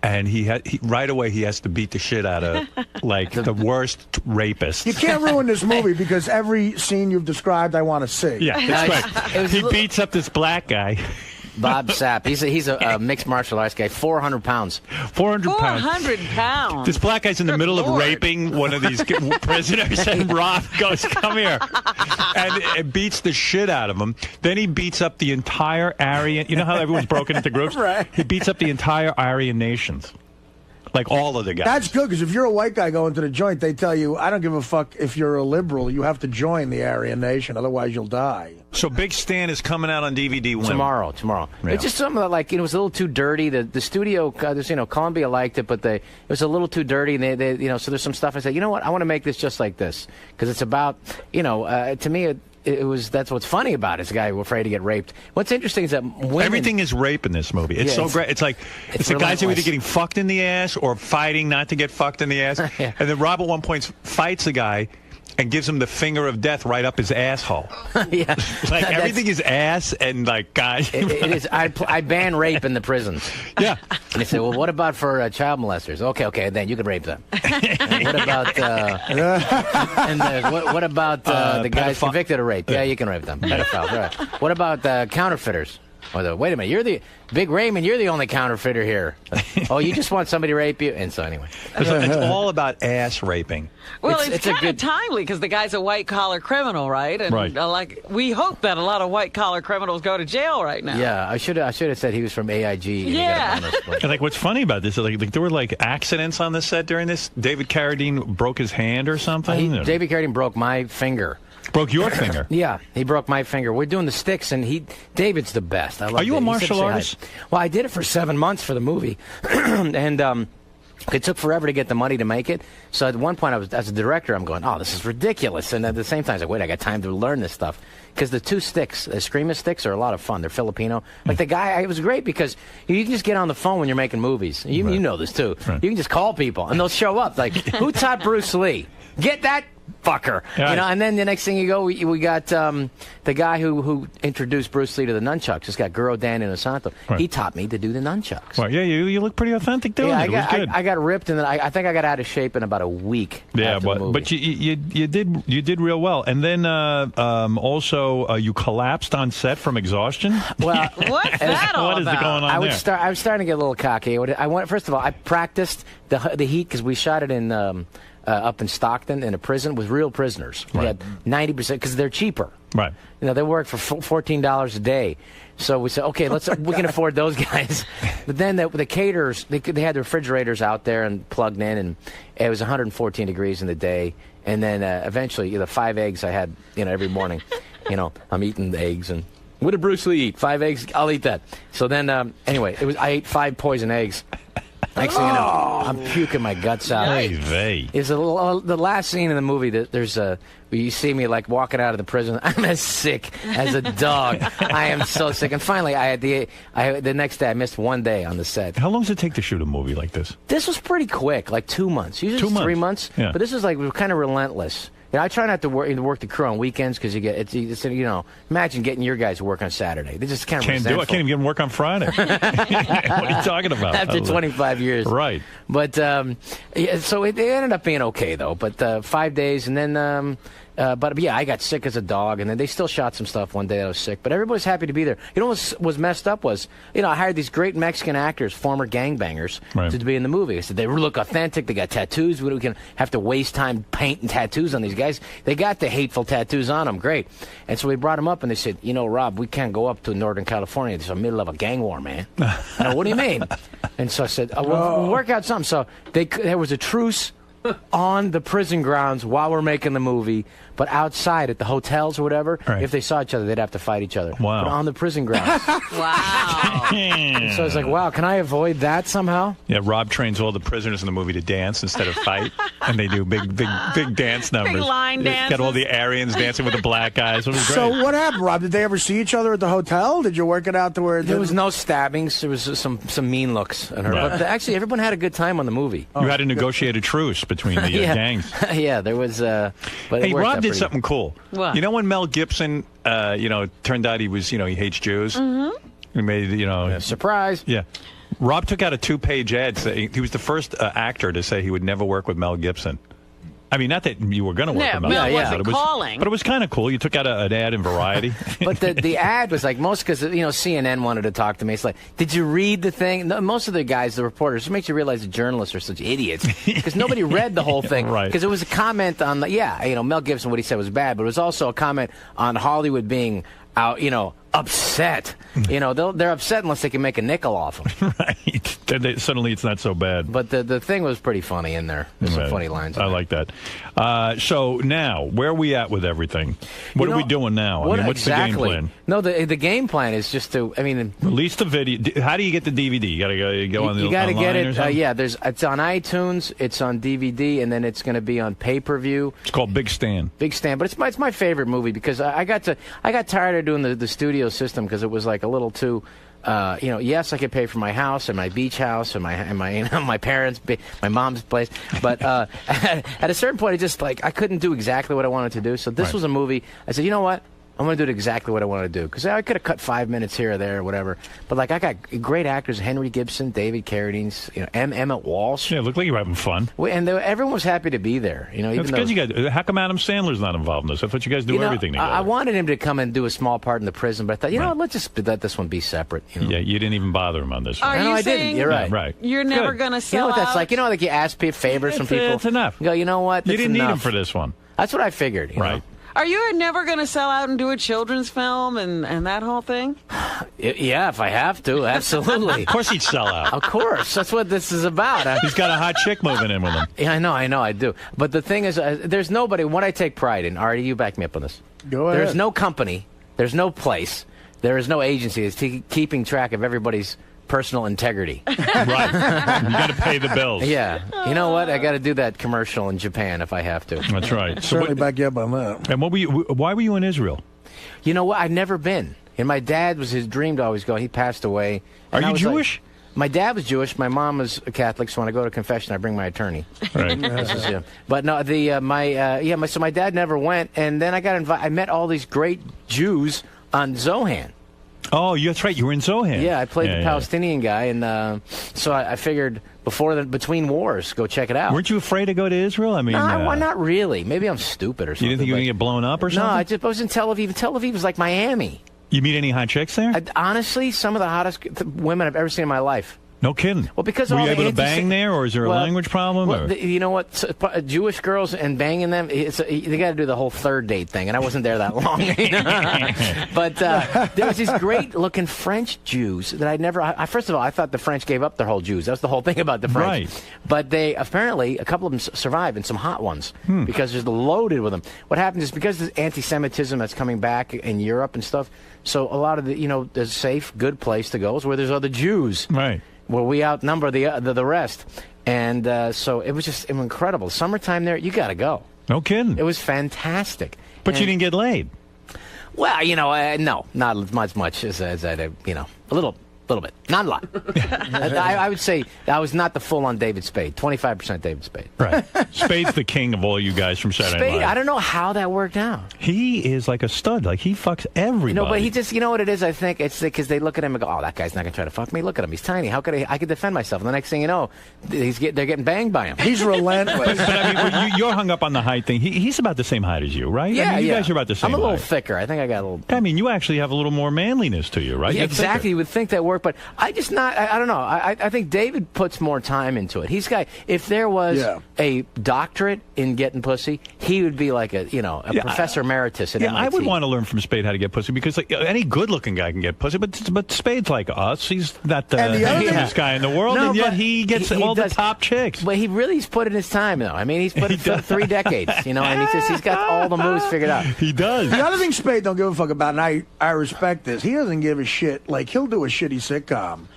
And he right away he has to beat the shit out of like the worst rapist. You can't ruin this movie because every scene you've described, I want to see. Yeah, that's right. He beats up this black guy. Bob Sapp. He's a mixed martial arts guy. 400 pounds. 400 pounds. 400 pounds. This black guy's in the middle Lord. of raping one of these prisoners, and Rob goes, "Come here," and it beats the shit out of him. Then he beats up the entire Aryan. You know how everyone's broken into groups? Right. He beats up the entire Aryan nations. Like all of the guys. That's good, because if you're a white guy going to the joint, they tell you, I don't give a fuck if you're a liberal. You have to join the Aryan Nation, otherwise you'll die. So Big Stan is coming out on DVD when? Tomorrow. Yeah. It's just something that, it was a little too dirty. The studio, Columbia liked it, but it was a little too dirty. And they so there's some stuff I said, you know what, I want to make this just like this, because it's about, to me, that's what's funny about it. It's a guy who's afraid to get raped. What's interesting is that women, everything is rape in this movie. It's so great. It's like it's the guys who are either getting fucked in the ass or fighting not to get fucked in the ass. Yeah. And then Rob at one point fights a guy and gives him the finger of death right up his asshole. Yeah, like everything is ass and like guys. It is. I ban rape in the prisons. Yeah. And they say, well, what about for child molesters? Okay, then you can rape them. And what about what about the guys convicted of rape? Yeah, you can rape them. Pedophiles, right? What about counterfeiters? Wait a minute, you're the Big Raymond. You're the only counterfeiter here. Oh, you just want somebody to rape you, and so anyway, it's all about ass raping. Well, it's kind of timely because the guy's a white collar criminal, right? And right. We hope that a lot of white collar criminals go to jail right now. Yeah, I should have said he was from AIG. Yeah. And like, what's funny about this is like there were like accidents on the set during this. David Carradine broke his hand or something. David Carradine broke my finger. Broke your finger? Yeah, he broke my finger. We're doing the sticks, and David's the best. I love Are you David. a martial artist? Well, I did it for 7 months for the movie, and it took forever to get the money to make it. So at one point, as a director, I'm going, oh, this is ridiculous. And at the same time, I was like, wait, I got time to learn this stuff. Because the two sticks, the Screamer sticks, are a lot of fun. They're Filipino. Like the guy, it was great because you can just get on the phone when you're making movies. You know this, too. Right. You can just call people, and they'll show up. Like, who taught Bruce Lee? Get that fucker. Right. And then the next thing you go, we got the guy who introduced Bruce Lee to the nunchucks. This guy, Guro Dan Inosanto. Right. He taught me to do the nunchucks. Well, yeah, you look pretty authentic doing it. It was good. I got ripped, and then I think I got out of shape in about a week. Yeah, after the movie. but you did real well. And then also you collapsed on set from exhaustion. Well, what's that all What is about? going on there? I was starting to get a little cocky. First of all, I practiced the heat because we shot it in up in Stockton in a prison with real prisoners. We had 90% because they're cheaper. Right. They work for $14 a day. So we said, okay, we can afford those guys. But then the caterers, they had the refrigerators out there and plugged in, and it was 114 degrees in the day. And then eventually, the 5 eggs I had, every morning. I'm eating the eggs, and what did Bruce Lee eat? 5 eggs? I'll eat that. So then, anyway, I ate 5 poison eggs. Next thing you know, I'm puking my guts out. Is the last scene in the movie that there's you see me like walking out of the prison. I'm as sick as a dog. I am so sick. And finally, the next day I missed 1 day on the set. How long does it take to shoot a movie like this? This was pretty quick, like 2 months. Usually 3 months. Yeah. But this is like we were kind of relentless. I try not to work the crew on weekends because you get it's imagine getting your guys to work on Saturday. They just can't do it. I can't even get them work on Friday. What are you talking about? After 25 years, right? But so it ended up being okay though. But 5 days, and then. But yeah, I got sick as a dog, and then they still shot some stuff one day that I was sick. But everybody's happy to be there. You know what was messed up was, I hired these great Mexican actors, former gangbangers, to be in the movie. I said, they look authentic, they got tattoos, we can have to waste time painting tattoos on these guys. They got the hateful tattoos on them, great. And so we brought them up, and they said, Rob, we can't go up to Northern California. It's the middle of a gang war, man. What do you mean? And so I said, we'll work out something. So there was a truce on the prison grounds while we're making the movie, but outside at the hotels or whatever, if they saw each other, they'd have to fight each other. Wow. But on the prison grounds. Wow. So I was like, wow, can I avoid that somehow? Yeah, Rob trains all the prisoners in the movie to dance instead of fight, and they do big dance numbers. Big line dances. Got all the Aryans dancing with the black guys. It was great. So what happened, Rob? Did they ever see each other at the hotel? Did you work it out to where there was no stabbings? There was some mean looks on her. Right. But actually, everyone had a good time on the movie. You had to negotiate a truce between the gangs. Yeah, there was. But hey, Rob did something cool. What? You know when Mel Gibson, turned out he was, he hates Jews. Mm-hmm. He made, surprise. Yeah. Rob took out a 2-page ad saying he was the first actor to say he would never work with Mel Gibson. I mean, not that you were going to work with Mel Gibson. Wasn't calling. But it was kind of cool. You took out an ad in Variety. But the ad was like because CNN wanted to talk to me. It's like, did you read the thing? No, most of the guys, the reporters, it makes you realize the journalists are such idiots because nobody read the whole thing. Right. Because it was a comment on Mel Gibson. What he said was bad, but it was also a comment on Hollywood being out, upset. They're upset unless they can make a nickel off them. Right. Then suddenly it's not so bad. But the thing was pretty funny in there. There's some funny lines. I like that. So now, where are we at with everything? What are we doing now? What's the game plan? No, the game plan is just to, release the video. How do you get the DVD? You got to go on the You got to get it. It's on iTunes. It's on DVD, and then it's going to be on pay-per-view. It's called Big Stand. Big Stand, but it's my favorite movie because I got tired of doing the studio system because it was like a little too. Yes, I could pay for my house and my beach house and my parents, my mom's place. But at a certain point, it just I couldn't do exactly what I wanted to do. So this was a movie. I said, you know what? I'm going to do exactly what I want to do. Because I could have cut 5 minutes here or there or whatever. But, I got great actors, Henry Gibson, David Carradine, Emmett Walsh. Yeah, it looked like you were having fun. And everyone was happy to be there. That's good you guys. How come Adam Sandler's not involved in this? I thought you guys do everything together. I wanted him to come and do a small part in the prison, but I thought, let's just let this one be separate. Yeah, you didn't even bother him on this one. I didn't. You're right. Right. You're never going to sell what that's like? You ask favors from people. It's enough. You go, you know what? You didn't need him for this one. That's what I figured. Right. Are you never going to sell out and do a children's film and that whole thing? Yeah, if I have to, absolutely. Of course he'd sell out. Of course. That's what this is about. He's got a hot chick moving in with him. Yeah, I know, I do. But the thing is, there's nobody, what I take pride in, Artie, you back me up on this. Go ahead. There's no company, there's no place, there is no agency that's keeping track of everybody's personal integrity. Right. You got to pay the bills. Yeah. You know what? I got to do that commercial in Japan if I have to. That's right. Certainly back you up on that. And why were you in Israel? You know what? I've never been. And my dad was his dream to always go. He passed away. Are you Jewish? My dad was Jewish. My mom was a Catholic. So when I go to confession, I bring my attorney. Right. But no, so my dad never went. And then I got invited. I met all these great Jews on Zohan. Oh, that's right. You were in Zohan. Yeah, I played the Palestinian guy, and so I figured between wars, go check it out. Weren't you afraid to go to Israel? I mean, no, not really. Maybe I'm stupid or something. You didn't think you were going to get blown up or something? No, I was in Tel Aviv. Tel Aviv was like Miami. You meet any hot chicks there? Honestly, some of the hottest women I've ever seen in my life. No kidding. Well, because were all you able the to bang there, or is there a language problem? Well, you know what? Jewish girls and banging them, they got to do the whole third date thing, and I wasn't there that long. But there was these great-looking French Jews that I'd never. First of all, I thought the French gave up their whole Jews. That was the whole thing about the French. Right. But they apparently a couple of them survived, and some hot ones because they're loaded with them. What happens is because of anti-Semitism that's coming back in Europe and stuff. So a lot of the safe, good place to go is where there's other Jews. Right. Where we outnumber the rest. And so it was just incredible. Summertime there, you got to go. No kidding. It was fantastic. But you didn't get laid. Well, no, not as much as I, a little little bit. Not a lot. I would say I was not the full-on David Spade. 25% David Spade. Right. Spade's the king of all you guys from Saturday Night Spade, Live. I don't know how that worked out. He is like a stud. Like, he fucks everybody. No, but he just, you know what it is? I think it's because they look at him and go, oh, that guy's not going to try to fuck me. Look at him. He's tiny. How could I could defend myself? And the next thing you know, they're getting banged by him. He's relentless. But I mean, you're hung up on the height thing. He's about the same height as you, right? Yeah, I mean, you guys are about the same I'm a little height. thicker. I think I got a little... I mean, you actually have a little more manliness to you, right? Yeah, You're exactly. thicker. You would think that worked, but I don't know. I think David puts more time into it. If there was a doctorate in getting pussy, he would be like a professor emeritus at MIT. I would want to learn from Spade how to get pussy, because like any good-looking guy can get pussy, but Spade's like us. He's not the handsomest guy in the world, and yet he gets all the top chicks. But he's put in his time, though. I mean, he's put in 3 decades, and he's got all the moves figured out. He does. The other thing Spade don't give a fuck about, and I respect this, he doesn't give a shit. Like, he'll do a shitty sitcom.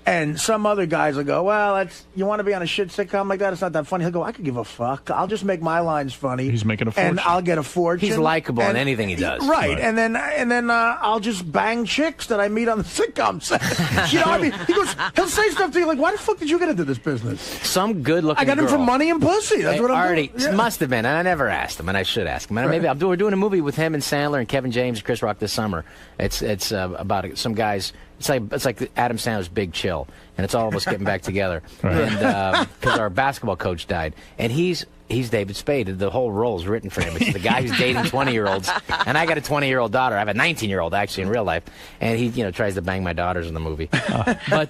And some other guys will go, well, you want to be on a shit sitcom like that? It's not that funny. He'll go, I could give a fuck. I'll just make my lines funny. He's making a fortune. And I'll get a fortune. He's likable in anything he does. Right. And then I'll just bang chicks that I meet on the sitcom set. I mean, he'll say stuff to you like, why the fuck did you get into this business? Some good-looking I got him girl. for money and pussy. That's what I'm Artie, doing. Yeah. Must have been, and I never asked him, and I should ask him. And maybe we're doing a movie with him and Sandler and Kevin James and Chris Rock this summer. It's about some guys. It's like Adam Sandler's Big Chill, and it's all of us getting back together. Right. And because our basketball coach died, and he's David Spade. The whole role's written for him. It's the guy who's dating 20-year-olds, and I got a 20-year-old daughter. I have a 19-year-old actually in real life, and he tries to bang my daughters in the movie. But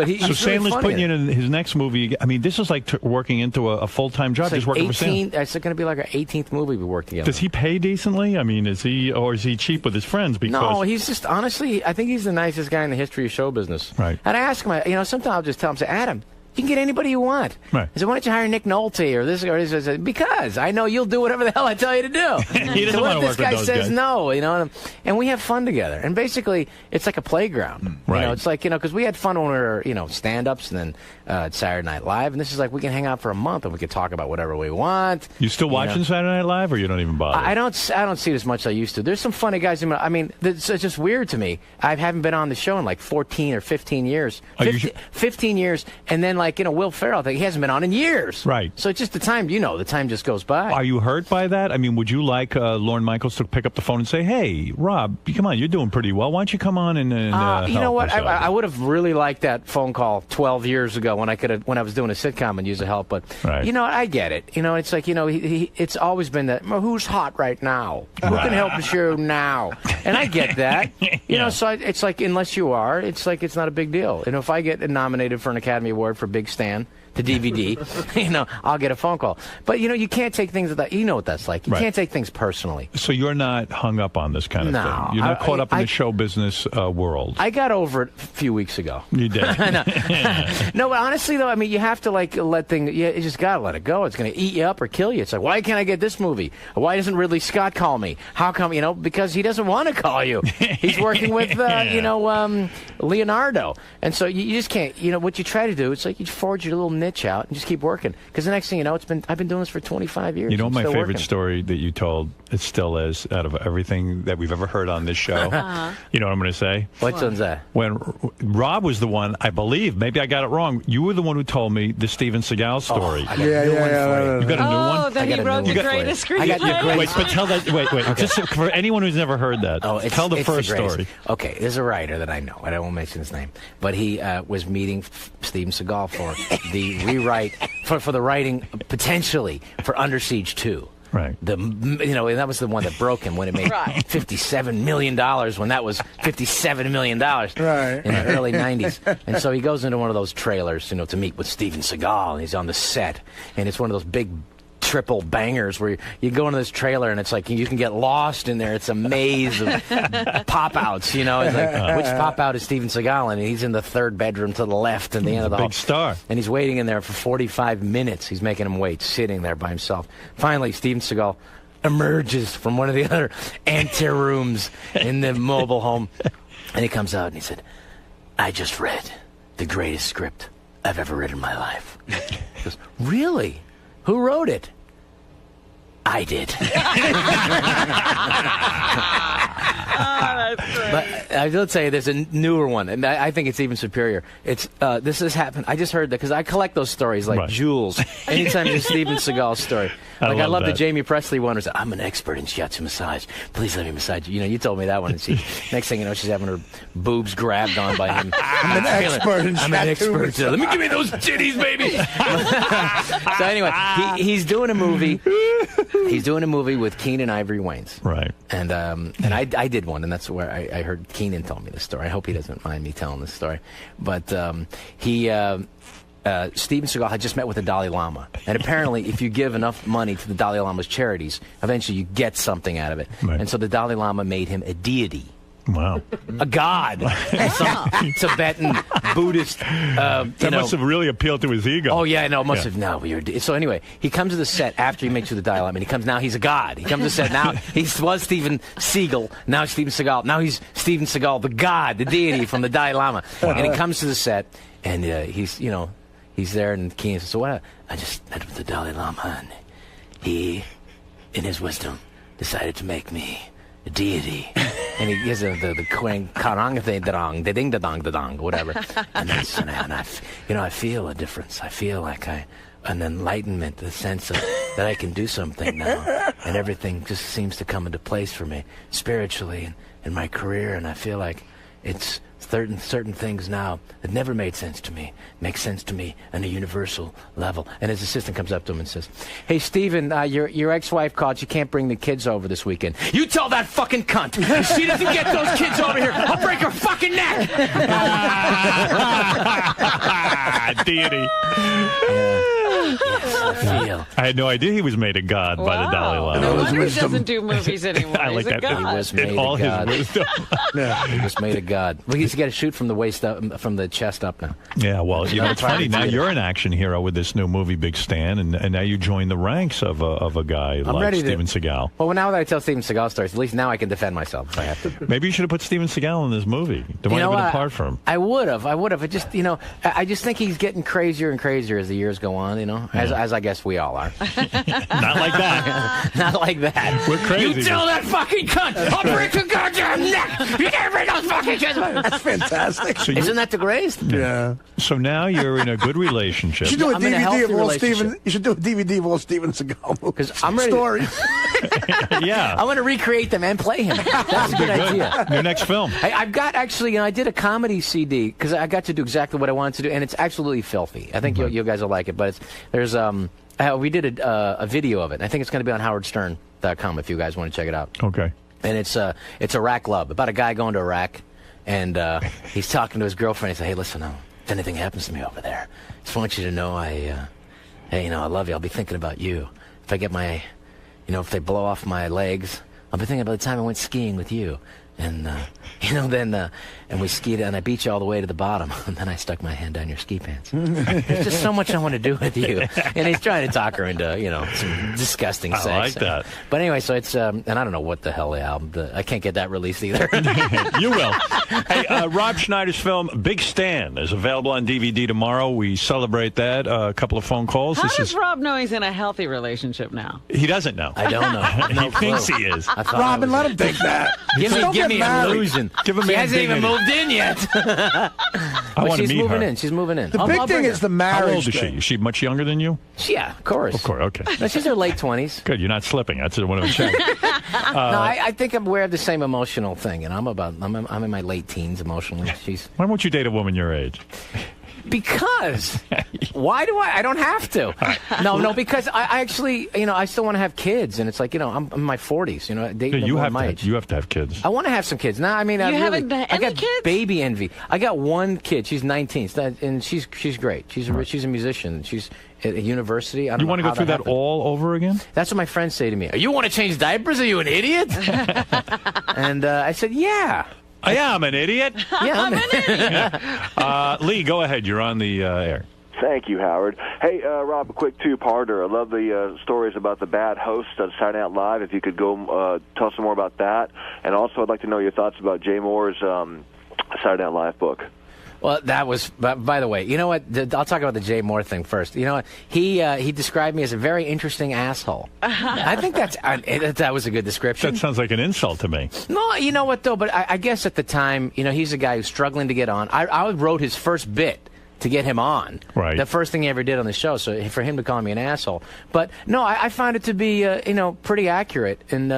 he's so really Sandler's funny putting you in his next movie. I mean, this is like working into a full-time job, just working for Sandler. It's going to be like our 18th movie we work together. Does he pay decently? I mean, is he cheap with his friends? Because no, he's just honestly, I think he's the nicest guy in the history of show business. Right. And I ask him, sometimes I'll just tell him, say, Adam, you can get anybody you want. Right. I said, why don't you hire Nick Nolte or this or this? I said, because I know you'll do whatever the hell I tell you to do. He doesn't so want to work what if this with guy those says guys. no, and we have fun together. And basically, it's like a playground. Right. It's like, because we had fun when we were, stand-ups and then Saturday Night Live. And this is like, we can hang out for a month and we can talk about whatever we want. You still watching Saturday Night Live, or you don't even bother? I don't see it as much as I used to. There's some funny guys. I mean, it's just weird to me. I haven't been on the show in like 14 or 15 years. 15 years, and then Will Ferrell, he hasn't been on in years. Right. So it's just the time just goes by. Are you hurt by that? I mean, would you like Lorne Michaels to pick up the phone and say, hey, Rob, come on, you're doing pretty well. Why don't you come on and you know help what? us out? I would have really liked that phone call 12 years ago when I was doing a sitcom and use the help. But right. I get it. It's like it's always been that. Well, who's hot right now? Who can help the show now? And I get that. So it's like unless you are, it's like it's not a big deal. And if I get nominated for an Academy Award for Big Stan, the DVD, I'll get a phone call. But you can't take things that you know what that's like. You can't take things personally. So you're not hung up on this kind of thing. You're not caught up in the show business world. I got over it a few weeks ago. You did. No, but honestly though, I mean, you have to let things. You just gotta let it go. It's gonna eat you up or kill you. It's like, why can't I get this movie? Why doesn't Ridley Scott call me? How come? Because he doesn't want to call you. He's working with Leonardo, and so you just can't. What you try to do, it's like you forge your little niche out and just keep working. Because the next thing you know, I've been doing this for 25 years. You know, my favorite working. story that you told, it still is, out of everything that we've ever heard on this show. You know what I'm going to say? Which one's that? When Rob was the one, I believe, maybe I got it wrong, you were the one who told me the Steven Seagal story. I got a new one for you. You got a new one? Oh, that he wrote the greatest screenplay. Wait, but tell that. Wait. Okay. Just for anyone who's never heard that, tell the first story. Okay, there's a writer that I know. I won't mention his name, but he was meeting Steven Seagal for the rewrite for the writing potentially for Under Siege 2. Right. And that was the one that broke him when it made $57 million when that was $57 million in the early 90s. And so he goes into one of those trailers, to meet with Steven Seagal, and he's on the set, and it's one of those big triple bangers where you go into this trailer and it's like you can get lost in there. It's a maze of pop-outs, It's like, which pop-out is Steven Seagal? And he's in the third bedroom to the left in the end of the hall. Big star. And he's waiting in there for 45 minutes. He's making him wait, sitting there by himself. Finally, Steven Seagal emerges from one of the other ante-rooms in the mobile home. And he comes out and he said, I just read the greatest script I've ever read in my life. He goes, really? Who wrote it? I did. But I will tell you, there's a newer one, and I think it's even superior. It's this has happened. I just heard that because I collect those stories like jewels. Anytime there's a Steven Seagal story, like I love the Jamie Presley one. Where I'm an expert in shiatsu massage. Please let me massage you. You know, you told me that one. And next thing you know, she's having her boobs grabbed on by him. I'm an expert in shiatsu. Let me give me those titties, baby. So anyway, he's doing a movie. He's doing a movie with Keenan Ivory Wayans. Right. And I did one, and that's where I heard Keenan tell me this story. I hope he doesn't mind me telling this story. But Steven Seagal had just met with the Dalai Lama. And apparently, if you give enough money to the Dalai Lama's charities, eventually you get something out of it. Right. And so the Dalai Lama made him a deity. Wow. A god. Some Tibetan Buddhist. That must have really appealed to his ego. Oh, yeah, no, it must have. No, so anyway, he comes to the set after he makes you the Dalai Lama, and now he's a god. He comes to the set, now he was Steven Seagal, now Steven Seagal. Now he's Steven Seagal, the god, the deity from the Dalai Lama. And he comes to the set, and he's there, and Keenan says, so what? I just met with the Dalai Lama, and he, in his wisdom, decided to make me a deity. And he gives the karang the ding da dong, whatever. And I feel a difference. I feel like an enlightenment, the sense of that I can do something now, and everything just seems to come into place for me spiritually and in my career. And I feel like it's certain things now that never made sense to me make sense to me on a universal level. And his assistant comes up to him and says, hey, Steven, your ex-wife called. She can't bring the kids over this weekend. You tell that fucking cunt. If she doesn't get those kids over here, I'll break her fucking neck. Deity. Yes, I feel. I had no idea he was made a god by the Dalai Lama. No wonder he doesn't do movies anymore. I like He's a that. god. He was made all a god. his wisdom. He was made a god. Well, he's got to shoot from the waist up, from the chest up now. Yeah, well, it's funny. Now you're an action hero with this new movie, Big Stan, and now you join the ranks of a guy like Steven Seagal. Well, now that I tell Steven Seagal stories, at least now I can defend myself if I have to. Maybe you should have put Steven Seagal in this movie. Don't want to depart from him. I would have. I just, I just think he's getting crazier and crazier as the years go on, as I guess we all are. Not like that. Not like that. We're crazy. You tell that fucking cunt! I'll break your goddamn neck! You can't bring those fucking kids! That's fantastic. So Isn't that the greatest? Yeah. So now you're in a good relationship. You should do a DVD of all Steven. You should do a DVD of all Steven Seagal because I'm ready. Stories. Yeah. I want to recreate them and play him. That's a good idea. Your next film. I've got actually, I did a comedy CD because I got to do exactly what I wanted to do, and it's absolutely filthy. I think you guys will like it, but we did a video of it. I think it's going to be on howardstern.com if you guys want to check it out. Okay. And it's Iraq Love, about a guy going to Iraq, and he's talking to his girlfriend. He said, hey, listen, if anything happens to me over there, I just want you to know I love you. I'll be thinking about you. If I get if they blow off my legs, I'll be thinking about the time I went skiing with you. And, and we skied, and I beat you all the way to the bottom, and then I stuck my hand down your ski pants. There's just so much I want to do with you. And he's trying to talk her into, some disgusting sex. I like that. But anyway, so it's, and I don't know what the hell the album, I can't get that released either. You will. Hey, Rob Schneider's film, Big Stan, is available on DVD tomorrow. We celebrate that. A couple of phone calls. How does Rob know he's in a healthy relationship now? He doesn't know. I don't know. He thinks he is. Robin, let him think that. Give me an illusion. She hasn't even moved in yet. She's moving her. in. She's moving in. The big thing is the marriage. How old is she? Is she much younger than you? Yeah, of course. Of course, okay. No, she's in her late 20s. Good, you're not slipping. That's what I'm saying. No, I think we have the same emotional thing, and I'm in my late teens emotionally. Why won't you date a woman your age? Because why do I don't have to. No, because I actually, I still want to have kids, and it's like, I'm in my 40s, dating you have to have kids. I want to have some kids. Now, I got kids? Baby envy. I got one kid. She's 19, and she's great. She's a musician. She's at a university. You want to go through that all over again? That's what my friends say to me. You want to change diapers? Are you an idiot? And I said, yeah. I am an idiot. Yeah, I'm an idiot. Lee, go ahead. You're on the air. Thank you, Howard. Hey, Rob, a quick two-parter. I love the stories about the bad host on Saturday Night Live. If you could go tell us some more about that. And also, I'd like to know your thoughts about Jay Moore's Saturday Night Live book. Well, that was. By the way, you know what? I'll talk about the Jay Moore thing first. You know what? He described me as a very interesting asshole. I think that was a good description. That sounds like an insult to me. No, you know what though? But I guess at the time, he's a guy who's struggling to get on. I wrote his first bit to get him on. Right. The first thing he ever did on the show, so for him to call me an asshole. But no, I find it to be pretty accurate, and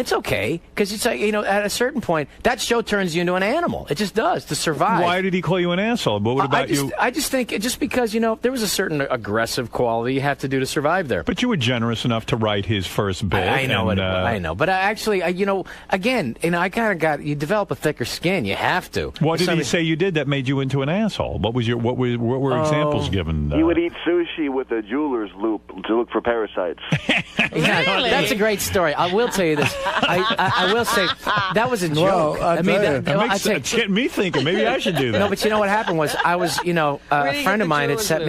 it's okay because it's like at a certain point that show turns you into an animal. It just does to survive. Why did he call you an asshole? But what about you? I just think just because there was a certain aggressive quality you have to do to survive there. But you were generous enough to write his first bit. I know I know, but again, I kind of you develop a thicker skin. You have to. What did he say you did that made you into an asshole? What were examples given? You would eat sushi with a jeweler's loop to look for parasites. Really? That's a great story. I will tell you this. I will say that was a joke. It's getting me thinking. Maybe I should do that. No, but you know what happened was I was, a friend of mine had sent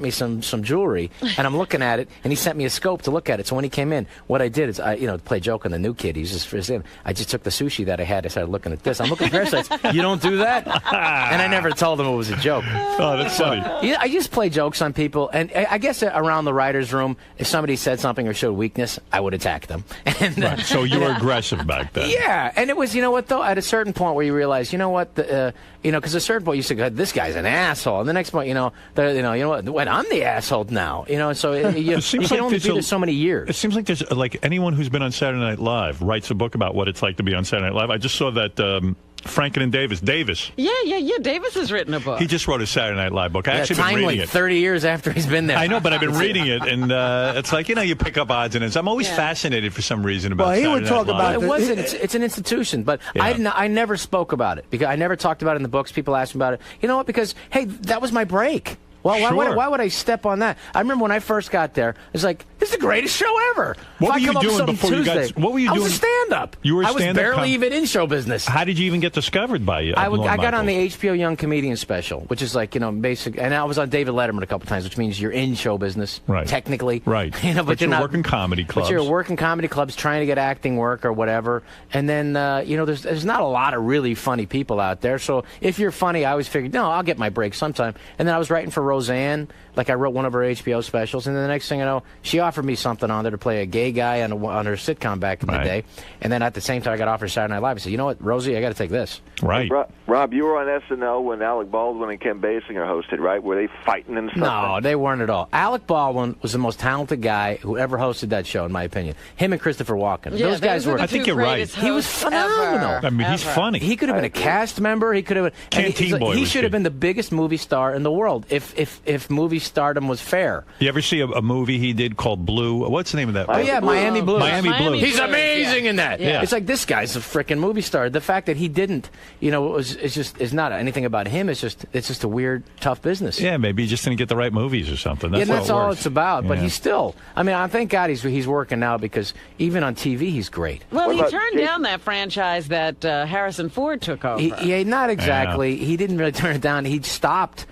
me some jewelry, and I'm looking at it, and he sent me a scope to look at it. So when he came in, what I did is to play a joke on the new kid. He's just for him. I just took the sushi that I had. I started looking at this. I'm looking at parasites. You don't do that, and I never told him it was a joke. Oh, that's funny. Yeah, I just play jokes on people, and I guess around the writer's room, if somebody said something or showed weakness, I would attack them. And, right. So you were aggressive back then. Yeah, and it was, though, at a certain point where you realize, because at a certain point you say, this guy's an asshole, and the next point, when I'm the asshole now, so you can only do this so many years. It seems like there's anyone who's been on Saturday Night Live writes a book about what it's like to be on Saturday Night Live. I just saw that. Franken and Davis. Yeah. Davis has written a book. He just wrote a Saturday Night Live book. I actually been reading it. 30 years after he's been there. I know, but I've been reading it, and it's like you pick up odds and ends. I'm always fascinated for some reason about. Well, he would talk about it. It's an institution, but I never spoke about it because I never talked about it in the books. People asked me about it. You know what? Because hey, that was my break. Well, why would I step on that? I remember when I first got there, it was like, this is the greatest show ever. What were you doing before you got? What were you doing? I was a stand-up. You were a stand-up. I was barely even in show business. How did you even get discovered by you? I got on the HBO Young Comedian special, which is like basic. And I was on David Letterman a couple times, which means you're in show business, right? Technically, right? But you're working comedy clubs. But you're working comedy clubs, trying to get acting work or whatever. And then there's not a lot of really funny people out there. So if you're funny, I always figured, no, I'll get my break sometime. And then I was writing for Roseanne. Like I wrote one of her HBO specials, and then the next thing I know, she offered me something on there to play a gay guy on her sitcom back in the day. And then at the same time, I got offered Saturday Night Live. I said, you know what, Rosie, I got to take this. Right. Rob, you were on SNL when Alec Baldwin and Ken Basinger hosted, right? Were they fighting and stuff? No, they weren't at all. Alec Baldwin was the most talented guy who ever hosted that show, in my opinion. Him and Christopher Walken. Yeah, those guys were. I think you're right. He was phenomenal. Ever. I mean, he's funny. He could have been a cast member. He could have been. Canteen Boy. He should have been the biggest movie star in the world if movie stardom was fair. You ever see a movie he did called Blue? What's the name of that? Miami Blue. Miami Blue. He's amazing in that. Yeah. It's like this guy's a freaking movie star. The fact that he didn't, it's not anything about him. It's just a weird, tough business. Yeah, maybe he just didn't get the right movies or something. That's all it's about. But he's still. I mean, thank God he's working now because even on TV he's great. Well, he turned down that franchise that Harrison Ford took over. Not exactly. Yeah. He didn't really turn it down. He stopped.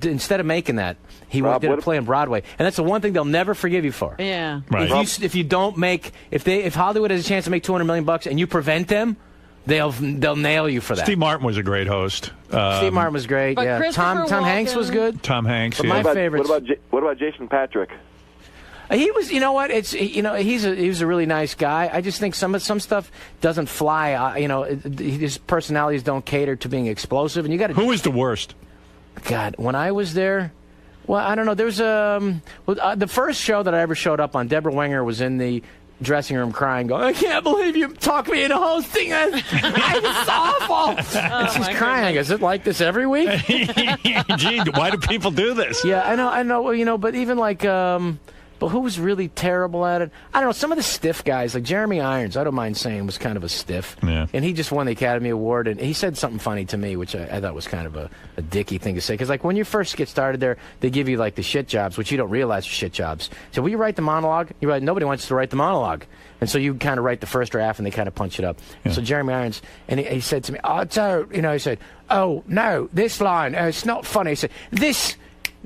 Instead of making that, he did a play on Broadway, and that's the one thing they'll never forgive you for. Yeah, right. If you don't make, if Hollywood has a chance to make $200 million and you prevent them, they'll nail you for that. Steve Martin was a great host. Steve Martin was great. But yeah, Tom Hanks was good. Tom Hanks. But my favorites. What about Jason Patrick? He was, he's a really nice guy. I just think some stuff doesn't fly. His personalities don't cater to being explosive, and you got to. Who is the worst? God, when I was there, well, I don't know. There's the first show that I ever showed up on. Deborah Winger was in the dressing room crying, going, "I can't believe you talked me into hosting this. It's awful." And she's crying. Is it like this every week? Gee, why do people do this? Yeah, I know. Well, but even like. But who was really terrible at it? I don't know. Some of the stiff guys, like Jeremy Irons, I don't mind saying, was kind of a stiff. Yeah. And he just won the Academy Award, and he said something funny to me, which I thought was kind of a dicky thing to say. Because, like, when you first get started there, they give you, like, the shit jobs, which you don't realize are shit jobs. So, will you write the monologue? You're right, nobody wants to write the monologue. And so you kind of write the first draft, and they kind of punch it up. Yeah. So Jeremy Irons, and he said to me, he said, "Oh, no, this line, it's not funny." He said,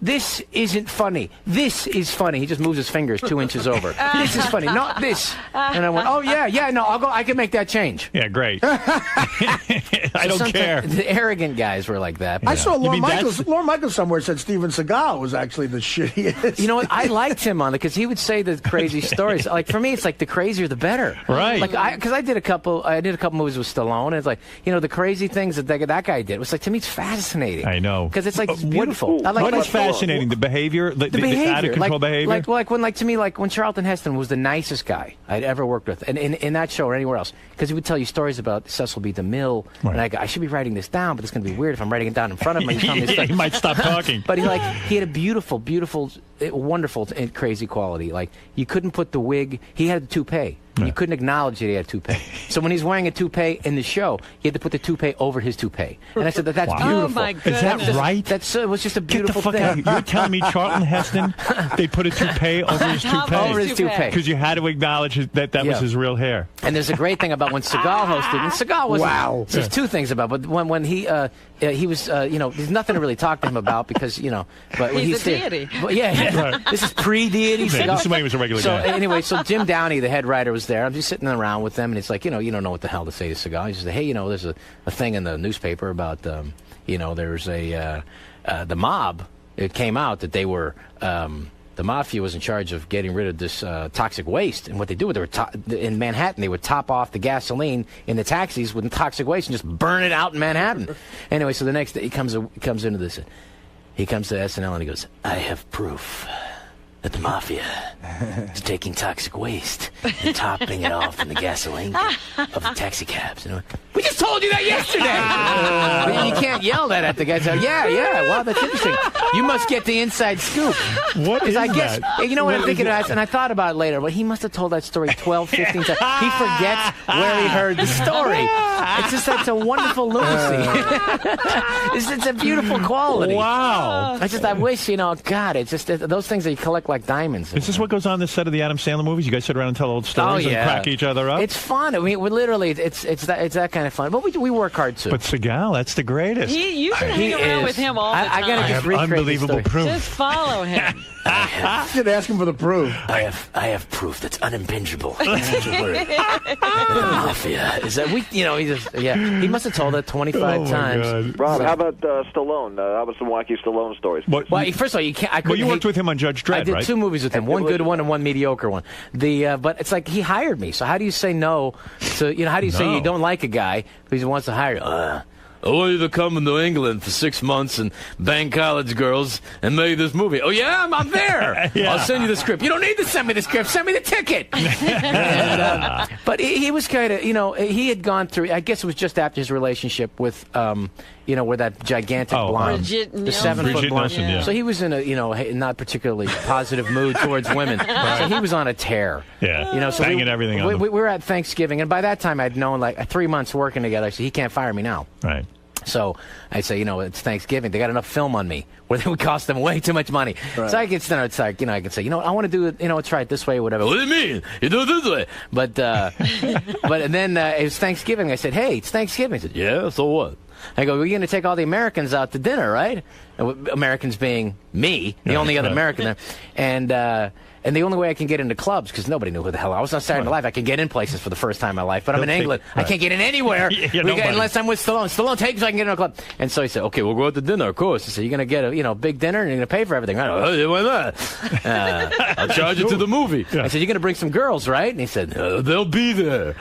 this isn't funny. This is funny. He just moves his fingers 2 inches over. This is funny, not this. And I went, oh, yeah, no, I'll go. I can make that change. Yeah, great. I don't care. The arrogant guys were like that. I saw Lorne Michaels somewhere said Steven Seagal was actually the shittiest. You know what? I liked him on it because he would say the crazy stories. Like for me, it's like the crazier the better. Right. Like because I did a couple movies with Stallone, and it's like the crazy things that guy did. It was like to me, it's fascinating. I know because it's like it's beautiful. What is fascinating? The behavior, the out of control behavior. Like when Charlton Heston was the nicest guy I'd ever worked with, and in that show or anywhere else, because he would tell you stories about Cecil B. DeMille, and I should be writing this down, but it's going to be weird if I'm writing it down in front of him. He might stop talking. But he had a beautiful, wonderful, and crazy quality. Like you couldn't put the wig. He had the toupee. You couldn't acknowledge that he had a toupee. So when he's wearing a toupee in the show, he had to put the toupee over his toupee. And I said that's beautiful. Oh my goodness. Is that right? It was just a beautiful Get the fuck thing. out. You're telling me Charlton Heston, they put a toupee over his toupee? Over his toupee. Because you had to acknowledge that was his real hair. And there's a great thing about when Seagal hosted. And Seagal was There's two things about, but when he was there's nothing to really talk to him about because but when he's a deity. But right. This is pre-deity. Yeah, this is when he was a regular guy. Anyway, so Jim Downey, the head writer, was there. I'm just sitting around with them, and it's like you don't know what the hell to say to Seagal. He says, hey, there's a thing in the newspaper about there's the mob. It came out that they were. The mafia was in charge of getting rid of this toxic waste, and what they do, in Manhattan, they would top off the gasoline in the taxis with toxic waste and just burn it out in Manhattan. Anyway, so the next day he comes into this. He comes to SNL and he goes, "I have proof that the mafia is taking toxic waste and topping it off in the gasoline of the taxi cabs." We just told you that yesterday. You can't yell that at the guy. So, yeah. Wow, that's interesting. You must get the inside scoop. What is I guess, that? You know what I'm thinking of? And I thought about it later, but he must have told that story 12, 15 times. He forgets where he heard the story. It's just such a wonderful lunacy. It's a beautiful quality. Wow. I wish, God, it's just those things that you collect like diamonds. Is this what goes on the set of the Adam Sandler movies? You guys sit around and tell old stories and crack each other up? It's fun. I mean, it's that kind of fun. But we work hard too. But Seagal, that's the greatest. You should hang around with him all the time. I gotta just recreate unbelievable proof. Just follow him. You should ask him for the proof. I have proof that's unimpingible. That's such a word. The mafia is that he must have told it 25 times. God. Rob, how about Stallone? How about some wacky Stallone stories? Well, first of all, you can't. You worked with him on Judge Dredd, I did right? 2 movies with him, one good one and one mediocre one. But it's like he hired me. So how do you say no to how do you say you don't like a guy because he wants to hire you? I want you to come to England for 6 months and bang college girls and make this movie. Oh, yeah? I'm there. Yeah. I'll send you the script. You don't need to send me the script. Send me the ticket. But he was kind of, he had gone through, I guess it was just after his relationship with, where that gigantic blonde, Bridget the 7-foot blonde. Nelson, yeah. So he was in a, not particularly positive mood towards women. Right. So he was on a tear. Yeah. So banging everything on we were at Thanksgiving, and by that time I'd known, 3 months working together. I said, he can't fire me now. Right. So I say, it's Thanksgiving. They got enough film on me where they would cost them way too much money. Right. So I can start. It's like, I can say, I want to do it. Try it this way or whatever. What do you mean? You do it this way? But and then it was Thanksgiving. I said, hey, it's Thanksgiving. He said, yeah. So what? I go, we're going to take all the Americans out to dinner, right? Americans being me, the only other American there, and the only way I can get into clubs, because nobody knew who the hell I was on Saturday Night Live, I can get in places for the first time in my life, but I'm in England. I can't get in anywhere unless I'm with Stallone. Stallone takes me, I can get in a club. And so he said, okay, we'll go out to dinner, of course. He said, you're going to get a big dinner and you're going to pay for everything. I go, oh, why not? I'll charge you to the movie. I said, you're going to bring some girls, right? And he said, they'll be there.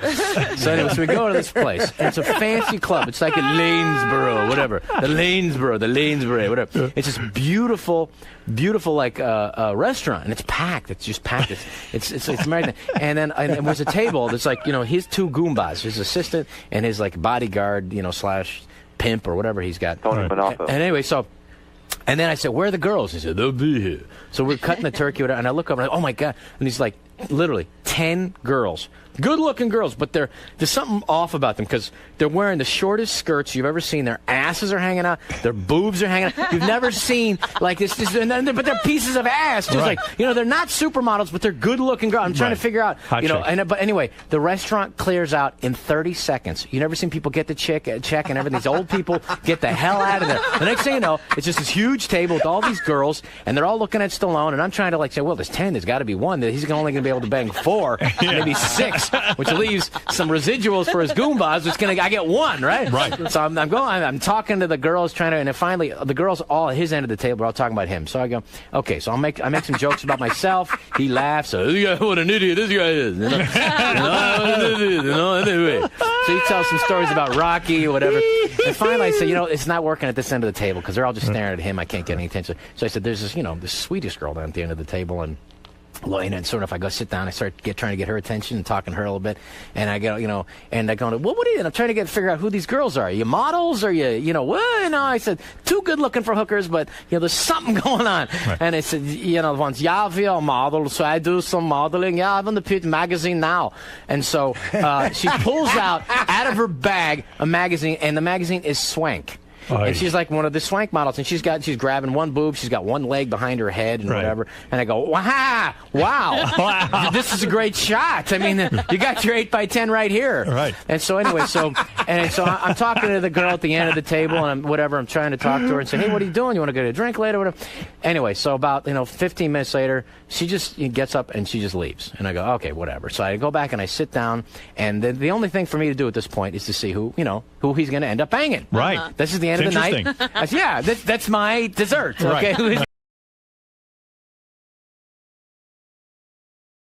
So anyway, so we go to this place. And it's a fancy club. It's like a Lanesborough, whatever. The Lanesborough, whatever. It's this beautiful restaurant, and it's packed. It's just packed. It's married. And then there's a table that's his 2 Goombas, his assistant and his bodyguard, slash pimp or whatever he's got. And anyway, and then I said, where are the girls? He said, they'll be here. So we're cutting the turkey, and I look up and oh my God. And he's like, literally 10 girls. Good-looking girls, but there's something off about them because they're wearing the shortest skirts you've ever seen. Their asses are hanging out. Their boobs are hanging out. You've never seen like this, but they're pieces of ass. Just like, they're not supermodels, but they're good-looking girls. I'm trying to figure out, but anyway, the restaurant clears out in 30 seconds. You never seen people get the check and everything. These old people get the hell out of there. The next thing you know, it's just this huge table with all these girls, and they're all looking at Stallone, and I'm trying to say, well, there's 10. There's got to be one. He's only going to be able to bang 4, maybe 6. Which leaves some residuals for his Goombas. I get 1, right? Right. So I'm talking to the girls, and then finally the girls all at his end of the table are all talking about him. So I go, okay. So I make some jokes about myself. He laughs. So what an idiot this guy is. So he tells some stories about Rocky or whatever. And finally I say, it's not working at this end of the table because they're all just staring at him. I can't get any attention. So I said, there's this Swedish girl down at the end of the table, and sort of, I go sit down, I start trying to get her attention and talking to her a little bit, and I go, and I go, what are you? And I'm trying to figure out who these girls are. Are you models? Or what? No, I said, too good looking for hookers, but there's something going on. Right. And I said, once, yeah, we are models, so I do some modeling. Yeah, I'm on the Pit magazine now. And so she pulls out of her bag a magazine, and the magazine is Swank. And she's like one of the Swank models, and she's grabbing one boob, she's got one leg behind her head and whatever. And I go, wow, this is a great shot. I mean, you got your 8x10 right here. Right. And so anyway, so I'm talking to the girl at the end of the table, and I'm trying to talk to her and say, hey, what are you doing? You want to get a drink later? Whatever. Anyway, so about 15 minutes later, she just gets up and she just leaves. And I go, okay, whatever. So I go back and I sit down, and the only thing for me to do at this point is to see who he's going to end up banging. Right. This is the end of the night. Yeah, that's my dessert. Okay.